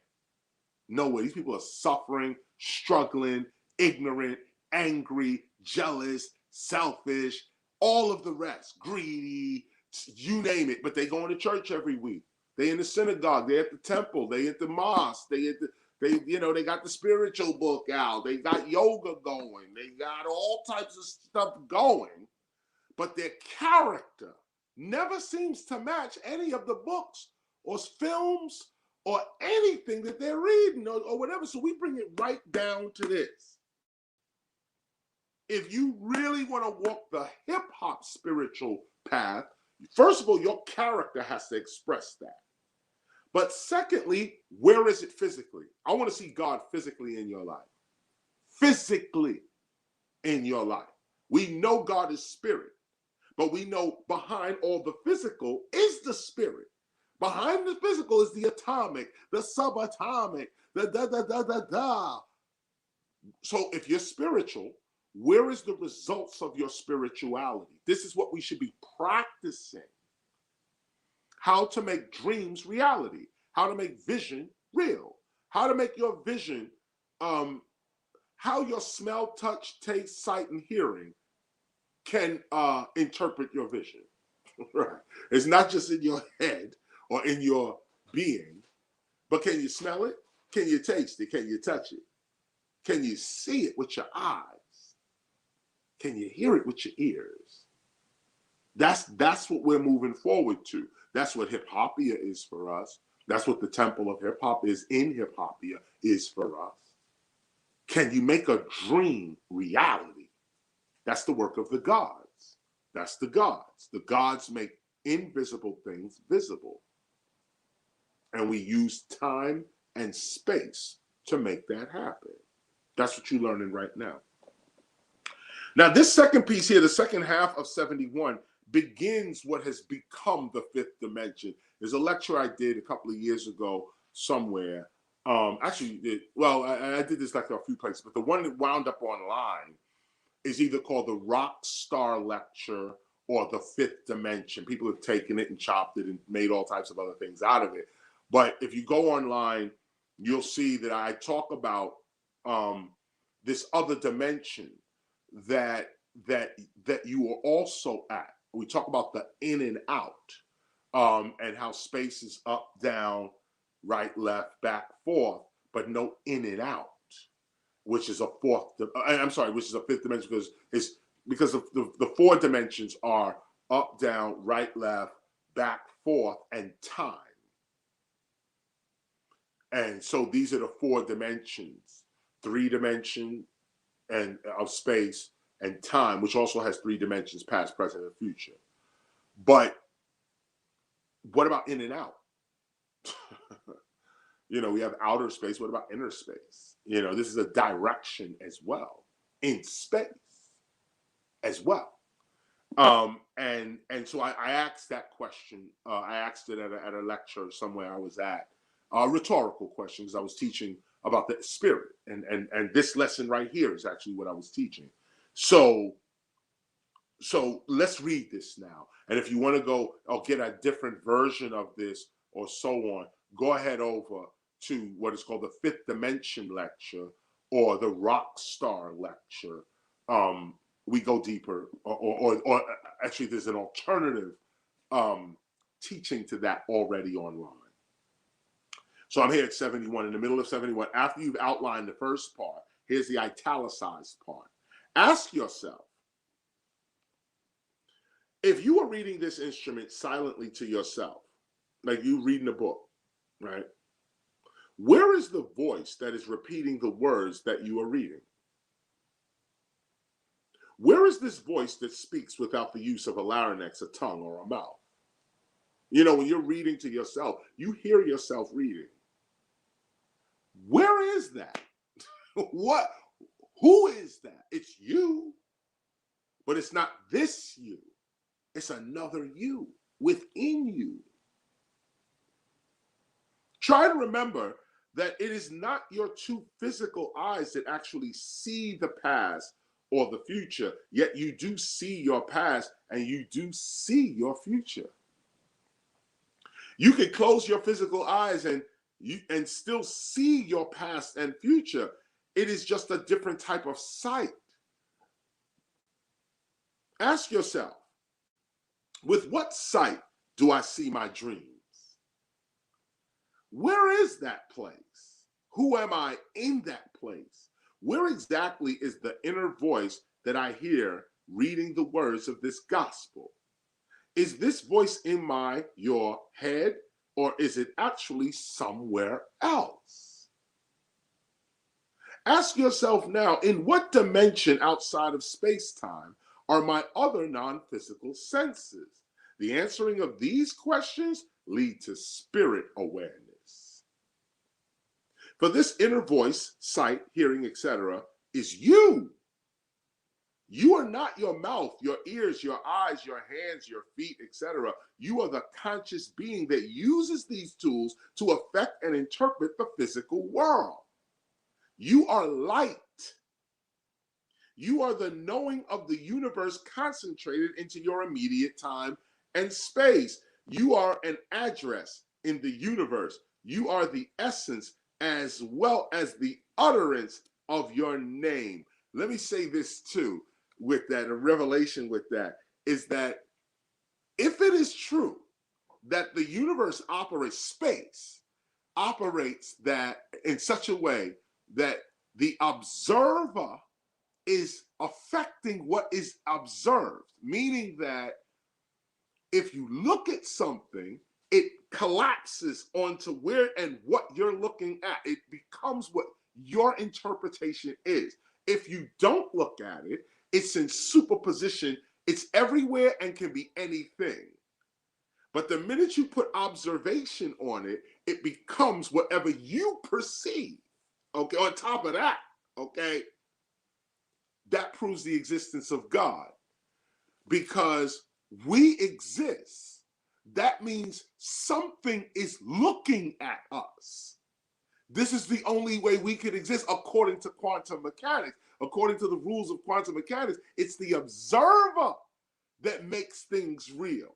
Nowhere. These people are suffering, struggling, ignorant, angry, jealous, selfish, all of the rest, greedy, you name it. But they going to church every week. They in the synagogue. They at the temple. They at the mosque. They got the spiritual book out. They got yoga going. They got all types of stuff going. But their character never seems to match any of the books or films or anything that they're reading or whatever. So we bring it right down to this. If you really want to walk the hip-hop spiritual path, first of all, your character has to express that. But secondly, where is it physically? I want to see God physically in your life. Physically in your life. We know God is spirit, but we know behind all the physical is the spirit. Behind the physical is the atomic, the subatomic, the. So if you're spiritual, where is the results of your spirituality? This is what we should be practicing. how to make dreams reality, how to make vision real, how to make your vision, how your smell, touch, taste, sight, and hearing can interpret your vision. Right? It's not just in your head or in your being, but can you smell it? Can you taste it? Can you touch it? Can you see it with your eyes? Can you hear it with your ears? That's what we're moving forward to. That's what hip-hopia is for us. That's what the temple of hip-hop is in hip-hopia is for us. Can you make a dream reality? That's the work of the gods. That's the gods. The gods make invisible things visible. And we use time and space to make that happen. That's what you're learning right now. Now, this second piece here, the second half of 71, begins what has become the fifth dimension. There's a lecture I did a couple of years ago somewhere. I did this lecture a few places, but the one that wound up online is either called the Rock Star Lecture or the Fifth Dimension. People have taken it and chopped it and made all types of other things out of it. But if you go online, you'll see that I talk about this other dimension that you are also at. We talk about the in and out, and how space is up, down, right, left, back, forth, but no in and out, which is a which is a fifth dimension because the four dimensions are up, down, right, left, back, forth, and time. And so these are the four dimensions: 3-dimension and of space, and time, which also has 3 dimensions: past, present, and future. But what about in and out? We have outer space. What about inner space? This is a direction as well in space as well. And so I asked that question. I asked it at a lecture somewhere I was at. A rhetorical question, because I was teaching about the spirit, and this lesson right here is actually what I was teaching. So let's read this now. And if you want to go or get a different version of this or so on, go ahead over to what is called the Fifth Dimension Lecture or the Rock Star Lecture. We go deeper, or actually there's an alternative teaching to that already online. So I'm here at 71, in the middle of 71. After you've outlined the first part, here's the italicized part. Ask yourself, if you are reading this instrument silently to yourself, like you reading a book, right? Where is the voice that is repeating the words that you are reading? Where is this voice that speaks without the use of a larynx, a tongue, or a mouth? When you're reading to yourself, you hear yourself reading. Where is that? Who is that? It's you, but it's not this you. It's another you within you. Try to remember that it is not your 2 physical eyes that actually see the past or the future, yet you do see your past and you do see your future. You can close your physical eyes and still see your past and future. It is just a different type of sight. Ask yourself, with what sight do I see my dreams? Where is that place? Who am I in that place? Where exactly is the inner voice that I hear reading the words of this gospel? Is this voice in your head, or is it actually somewhere else? Ask yourself now, in what dimension outside of space-time are my other non-physical senses? The answering of these questions lead to spirit awareness. For this inner voice, sight, hearing, etc., is you. You are not your mouth, your ears, your eyes, your hands, your feet, etc. You are the conscious being that uses these tools to affect and interpret the physical world. You are light. You are the knowing of the universe concentrated into your immediate time and space. You are an address in the universe. You are the essence as well as the utterance of your name. Let me say this too with that, a revelation with that, is that if it is true that the universe operates, space operates that in such a way that the observer is affecting what is observed, meaning that if you look at something, it collapses onto where and what you're looking at. It becomes what your interpretation is. If you don't look at it, it's in superposition. It's everywhere and can be anything. But the minute you put observation on it, it becomes whatever you perceive. Okay, on top of that, okay, that proves the existence of God. Because we exist, that means something is looking at us. This is the only way we can exist according to quantum mechanics. According to the rules of quantum mechanics, it's the observer that makes things real.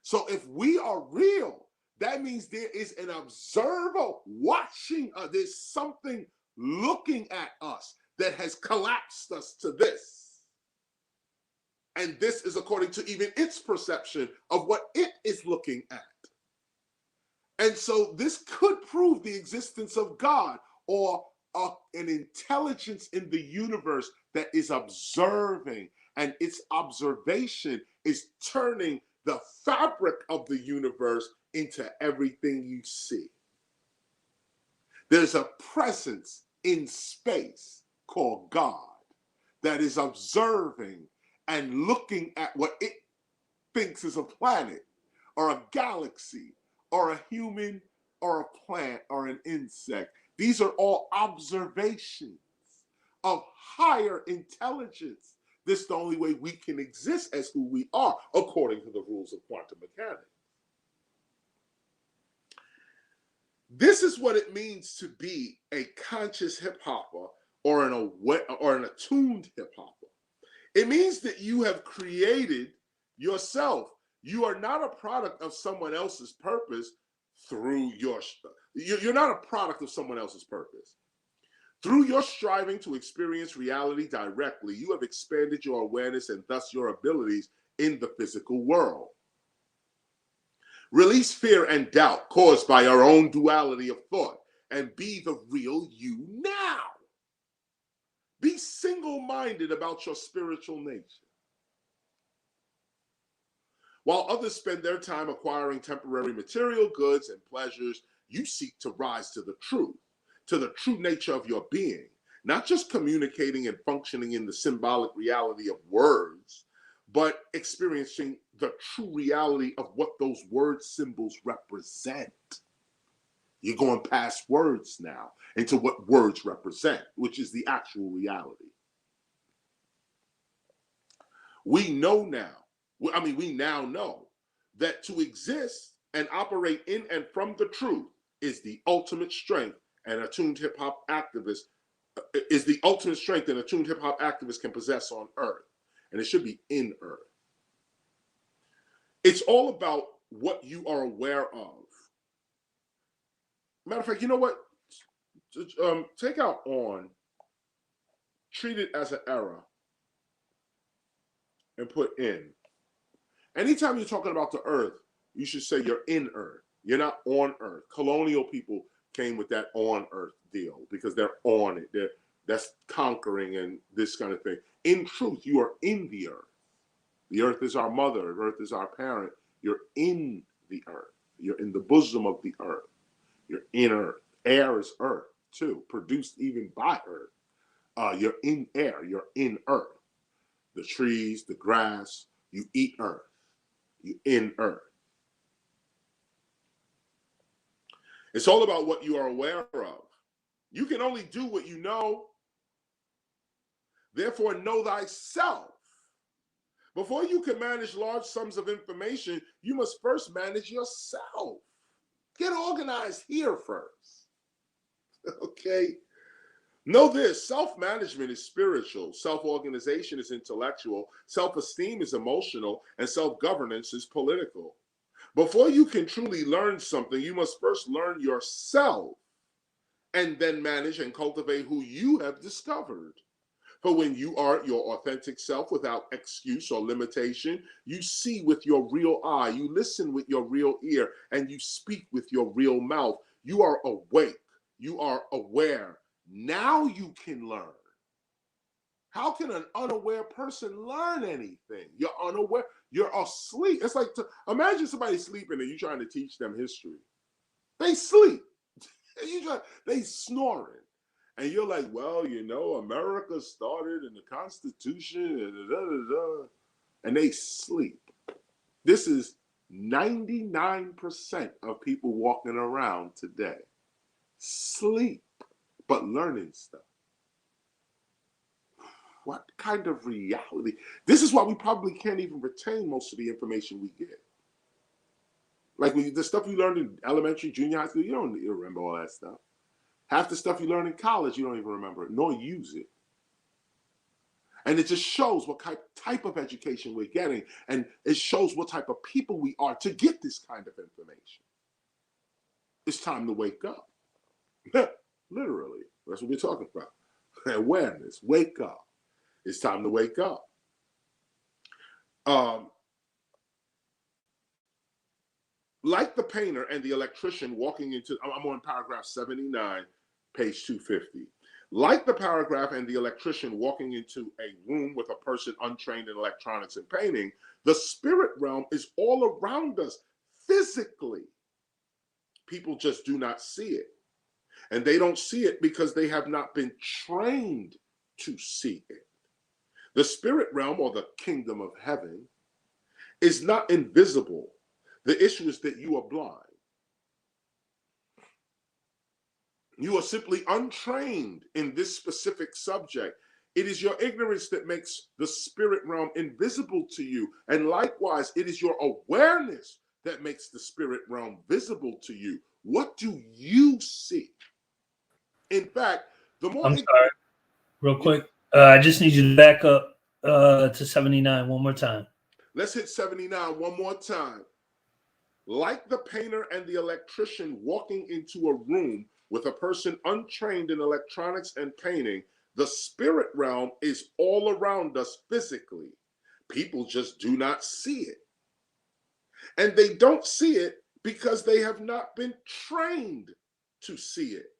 So if we are real, that means there is an observer watching us. There's something looking at us that has collapsed us to this. And this is according to even its perception of what it is looking at. And so this could prove the existence of God or an intelligence in the universe that is observing, and its observation is turning the fabric of the universe into everything you see. There's a presence in space called God that is observing and looking at what it thinks is a planet or a galaxy or a human or a plant or an insect. These are all observations of higher intelligence. This is the only way we can exist as who we are, according to the rules of quantum mechanics. This is what it means to be a conscious hip hopper or an attuned hip hopper. It means that you have created yourself. You are not a product of someone else's purpose through you're not a product of someone else's purpose. Through your striving to experience reality directly, you have expanded your awareness and thus your abilities in the physical world. Release fear and doubt caused by our own duality of thought and be the real you now. Be single-minded about your spiritual nature. While others spend their time acquiring temporary material goods and pleasures, you seek to rise to the true nature of your being, not just communicating and functioning in the symbolic reality of words, but experiencing the true reality of what those word symbols represent. You're going past words now into what words represent, which is the actual reality. We now know that to exist and operate in and from the truth is the ultimate strength and attuned hip hop activists can possess on earth. And it should be in earth. It's all about what you are aware of. Matter of fact, you know what? Take out on, treat it as an error, and put in. Anytime you're talking about the earth, you should say you're in earth. You're not on earth. Colonial people came with that on earth deal because they're on it. That's conquering and this kind of thing. In truth, you are in the earth. The earth is our mother. The earth is our parent. You're in the earth. You're in the bosom of the earth. You're in earth. Air is earth too, produced even by earth. You're in air. You're in earth. The trees, the grass, you eat earth. You in earth. It's all about what you are aware of. You can only do what you know. Therefore, know thyself. Before you can manage large sums of information, you must first manage yourself. Get organized here first. Okay? Know this, self-management is spiritual, self-organization is intellectual, self-esteem is emotional, and self-governance is political. Before you can truly learn something, you must first learn yourself and then manage and cultivate who you have discovered. For when you are your authentic self without excuse or limitation, you see with your real eye, you listen with your real ear, and you speak with your real mouth. You are awake. You are aware. Now you can learn. How can an unaware person learn anything? You're unaware. You're asleep. It's like, imagine somebody sleeping and you're trying to teach them history. They sleep. They snoring. And you're like, well, you know, America started in the Constitution, and they sleep. This is 99% of people walking around today. Sleep, but learning stuff. What kind of reality? This is why we probably can't even retain most of the information we get. Like the stuff you learned in elementary, junior high school, you don't remember all that stuff. Half the stuff you learn in college, you don't even remember it, nor use it. And it just shows what type of education we're getting, and it shows what type of people we are to get this kind of information. It's time to wake up. Literally, that's what we're talking about. Awareness, wake up. It's time to wake up. Like the painter and the electrician walking into, I'm on paragraph 79, page 250. Like the paragraph and the electrician walking into a room with a person untrained in electronics and painting, the spirit realm is all around us physically. People just do not see it. And they don't see it because they have not been trained to see it. The spirit realm, or the kingdom of heaven, is not invisible. The issue is that you are blind. You are simply untrained in this specific subject. It is your ignorance that makes the spirit realm invisible to you. And likewise, it is your awareness that makes the spirit realm visible to you. What do you see? In fact, the more— I'm sorry, real quick. I just need you to back up to 79 one more time. Let's hit 79 one more time. Like the painter and the electrician walking into a room with a person untrained in electronics and painting, the spirit realm is all around us physically. People just do not see it. And they don't see it because they have not been trained to see it.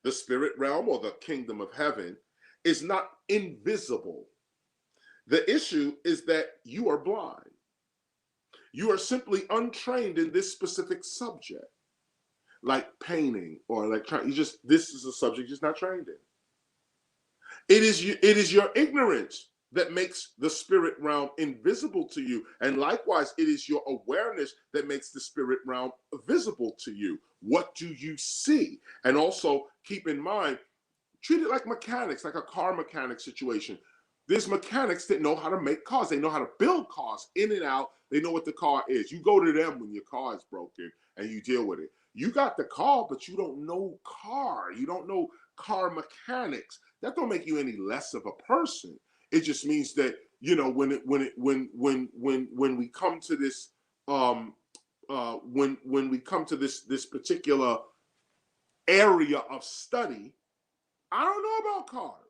The spirit realm, or the kingdom of heaven, is not invisible. The issue is that you are blind. You are simply untrained in this specific subject, like painting or electronics. This is a subject you're just not trained in. It is your ignorance that makes the spirit realm invisible to you. And likewise, it is your awareness that makes the spirit realm visible to you. What do you see? And also keep in mind, treat it like mechanics, like a car mechanic situation. There's mechanics that know how to make cars. They know how to build cars in and out. They know what the car is. You go to them when your car is broken and you deal with it. You got the car, but you don't know car. You don't know car mechanics. That don't make you any less of a person. It just means that, you know, when we come to this when we come to this particular area of study, I don't know about cars.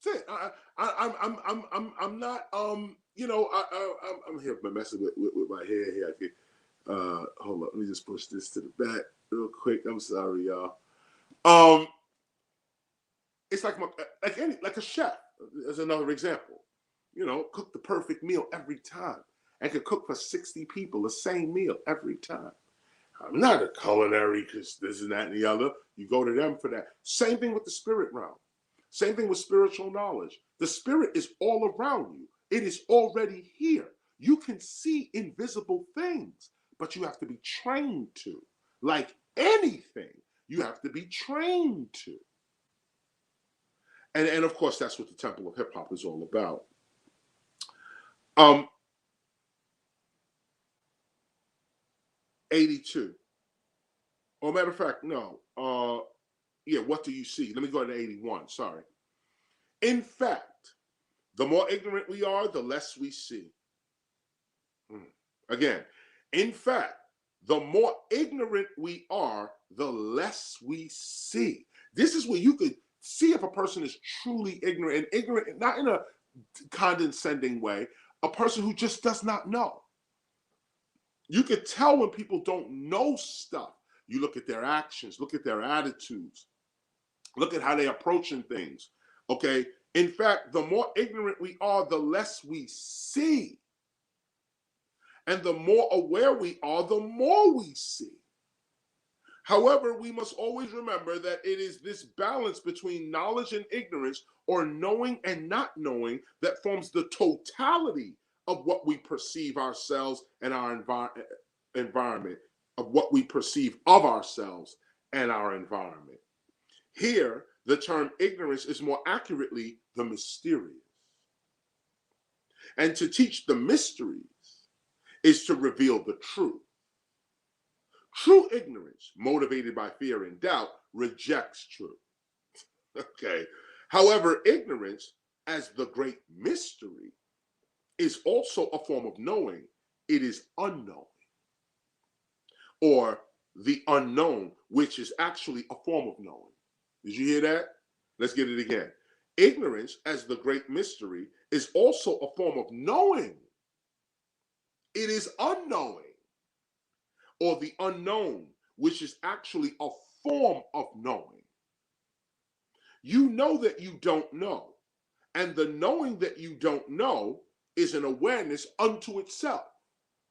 That's it. I'm not you know, I'm here messing with my hair here. I can hold up, let me just push this to the back real quick. I'm sorry, y'all. It's like a chef, as another example. You know, cook the perfect meal every time and could cook for 60 people the same meal every time. I'm not a culinary because this and that and the other. You go to them for that. Same thing with the spirit realm. Same thing with spiritual knowledge. The spirit is all around you. It is already here. You can see invisible things, but you have to be trained to. Like anything, you have to be trained to. And of course, that's what the Temple of Hip Hop is all about. 82. Oh, matter of fact, no. Yeah, what do you see? Let me go to 81, sorry. In fact, the more ignorant we are, the less we see. Again, in fact, the more ignorant we are, the less we see. This is where you could see if a person is truly ignorant, and ignorant not in a condescending way, a person who just does not know. You could tell when people don't know stuff. You look at their actions, look at their attitudes, look at how they're approaching things. Okay. In fact, the more ignorant we are, the less we see. And the more aware we are, the more we see. However, we must always remember that it is this balance between knowledge and ignorance, or knowing and not knowing, that forms the totality of what we perceive ourselves and our environment, of what we perceive of ourselves and our environment. Here, the term ignorance is more accurately the mysterious. And to teach the mysteries is to reveal the truth. True ignorance, motivated by fear and doubt, rejects truth. Okay. However, ignorance, as the great mystery, is also a form of knowing. It is unknowing, or the unknown, which is actually a form of knowing. Did you hear that? Let's get it again. Ignorance, as the great mystery, is also a form of knowing. It is unknowing, or the unknown, which is actually a form of knowing. You know that you don't know, and the knowing that you don't know is an awareness unto itself.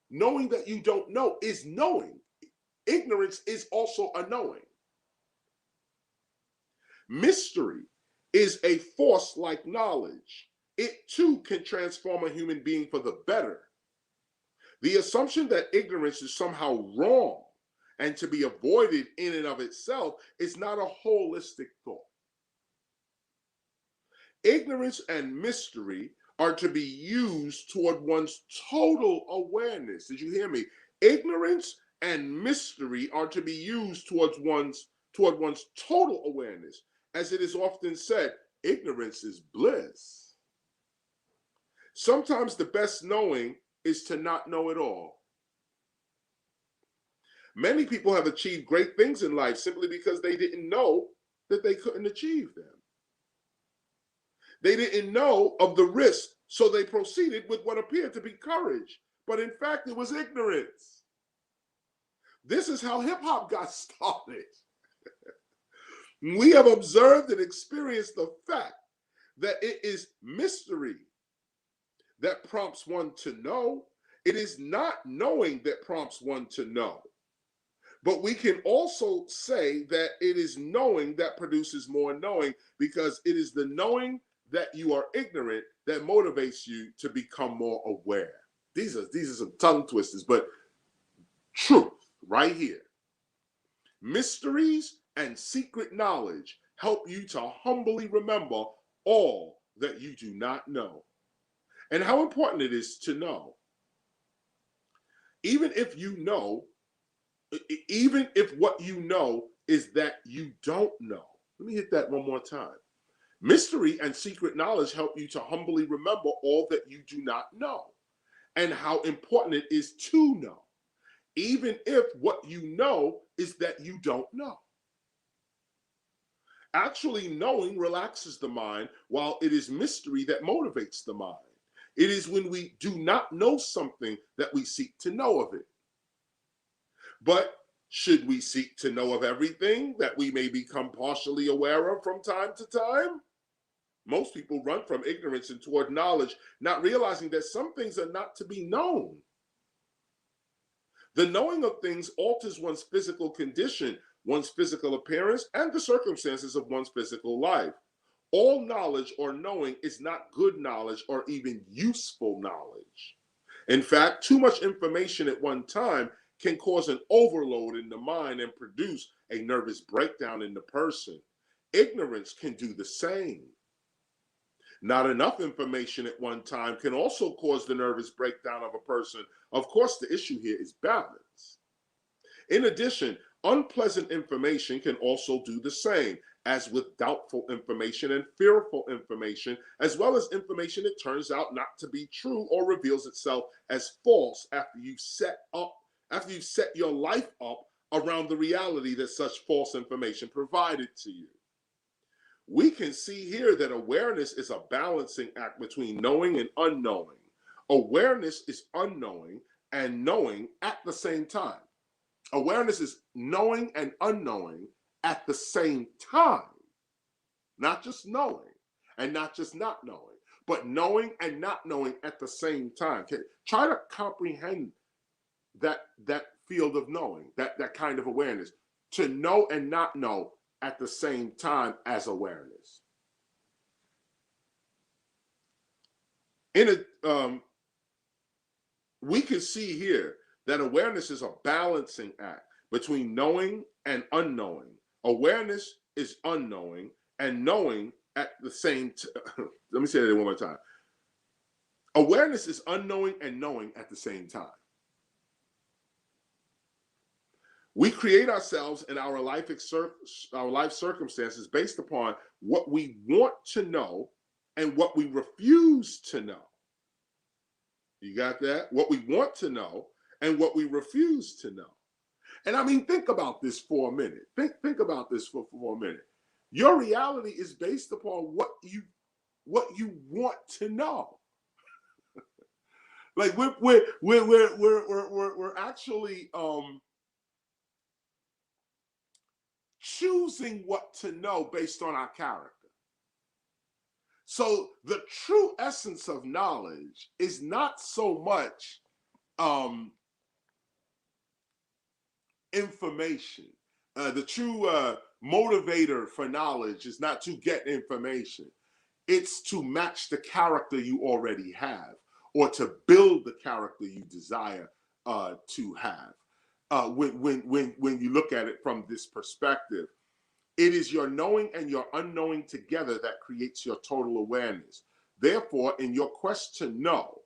Knowing that you don't know is knowing. Ignorance is also a knowing. Mystery is a force like knowledge. It too can transform a human being for the better. The assumption that ignorance is somehow wrong and to be avoided in and of itself is not a holistic thought. Ignorance and mystery are to be used toward one's total awareness. Did you hear me? Ignorance and mystery are to be used toward one's total awareness. As it is often said, ignorance is bliss. Sometimes the best knowing is to not know at all. Many people have achieved great things in life simply because they didn't know that they couldn't achieve them. They didn't know of the risk, so they proceeded with what appeared to be courage, but in fact it was ignorance. This is how hip-hop got started. We have observed and experienced the fact that it is mystery that prompts one to know. It is not knowing that prompts one to know. But we can also say that it is knowing that produces more knowing, because it is the knowing that you are ignorant that motivates you to become more aware. These are some tongue twisters, but truth right here. Mysteries and secret knowledge help you to humbly remember all that you do not know, and how important it is to know. Even if what you know is that you don't know. Let me hit that one more time. Mystery and secret knowledge help you to humbly remember all that you do not know, and how important it is to know, even if what you know is that you don't know. Actually, knowing relaxes the mind, while it is mystery that motivates the mind. It is when we do not know something that we seek to know of it. But should we seek to know of everything that we may become partially aware of from time to time? Most people run from ignorance and toward knowledge, not realizing that some things are not to be known. The knowing of things alters one's physical condition, one's physical appearance, and the circumstances of one's physical life. All knowledge or knowing is not good knowledge or even useful knowledge. In fact, too much information at one time can cause an overload in the mind and produce a nervous breakdown in the person. Ignorance can do the same. Not enough information at one time can also cause the nervous breakdown of a person. Of course, the issue here is balance. In addition, unpleasant information can also do the same, as with doubtful information and fearful information, as well as information that turns out not to be true or reveals itself as false after you've set your life up around the reality that such false information provided to you. We can see here that awareness is a balancing act between knowing and unknowing. Awareness is unknowing and knowing at the same time. Awareness is knowing and unknowing at the same time. Not just knowing and not just not knowing, but knowing and not knowing at the same time. Okay? Try to comprehend that field of knowing, that kind of awareness. To know and not know at the same time as awareness. We can see here that awareness is a balancing act between knowing and unknowing. Awareness is unknowing and knowing at the same time. Let me say that one more time. Awareness is unknowing and knowing at the same time. We create ourselves and our life circumstances based upon what we want to know and what we refuse to know. You got that? What we want to know and what we refuse to know. And I mean, think about this for a minute. Think about this for a minute. Your reality is based upon what you want to know. Like we're actually choosing what to know based on our character. So the true essence of knowledge is not so much information. The true motivator for knowledge is not to get information. It's to match the character you already have, or to build the character you desire to have. When you look at it from this perspective, it is your knowing and your unknowing together that creates your total awareness. Therefore, in your quest to know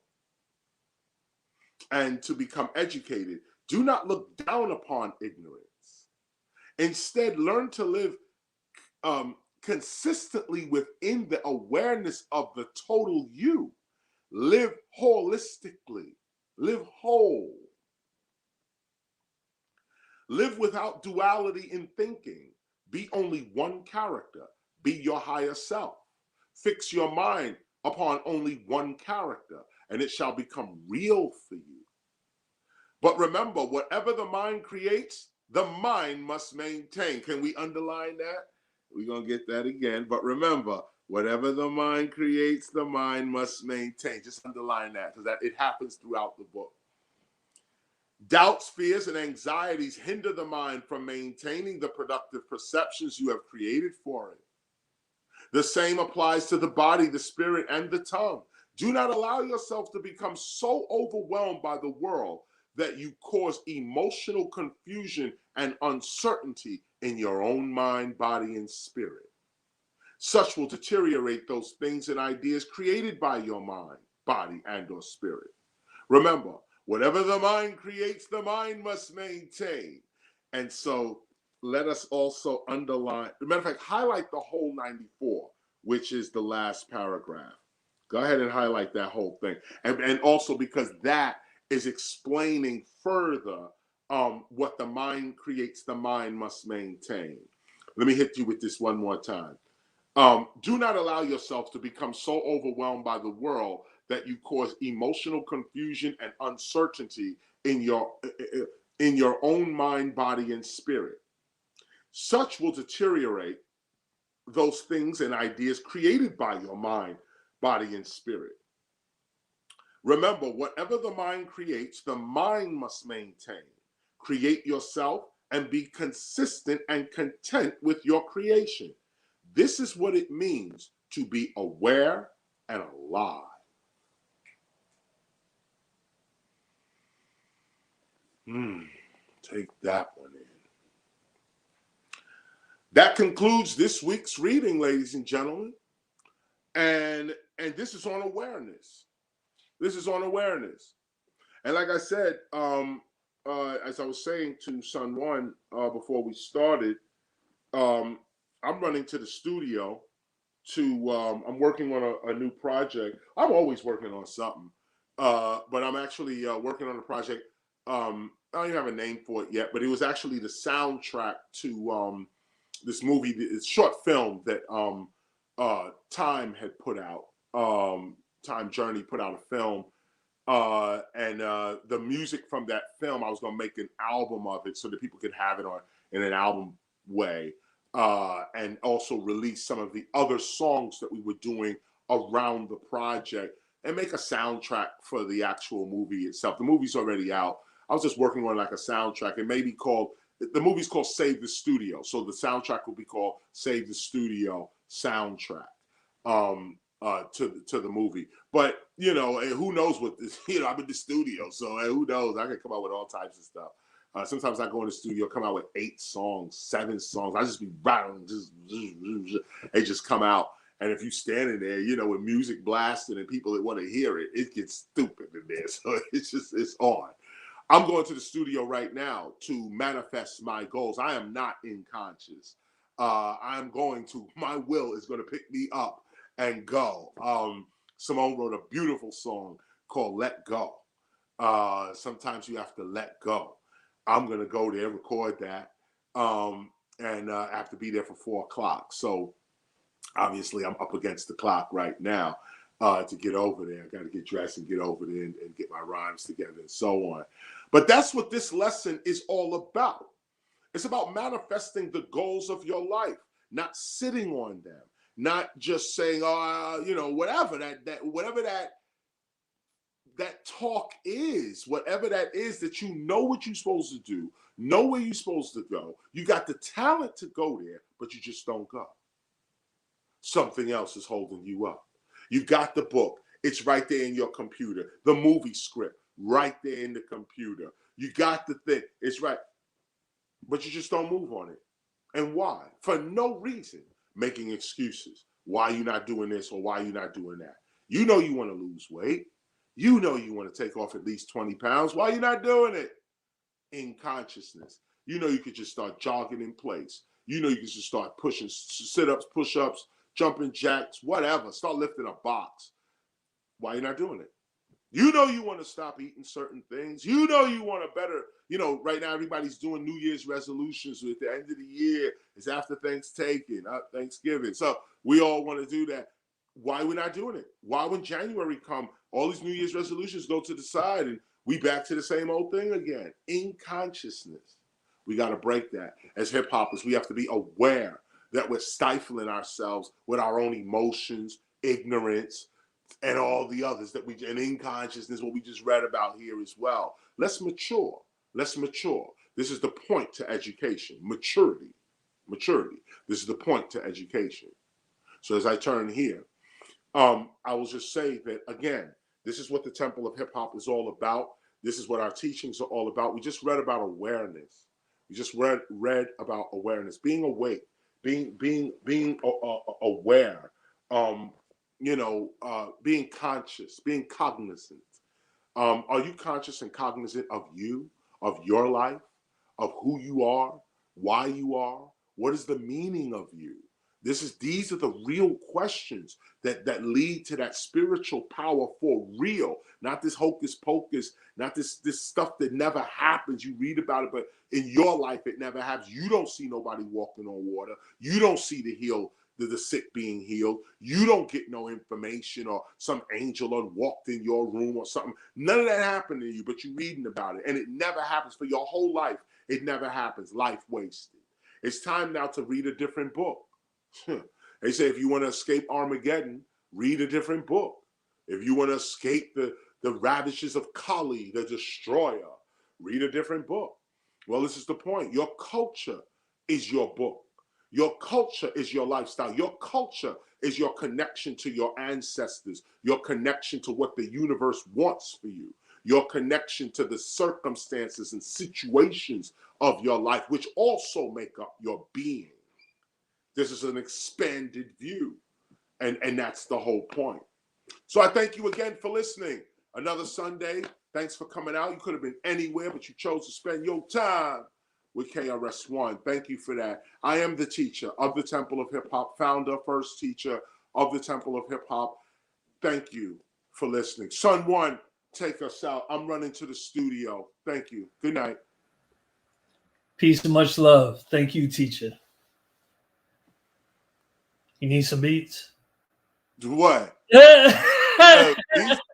and to become educated, do not look down upon ignorance. Instead, learn to live consistently within the awareness of the total you. Live holistically. Live whole. Live without duality in thinking. Be only one character. Be your higher self. Fix your mind upon only one character, and it shall become real for you. But remember, whatever the mind creates, the mind must maintain. Can we underline that? We're going to get that again. But remember, whatever the mind creates, the mind must maintain. Just underline that, because it happens throughout the book. Doubts, fears, and anxieties hinder the mind from maintaining the productive perceptions you have created for it. The same applies to the body, the spirit, and the tongue. Do not allow yourself to become so overwhelmed by the world that you cause emotional confusion and uncertainty in your own mind, body, and spirit. Such will deteriorate those things and ideas created by your mind, body, and or spirit. Remember, whatever the mind creates, the mind must maintain. And so let us also underline, as a matter of fact, highlight the whole 94, which is the last paragraph. Go ahead and highlight that whole thing. And also because that is explaining further what the mind creates, the mind must maintain. Let me hit you with this one more time. Do not allow yourself to become so overwhelmed by the world that you cause emotional confusion and uncertainty in your own mind, body, and spirit. Such will deteriorate those things and ideas created by your mind, body, and spirit. Remember, whatever the mind creates, the mind must maintain. Create yourself and be consistent and content with your creation. This is what it means to be aware and alive. Take that one in. That concludes this week's reading, ladies and gentlemen. And this is on awareness. This is on awareness. And like I said, as I was saying to Son One before we started, I I'm running to the studio to, I'm working on a new project. I'm always working on something, but I'm actually working on a project. I don't even have a name for it yet, but it was actually the soundtrack to this movie, this short film that Time had put out. Time Journey put out a film, and the music from that film, I was going to make an album of it so that people could have it on in an album way, and also release some of the other songs that we were doing around the project and make a soundtrack for the actual movie itself. The movie's already out. I was just working on like a soundtrack. It may be called, the movie's called Save the Studio. So the soundtrack will be called Save the Studio Soundtrack. To the movie. But you know, who knows what this, you know, I'm in the studio, so who knows? I can come out with all types of stuff. Sometimes I go in the studio, come out with 8 songs, 7 songs. I just be rattling, they just come out. And if you standing there, you know, with music blasting and people that want to hear it, it gets stupid in there. So it's on. I'm going to the studio right now to manifest my goals. I am not unconscious. I'm going to, my will is going to pick me up and go. Simone wrote a beautiful song called Let Go. Sometimes you have to let go. I'm going to go there, record that, and I have to be there for 4 o'clock. So obviously I'm up against the clock right now to get over there. I got to get dressed and get over there and get my rhymes together and so on. But that's what this lesson is all about. It's about manifesting the goals of your life, not sitting on them. Not just saying, you know, whatever that talk is, whatever that is, that you know what you're supposed to do, know where you're supposed to go. You got the talent to go there, but you just don't go. Something else is holding you up. You got the book. It's right there in your computer. The movie script, right there in the computer. You got the thing. It's right. But you just don't move on it. And why? For no reason. Making excuses. Why you not doing this or why you not doing that? You know you want to lose weight. You know you want to take off at least 20 pounds. Why you not doing it? In consciousness. You know you could just start jogging in place. You know you could just start pushing sit-ups, push-ups, jumping jacks, whatever. Start lifting a box. Why you not doing it? You know you want to stop eating certain things. You know you want a better, you know, right now everybody's doing New Year's resolutions. At the end of the year, it's after Thanksgiving. So we all want to do that. Why we're not doing it? Why when January come, all these New Year's resolutions go to the side and we back to the same old thing again? In consciousness. We got to break that. As hip hoppers, we have to be aware that we're stifling ourselves with our own emotions, ignorance, and all the others that and in consciousness, what we just read about here as well. Let's mature. Let's mature. This is the point to education. Maturity. This is the point to education. So as I turn here, I will just say that again, this is what the Temple of Hip Hop is all about. This is what our teachings are all about. We just read about awareness. We just read about awareness, being awake, being aware. Being conscious, being cognizant. Are you conscious and cognizant of you, of your life, of who you are, why you are? What is the meaning of you? These are the real questions that lead to that spiritual power for real, not this hocus pocus, not this stuff that never happens. You read about it, but in your life it never happens. You don't see nobody walking on water. You don't see the sick being healed. You don't get no information or some angel walked in your room or something. None of that happened to you, but you're reading about it. And it never happens for your whole life. It never happens. Life wasted. It's time now to read a different book. They say if you want to escape Armageddon, read a different book. If you want to escape the ravages of Kali, the destroyer, read a different book. Well, this is the point. Your culture is your book. Your culture is your lifestyle. Your culture is your connection to your ancestors, your connection to what the universe wants for you, your connection to the circumstances and situations of your life, which also make up your being. This is an expanded view, and that's the whole point. So I thank you again for listening. Another Sunday. Thanks for coming out. You could have been anywhere, but you chose to spend your time with KRS-One. Thank you for that. I am the teacher of the Temple of Hip Hop, founder, first teacher of the Temple of Hip Hop. Thank you for listening. Son One, take us out. I'm running to the studio. Thank you. Good night. Peace and much love. Thank you, teacher. You need some beats? Do what? You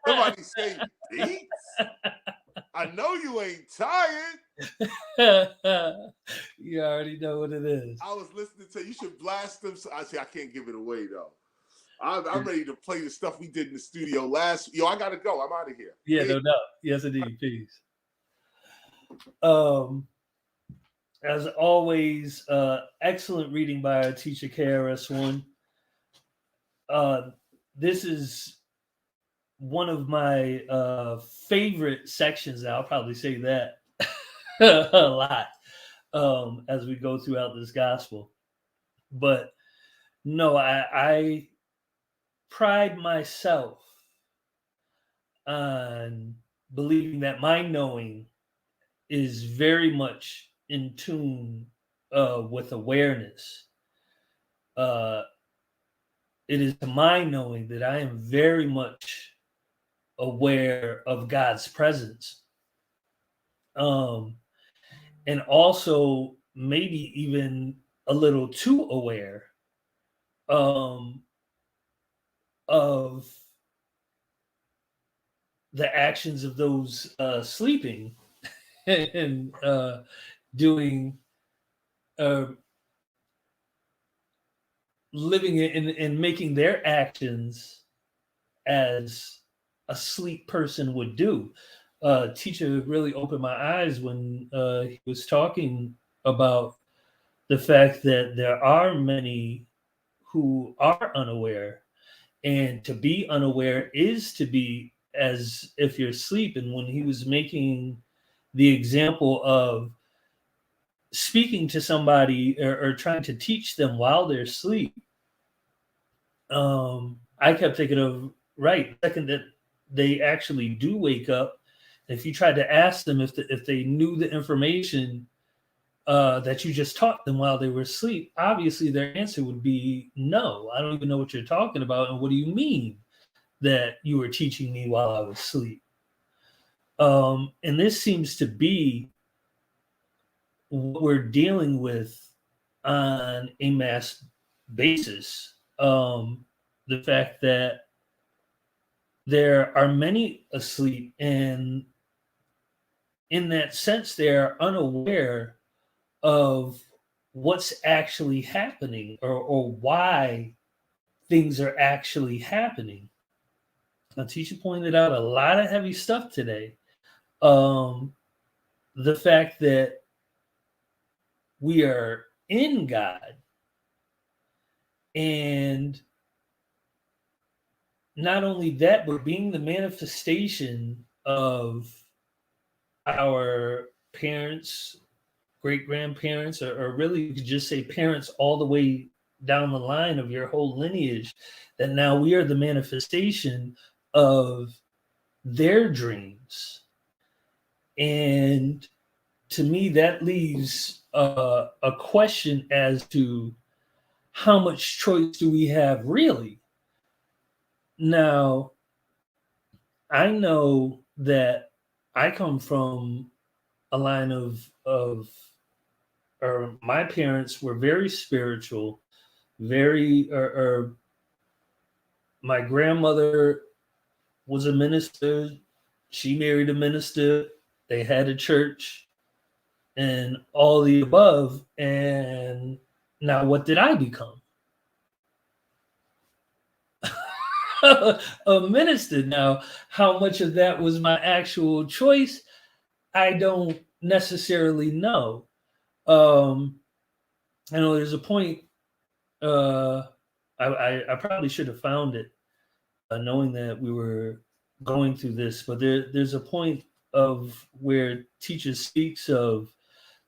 Somebody say beats? I know you ain't tired. already know what it is. I was listening to you should blast them. So I can't give it away though. I'm ready to play the stuff we did in the studio last. Yo, I gotta go. I'm out of here. Yeah, no doubt. Yes, indeed. Peace. As always, excellent reading by our teacher KRS-One. This is one of my favorite sections. I'll probably say that a lot as we go throughout this gospel. But no, I pride myself on believing that my knowing is very much in tune with awareness. It is to my knowing that I am very much aware of God's presence. And also maybe even a little too aware of the actions of those sleeping and doing living and making their actions as a sleep person would do. Teacher really opened my eyes when he was talking about the fact that there are many who are unaware, and to be unaware is to be as if you're asleep. And when he was making the example of speaking to somebody or trying to teach them while they're asleep, I kept thinking of, right, the second that they actually do wake up, if you tried to ask them if they knew the information that you just taught them while they were asleep, obviously their answer would be no. I don't even know what you're talking about, and what do you mean that you were teaching me while I was asleep? And this seems to be what we're dealing with on a mass basis. The fact that there are many asleep, and in that sense, they are unaware of what's actually happening or why things are actually happening. Now, teacher pointed out a lot of heavy stuff today. The fact that we are in God, and not only that, but being the manifestation of our parents, great grandparents, or really you could just say parents all the way down the line of your whole lineage, that now we are the manifestation of their dreams. And to me, that leaves a question as to how much choice do we have really? Now, I know that I come from a line of or my parents were very spiritual, very, or my grandmother was a minister. She married a minister. They had a church and all the above. And now what did I become? A minister. Now, how much of that was my actual choice? I don't necessarily know. I know there's a point. I probably should have found it, knowing that we were going through this. But there's a point of where teacher speaks of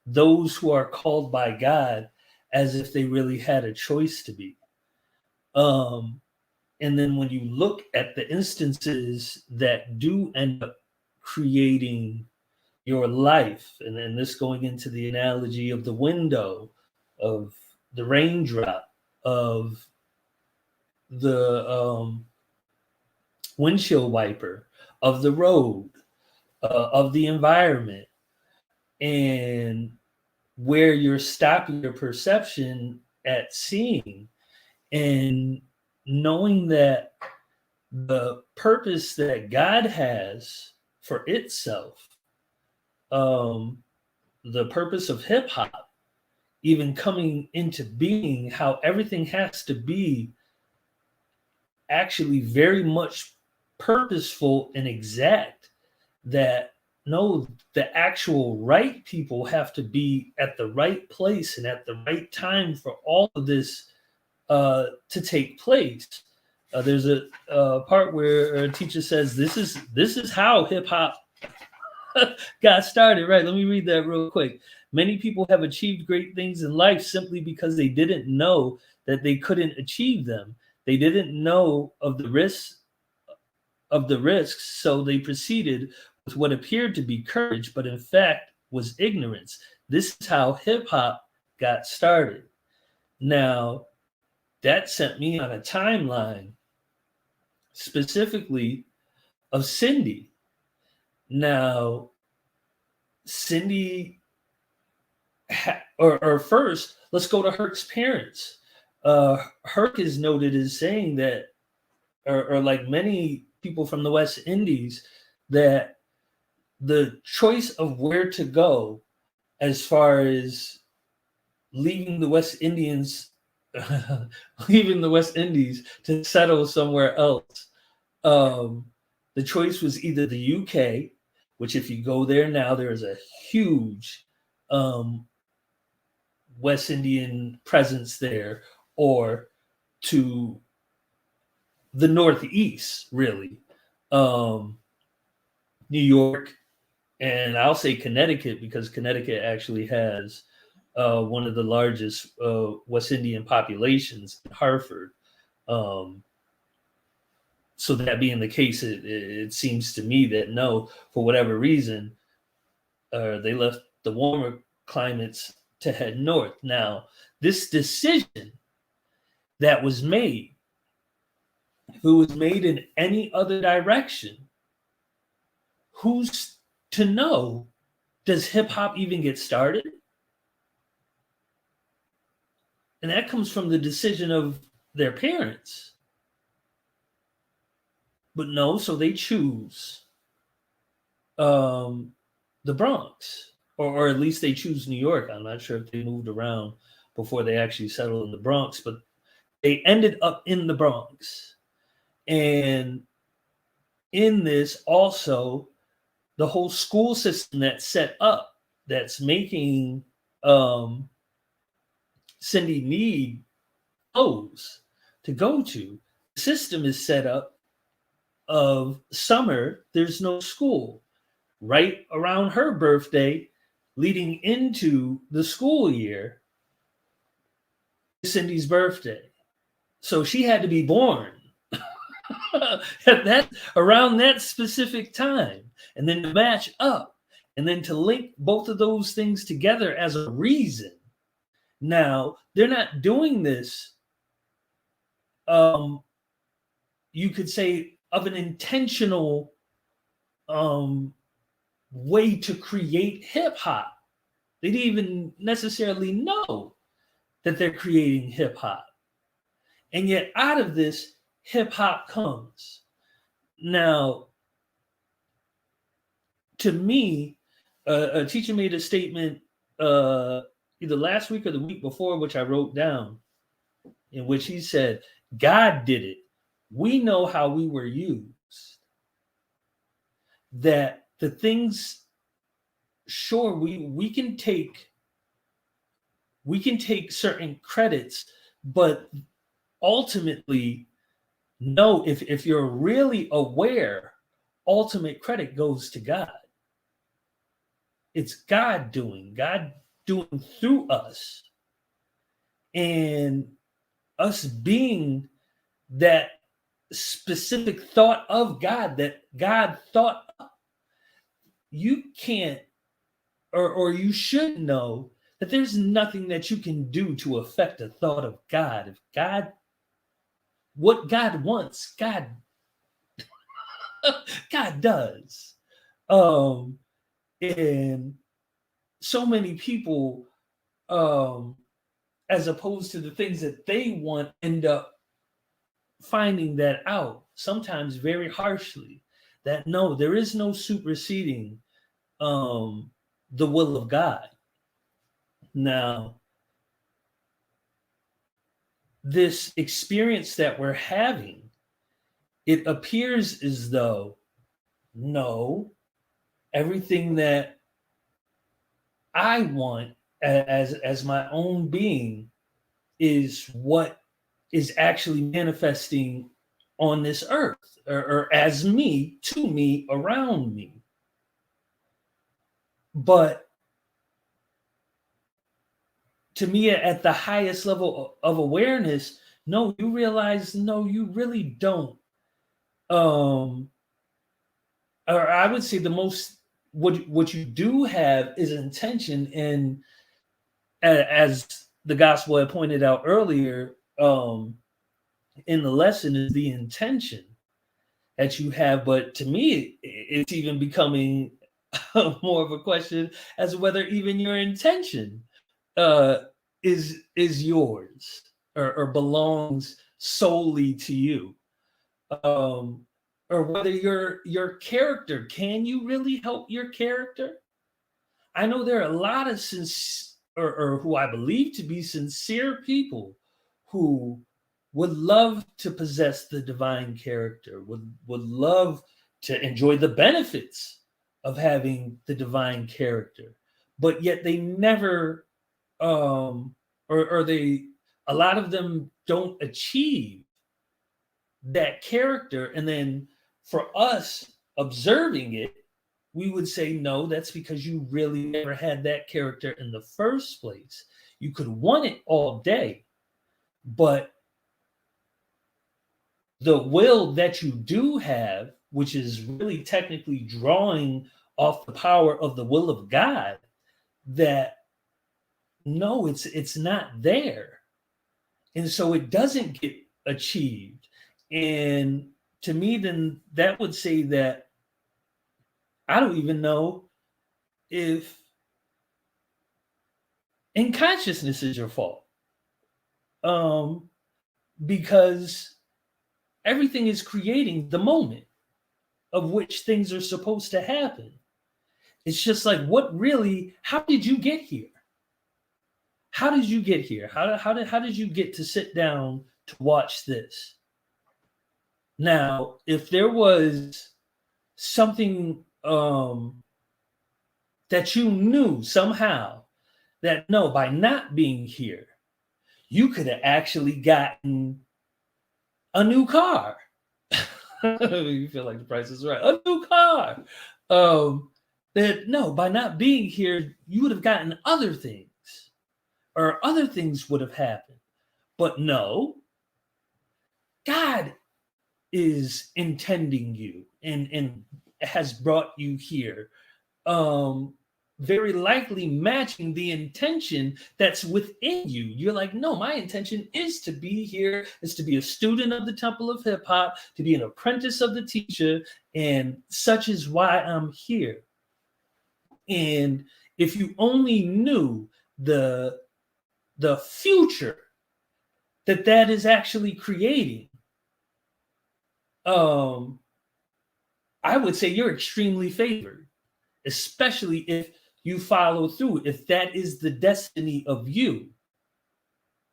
those who are called by God as if they really had a choice to be. And then when you look at the instances that do end up creating your life, and then this going into the analogy of the window, of the raindrop, of the windshield wiper, of the road, of the environment, and where you're stopping your perception at seeing, and knowing that the purpose that God has for itself, the purpose of hip hop, even coming into being, how everything has to be actually very much purposeful and exact, that no, the actual right people have to be at the right place and at the right time for all of this to take place. There's a part where a teacher says, this is how hip hop got started. Right, let me read that real quick. Many people have achieved great things in life simply because they didn't know that they couldn't achieve them. They didn't know of the risks, so they proceeded with what appeared to be courage, but in fact was ignorance. This is how hip hop got started. Now, that sent me on a timeline specifically of Cindy. Now, Cindy, or first, let's go to Herc's parents. Herc is noted as saying that, or like many people from the West Indies, that the choice of where to go as far as leaving the West Indies to settle somewhere else, the choice was either the UK, which if you go there now, there is a huge West Indian presence there, or to the Northeast, really, New York, and I'll say Connecticut, because Connecticut actually has one of the largest West Indian populations in Hartford. So that being the case, it seems to me that no, for whatever reason, they left the warmer climates to head north. Now, this decision that was made, if it was made in any other direction, who's to know? Does hip hop even get started? And that comes from the decision of their parents. But no, so they choose the Bronx, or at least they choose New York. I'm not sure if they moved around before they actually settled in the Bronx, but they ended up in the Bronx. And in this also, the whole school system that's set up, that's making Cindy need clothes to go to. The system is set up of summer, there's no school. Right around her birthday, leading into the school year, Cindy's birthday. So she had to be born around that specific time, and then to match up, and then to link both of those things together as a reason. Now, they're not doing this, you could say, of an intentional way to create hip hop. They didn't even necessarily know that they're creating hip hop. And yet out of this, hip hop comes. Now, to me, a teacher made a statement either last week or the week before, which I wrote down, in which he said, God did it. We know how we were used. That the things, sure, we can take certain credits, but ultimately, no, if you're really aware, ultimate credit goes to God. It's God doing through us, and us being that specific thought of God that God thought up. You can't or you should know that there's nothing that you can do to affect a thought of God. If God, what God wants, God does. And so many people, as opposed to the things that they want, end up finding that out, sometimes very harshly, that no, there is no superseding the will of God. Now, this experience that we're having, it appears as though, no, everything that I want as my own being is what is actually manifesting on this earth, or as me, to me, around me. But to me, at the highest level of awareness, no, you realize, no, you really don't. Or I would say the most, what you do have is intention. And as the gospel had pointed out earlier, in the lesson, is the intention that you have. But to me, it's even becoming more of a question as to whether even your intention is yours, or belongs solely to you, or whether your character, can you really help your character? I know there are a lot of or who I believe to be sincere people who would love to possess the divine character, would love to enjoy the benefits of having the divine character, but yet they never, or they, a lot of them don't achieve that character. And then for us observing it, we would say, no, that's because you really never had that character in the first place. You could want it all day, but the will that you do have, which is really technically drawing off the power of the will of God, that no, it's not there. And so it doesn't get achieved. And to me, then that would say that I don't even know if in consciousness is your fault. Because everything is creating the moment of which things are supposed to happen. It's just like, what really, how did you get here? How did you get here? How did you get to sit down to watch this? Now, if there was something that you knew somehow, that no, by not being here, you could have actually gotten a new car. You feel like the price is right. A new car. That no, by not being here, you would have gotten other things, or other things would have happened. But no, God is intending you and has brought you here. Very likely matching the intention that's within you. You're like, no, my intention is to be here, is to be a student of the Temple of Hip Hop, to be an apprentice of the TEACHA, and such is why I'm here. And if you only knew the future that is actually creating, I would say you're extremely favored, especially if you follow through, if that is the destiny of you,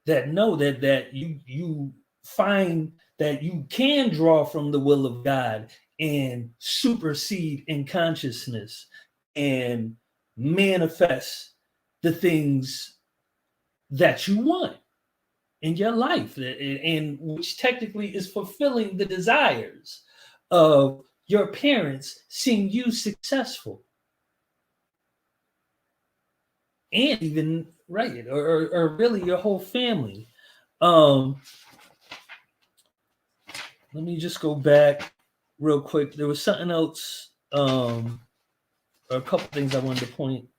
that know that you find that you can draw from the will of God and supersede in consciousness and manifest the things that you want in your life, and which technically is fulfilling the desires of your parents seeing you successful. And even right, or really your whole family. Let me just go back real quick. There was something else, or a couple things I wanted to point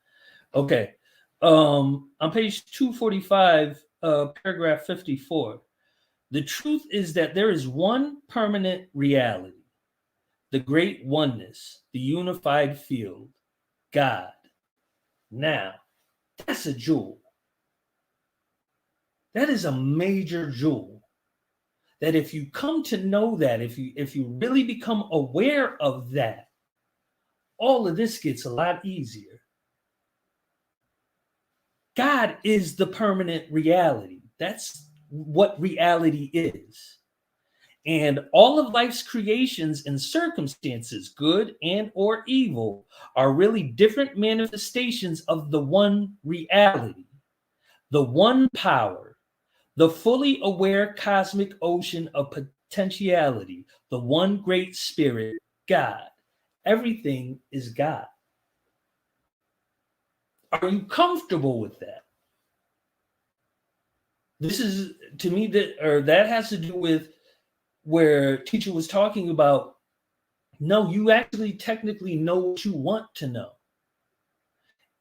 Okay. On page 245, paragraph 54. The truth is that there is one permanent reality, the great oneness, the unified field, God. Now, that's a jewel. That is a major jewel. That if you come to know that, if you really become aware of that, all of this gets a lot easier. God is the permanent reality. That's what reality is. And all of life's creations and circumstances, good and or evil, are really different manifestations of the one reality, the one power, the fully aware cosmic ocean of potentiality, the one great spirit, God. Everything is God. Are you comfortable with that? This is, to me, that has to do with where teacher was talking about, no, you actually technically know what you want to know.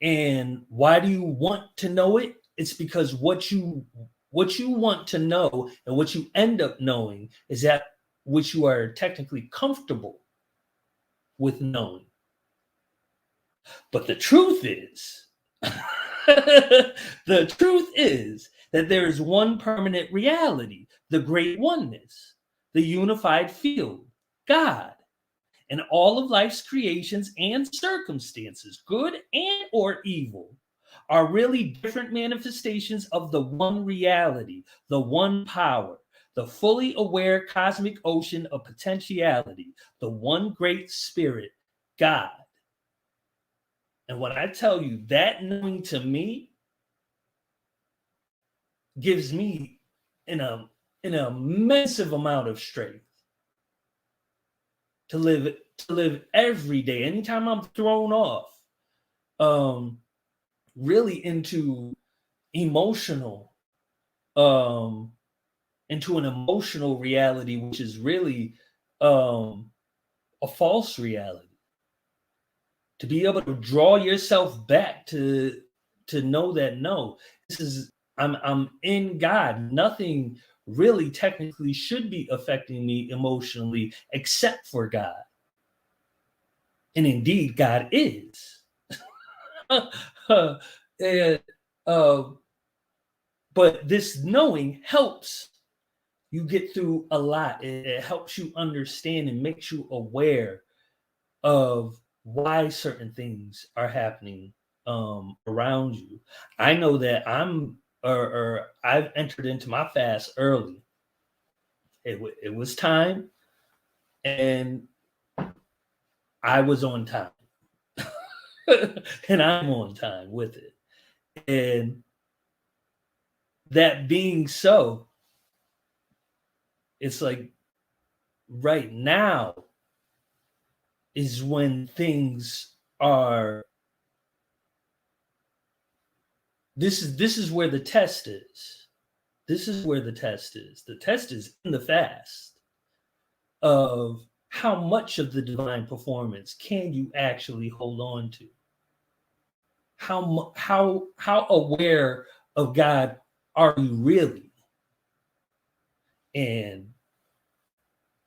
And why do you want to know it? It's because what you want to know and what you end up knowing is that which you are technically comfortable with knowing. But the truth is, the truth is that there is one permanent reality, the great oneness, the unified field, God. And all of life's creations and circumstances, good and or evil, are really different manifestations of the one reality, the one power, the fully aware cosmic ocean of potentiality, the one great spirit, God. And when I tell you that knowing to me gives me an immensive amount of strength to live every day. Anytime I'm thrown off, really into emotional, into an emotional reality, which is really a false reality. To be able to draw yourself back to know that no, this is I'm in God. Nothing really technically should be affecting me emotionally except for God. And indeed, God is. and, but this knowing helps you get through a lot. It helps you understand and makes you aware of why certain things are happening around you. I know that I've entered into my fast early. It was time, and I was on time, and I'm on time with it. And that being so, it's like right now is when things are. This is where the test is. This is where the test is. The test is in the fast of how much of the divine performance can you actually hold on to? How aware of God are you really? And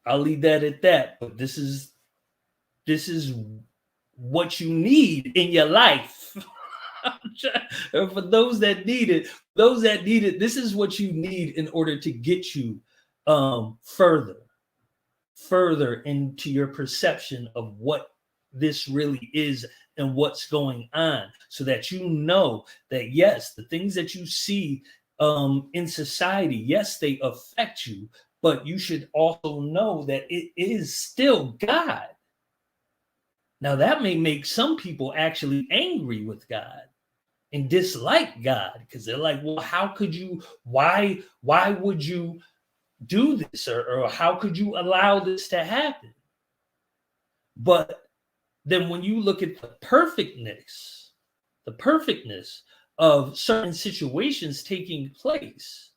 I'll leave that at that. But this is what you need in your life. For those that need it, this is what you need in order to get you further into your perception of what this really is and what's going on, so that you know that yes, the things that you see in society, yes, they affect you, but you should also know that it is still God. Now, that may make some people actually angry with God and dislike God, because they're like, well, how could you, why would you do this, or how could you allow this to happen? But then when you look at the perfectness of certain situations taking place,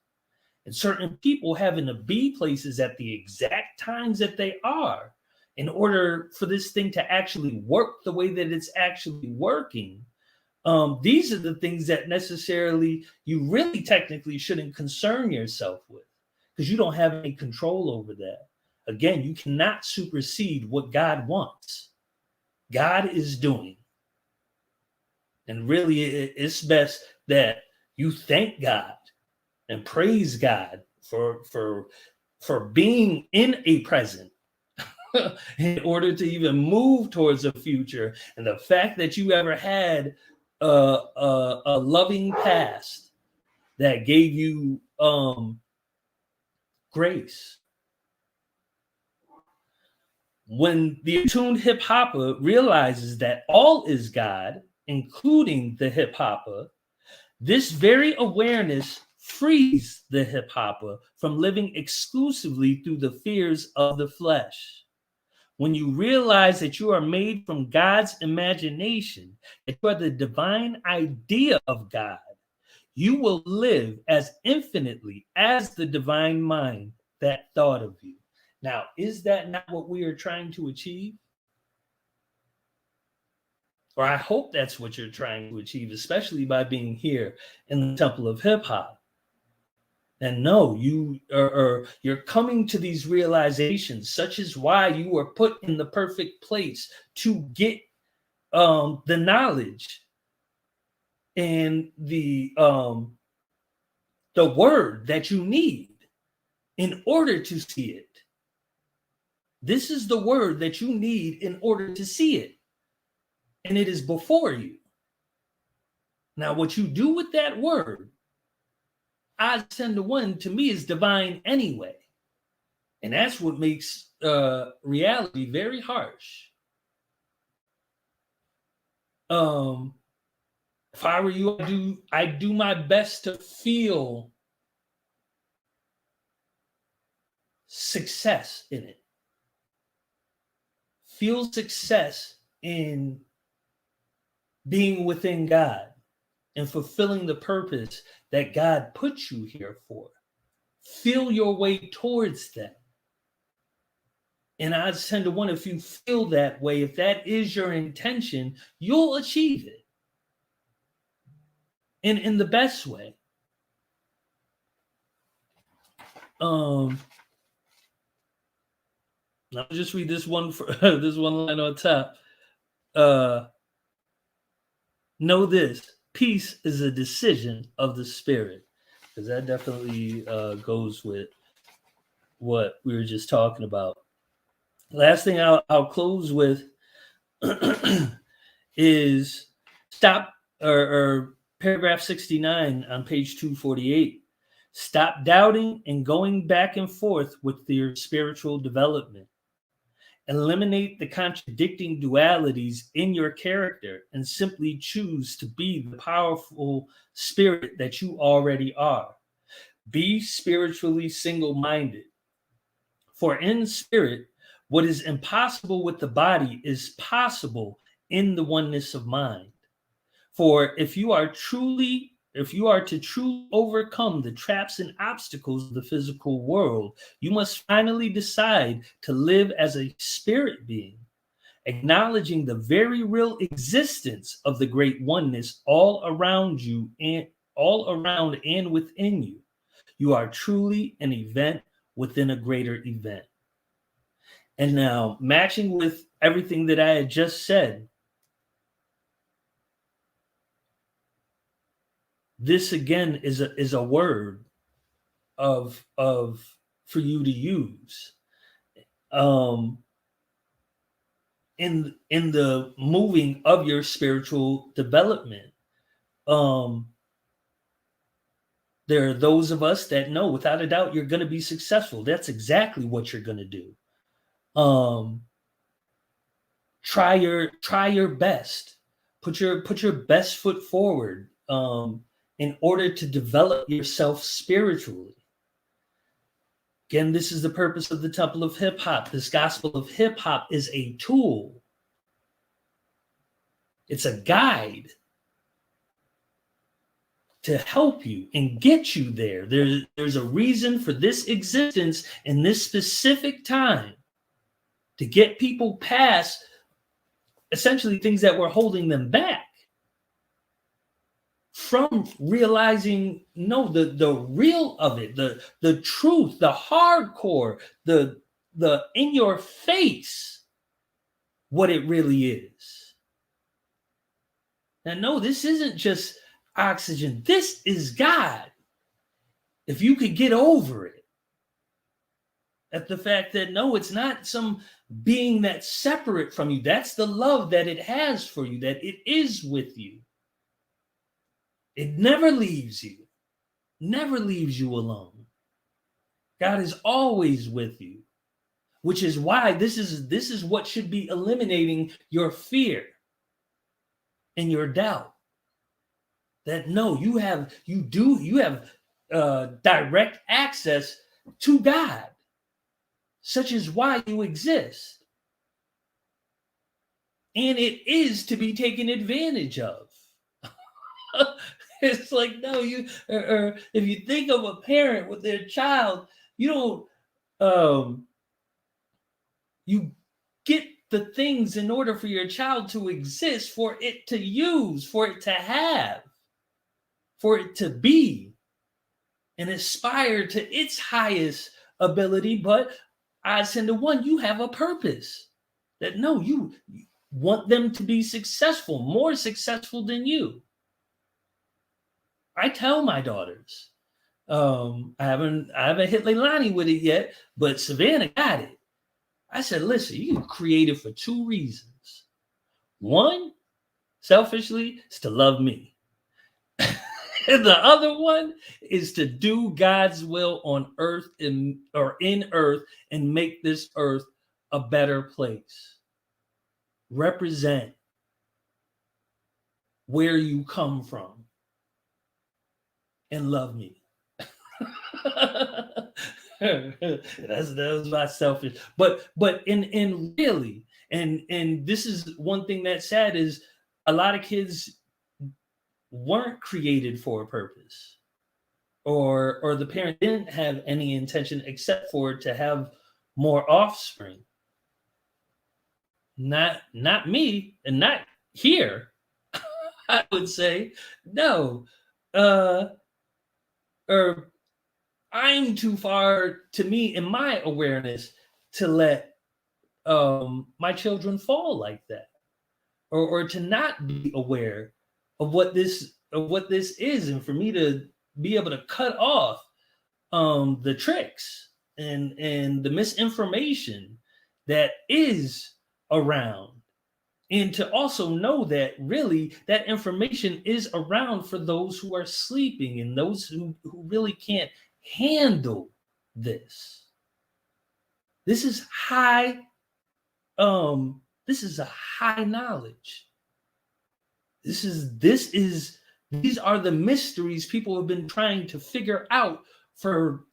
and certain people having to be places at the exact times that they are, in order for this thing to actually work the way that it's actually working, These are the things that necessarily you really technically shouldn't concern yourself with, because you don't have any control over that. Again, you cannot supersede what God wants. God is doing. And really, it's best that you thank God and praise God for being in a present in order to even move towards a future. And the fact that you ever had a loving past that gave you grace. When the attuned hip hopper realizes that all is God, including the hip hopper, this very awareness frees the hip hopper from living exclusively through the fears of the flesh. When you realize that you are made from God's imagination, that you are the divine idea of God, you will live as infinitely as the divine mind that thought of you. Now, is that not what we are trying to achieve? Or I hope that's what you're trying to achieve, especially by being here in the Temple of Hip Hop. And no, you're coming to these realizations, such as why you were put in the perfect place to get the knowledge and the word that you need in order to see it. This is the word that you need in order to see it. And it is before you. Now, what you do with that word, odds 10 to 1 to me is divine anyway. And that's what makes reality very harsh. If I were you, I do my best to feel success in it. Feel success in being within God and fulfilling the purpose that God put you here for. Feel your way towards that. And odds 10 to 1, if you feel that way, if that is your intention, you'll achieve it. In the best way. I'll just read this one this one line on top. Know this: peace is a decision of the spirit, because that definitely goes with what we were just talking about. Last thing I'll close with is stop or paragraph 69 on page 248. Stop doubting and going back and forth with your spiritual development. Eliminate the contradicting dualities in your character and simply choose to be the powerful spirit that you already are. Be spiritually single-minded. For in spirit, what is impossible with the body is possible in the oneness of mind. For if you are to truly overcome the traps and obstacles of the physical world, you must finally decide to live as a spirit being, acknowledging the very real existence of the great oneness all around you and all around and within you. You are truly an event within a greater event. And now, matching with everything that I had just said, this again is a word of for you to use in the moving of your spiritual development. There are those of us that know without a doubt you're going to be successful. That's exactly what you're going to do. Try your best. Put your best foot forward. In order to develop yourself spiritually. Again, this is the purpose of the Temple of Hip Hop. This gospel of hip hop is a tool. It's a guide to help you and get you there. There's a reason for this existence in this specific time to get people past essentially things that were holding them back. from realizing the real of it, the truth, the hardcore, the in your face, what it really is. Now, no, this isn't just oxygen. This is God. If you could get over it, at the fact that no, it's not some being that's separate from you. That's the love that it has for you, that it is with you. It never leaves you, never leaves you alone. God is always with you, which is why this is what should be eliminating your fear and your doubt. That no, you have direct access to God, such is why you exist, and it is to be taken advantage of. It's like, no, or if you think of a parent with their child, you don't you get the things in order for your child to exist, for it to use, for it to have, for it to be and aspire to its highest ability. But odds 10 to 1, you have a purpose that no, you want them to be successful, more successful than you. I tell my daughters, I haven't hit Leilani with it yet, but Savannah got it. I said, listen, you created for 2 reasons. One, selfishly, is to love me. And the other one is to do God's will on earth in earth and make this earth a better place. Represent where you come from and love me. that was my selfish, but in really, and this is one thing that's sad, is a lot of kids weren't created for a purpose, or the parent didn't have any intention except for to have more offspring. Not me, and not here. I would say no. Or I'm too far, to me, in my awareness, to let my children fall like that, or to not be aware of what this is, and for me to be able to cut off the tricks and the misinformation that is around, and to also know that really that information is around for those who are sleeping and those who really can't handle this. This is high this is a high knowledge. These are the mysteries people have been trying to figure out for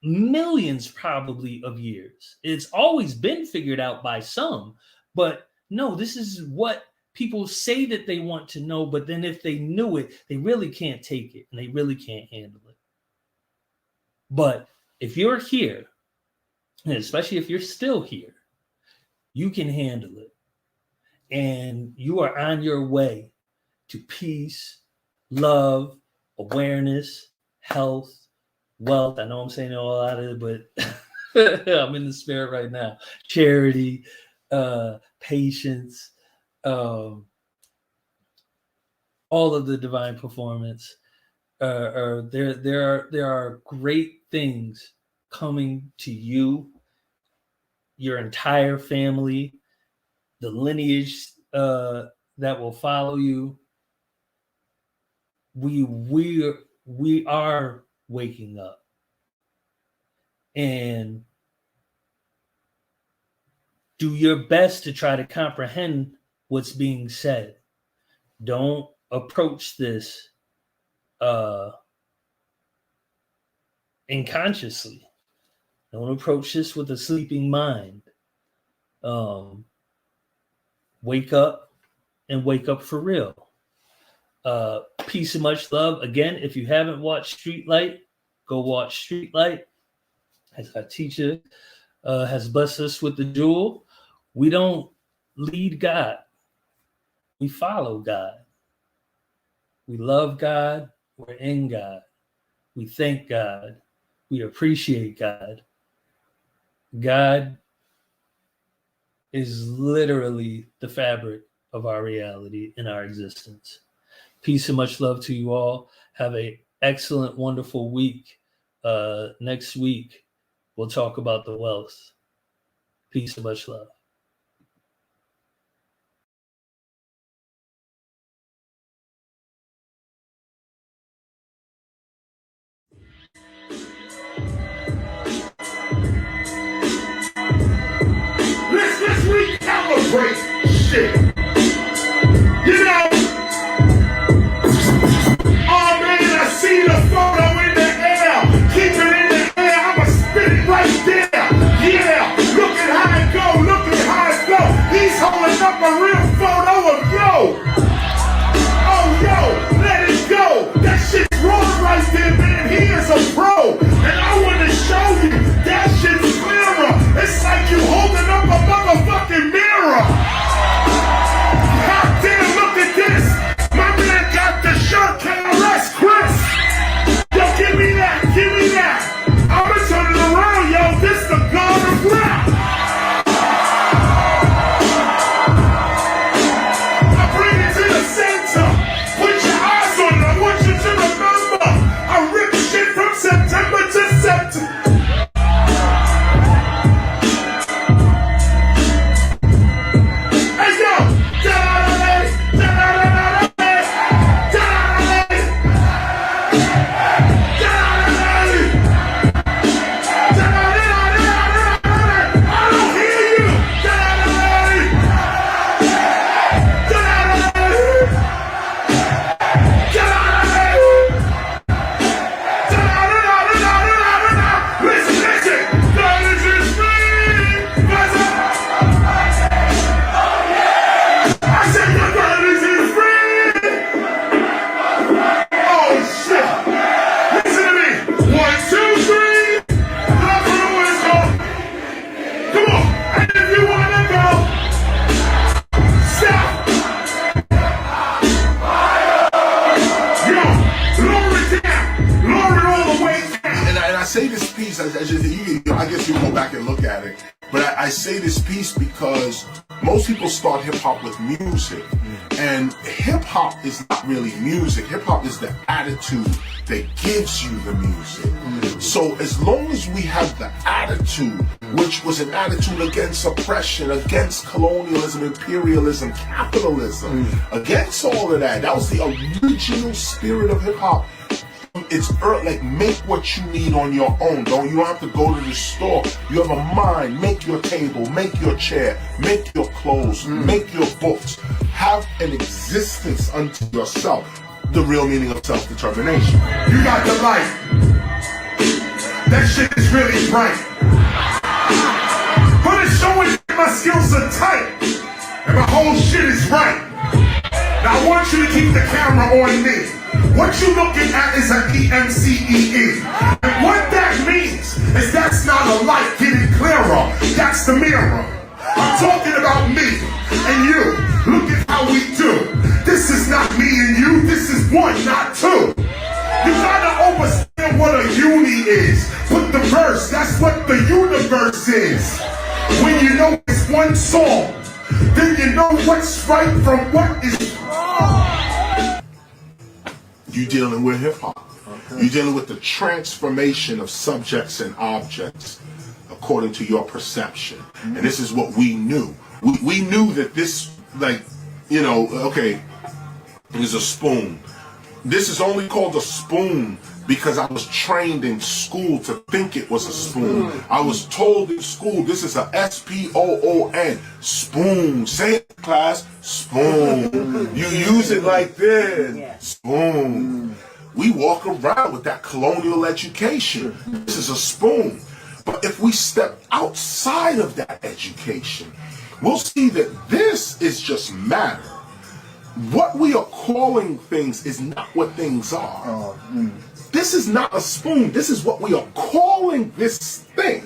millions probably of years. It's always been figured out by some, but no, this is what people say that they want to know, but then if they knew it, they really can't take it and they really can't handle it. But if you're here, and especially if you're still here, you can handle it. And you are on your way to peace, love, awareness, health, wealth. I know I'm saying a lot of it, but I'm in the spirit right now. Charity, patience, all of the divine performance. There are great things coming to you, your entire family, the lineage that will follow you. We are waking up, and do your best to try to comprehend what's being said. Don't approach this unconsciously. Don't approach this with a sleeping mind. Wake up, and wake up for real. Peace and much love. Again, if you haven't watched Streetlight, go watch Streetlight. As our teacher has blessed us with the jewel, we don't lead God. We follow God. We love God. We're in God. We thank God. We appreciate God. God is literally the fabric of our reality and our existence. Peace and much love to you all. Have an excellent, wonderful week. Next week, we'll talk about the wealth. Peace and much love. Let's recalibrate shit. You know, oh man, I see the photo in the air. Keep it in the air, I'ma spit it right there. Yeah, look at how it go, look at how it go. He's holding up a real photo of yo. Oh yo, let it go. That shit's raw right there, man. He is a pro. And I wanna show you that shit's clearer. It's like you holding up a motherfucking mirror. God damn, look at this. My man got the shirt, KRS Chris. Yo, give me that, give me that. I'ma turn it around, yo. This the god of rap. I bring it to the center. Put your eyes on it. I want you to remember. I rip shit from September to September. I guess you go back and look at it, but I say this piece because most people start hip-hop with music, and hip-hop is not really music. Hip-hop is the attitude that gives you the music. So as long as we have the attitude, which was an attitude against oppression, against colonialism, imperialism, capitalism, against all of that, that was the original spirit of hip-hop. It's like, make what you need on your own. You don't have to go to the store. You have a mind. Make your table, make your chair, make your clothes, make your books. Have an existence unto yourself. The real meaning of self-determination. You got the light. That shit is really bright. But it's showing that my skills are tight and my whole shit is right. Now I want you to keep the camera on me. What you looking at is an EMCEE. And what that means is that's not a light getting clearer. That's the mirror. I'm talking about me and you. Look at how we do. This is not me and you. This is one, not two. You gotta understand what a uni is. Put the verse. That's what the universe is. When you know it's one song, then you know what's right from what is wrong. You're dealing with hip-hop. You're dealing with the transformation of subjects and objects according to your perception. And this is what we knew. We knew that this, like, you know, okay, is a spoon. This is only called a spoon because I was trained in school to think it was a spoon. I was told in school this is a S-P-O-O-N, spoon. Say it, class, spoon. You use it like this, spoon. We walk around with that colonial education. This is a spoon. But if we step outside of that education, we'll see that this is just matter. What we are calling things is not what things are. This is not a spoon. This is what we are calling this thing.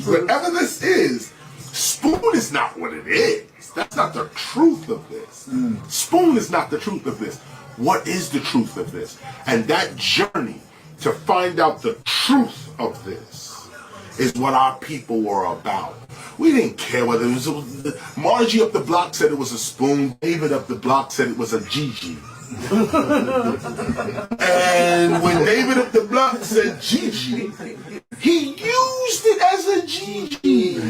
Whatever this is, spoon is not what it is. That's not the truth of this. Spoon is not the truth of this. What is the truth of this? And that journey to find out the truth of this is what our people were about. We didn't care whether it was Margie up the block said it was a spoon. David up the block said it was a Gigi. And when David up the block said Gigi, he used it as a Gigi.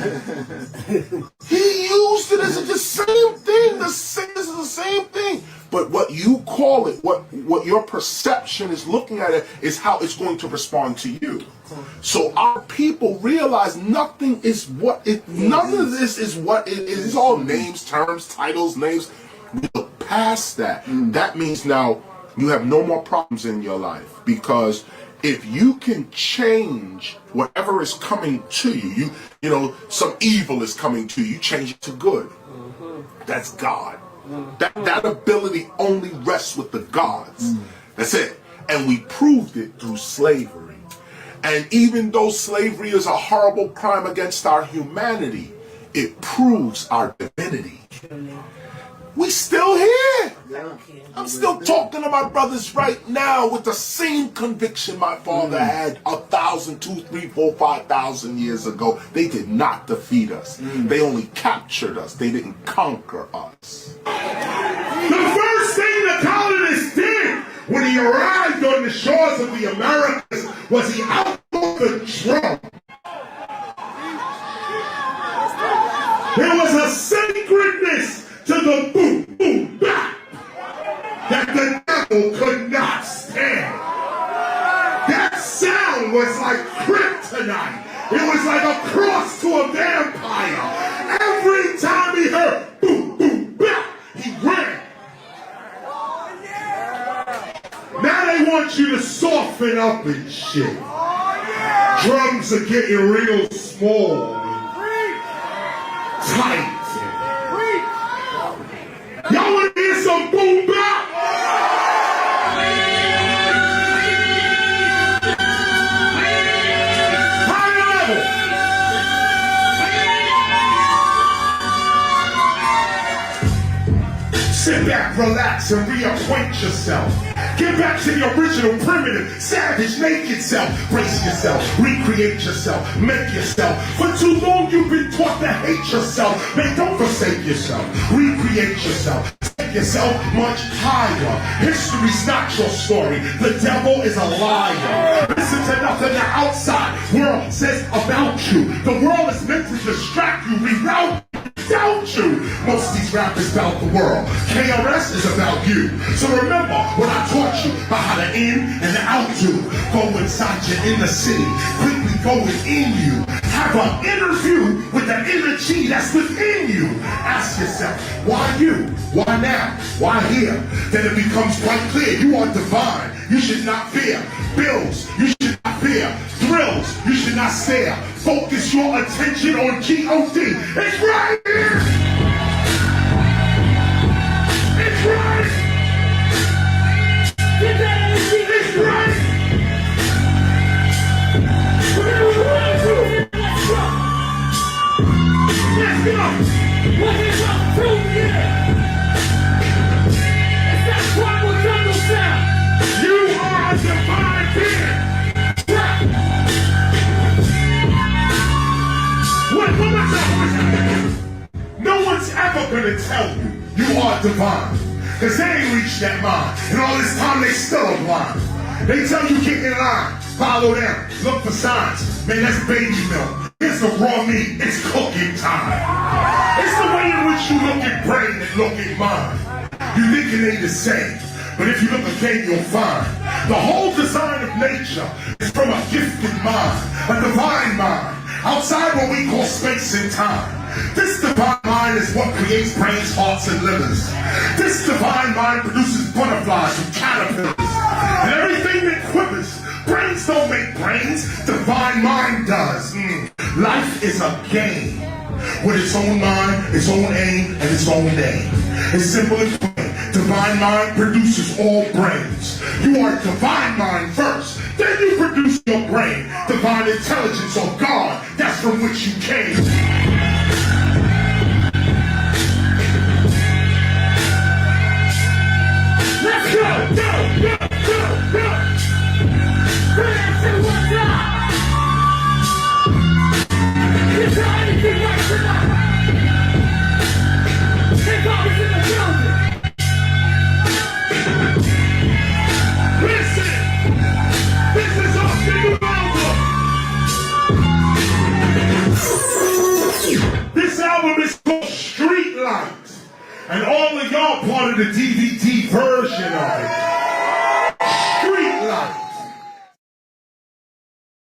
He used it as the same thing. This is the same thing. But what you call it, what your perception is looking at it, is how it's going to respond to you. So our people realize nothing is what it. None of this is what it is. It's all names, terms, titles, names. We look past that. That means now you have no more problems in your life, because if you can change whatever is coming to you, you know, some evil is coming to you, change it to good. That's God. That ability only rests with the gods. That's it. And we proved it through slavery. And even though slavery is a horrible crime against our humanity, it proves our divinity. We still here. I'm still talking to my brothers right now with the same conviction my father had 1,000, 2,000, 3,000, 4,000, 5,000 years ago. They did not defeat us. They only captured us. They didn't conquer us. The first thing the colonists did when he arrived on the shores of the Americas was he outlawed the drum. There was a sacredness to the boom, boom, bap that the devil could not stand. That sound was like kryptonite. It was like a cross to a vampire. Every time he heard boom, boom, bap, he ran. Now they want you to soften up and shit. Drums are getting real small and tight. Y'all want to hear some boom bap? High level. Sit back, relax, and reacquaint yourself. Get back to the original, primitive, savage, naked self. Brace yourself, recreate yourself, make yourself. For too long you've been taught to hate yourself. Man, don't forsake yourself, recreate yourself. Take yourself much higher. History's not your story. The devil is a liar. Listen to nothing the outside world says about you. The world is meant to distract you, reroute doubt you. Most of these rappers about the world. KRS is about you. So remember what I taught you about how to in and out do. Go inside your inner city, quickly going in you. Have an interview with the energy that's within you. Ask yourself, why you? Why now? Why here? Then it becomes quite clear you are divine. You should not fear. Bills, you should not fear. Thrills, you should not stare. Focus your attention on G.O.D. It's right here! It's right! Get that energy! It's right! Let's go! What is up through here? It's that tribal jungle sound! You are a divine being! No one's ever gonna tell you you are divine, cause they ain't reached that mind, and all this time they still are blind. They tell you get in line, follow them, look for signs. Man, that's baby milk. Here's the raw meat, it's cooking time. It's the way in which you look at brain and look at mind. You think it ain't the same, but if you look again you'll find the whole design of nature is from a gifted mind, a divine mind, outside what we call space and time. This divine mind is what creates brains, hearts, and livers. This divine mind produces butterflies and caterpillars and everything that quivers. Brains don't make brains, divine mind does. Life is a game with its own mind, its own aim, and its own name. It's simple and plain. Divine mind produces all brains. You are divine mind first, then you produce your brain. Divine intelligence or God, that's from which you came. album is called Street Light. And all of y'all part of the DVD version of it.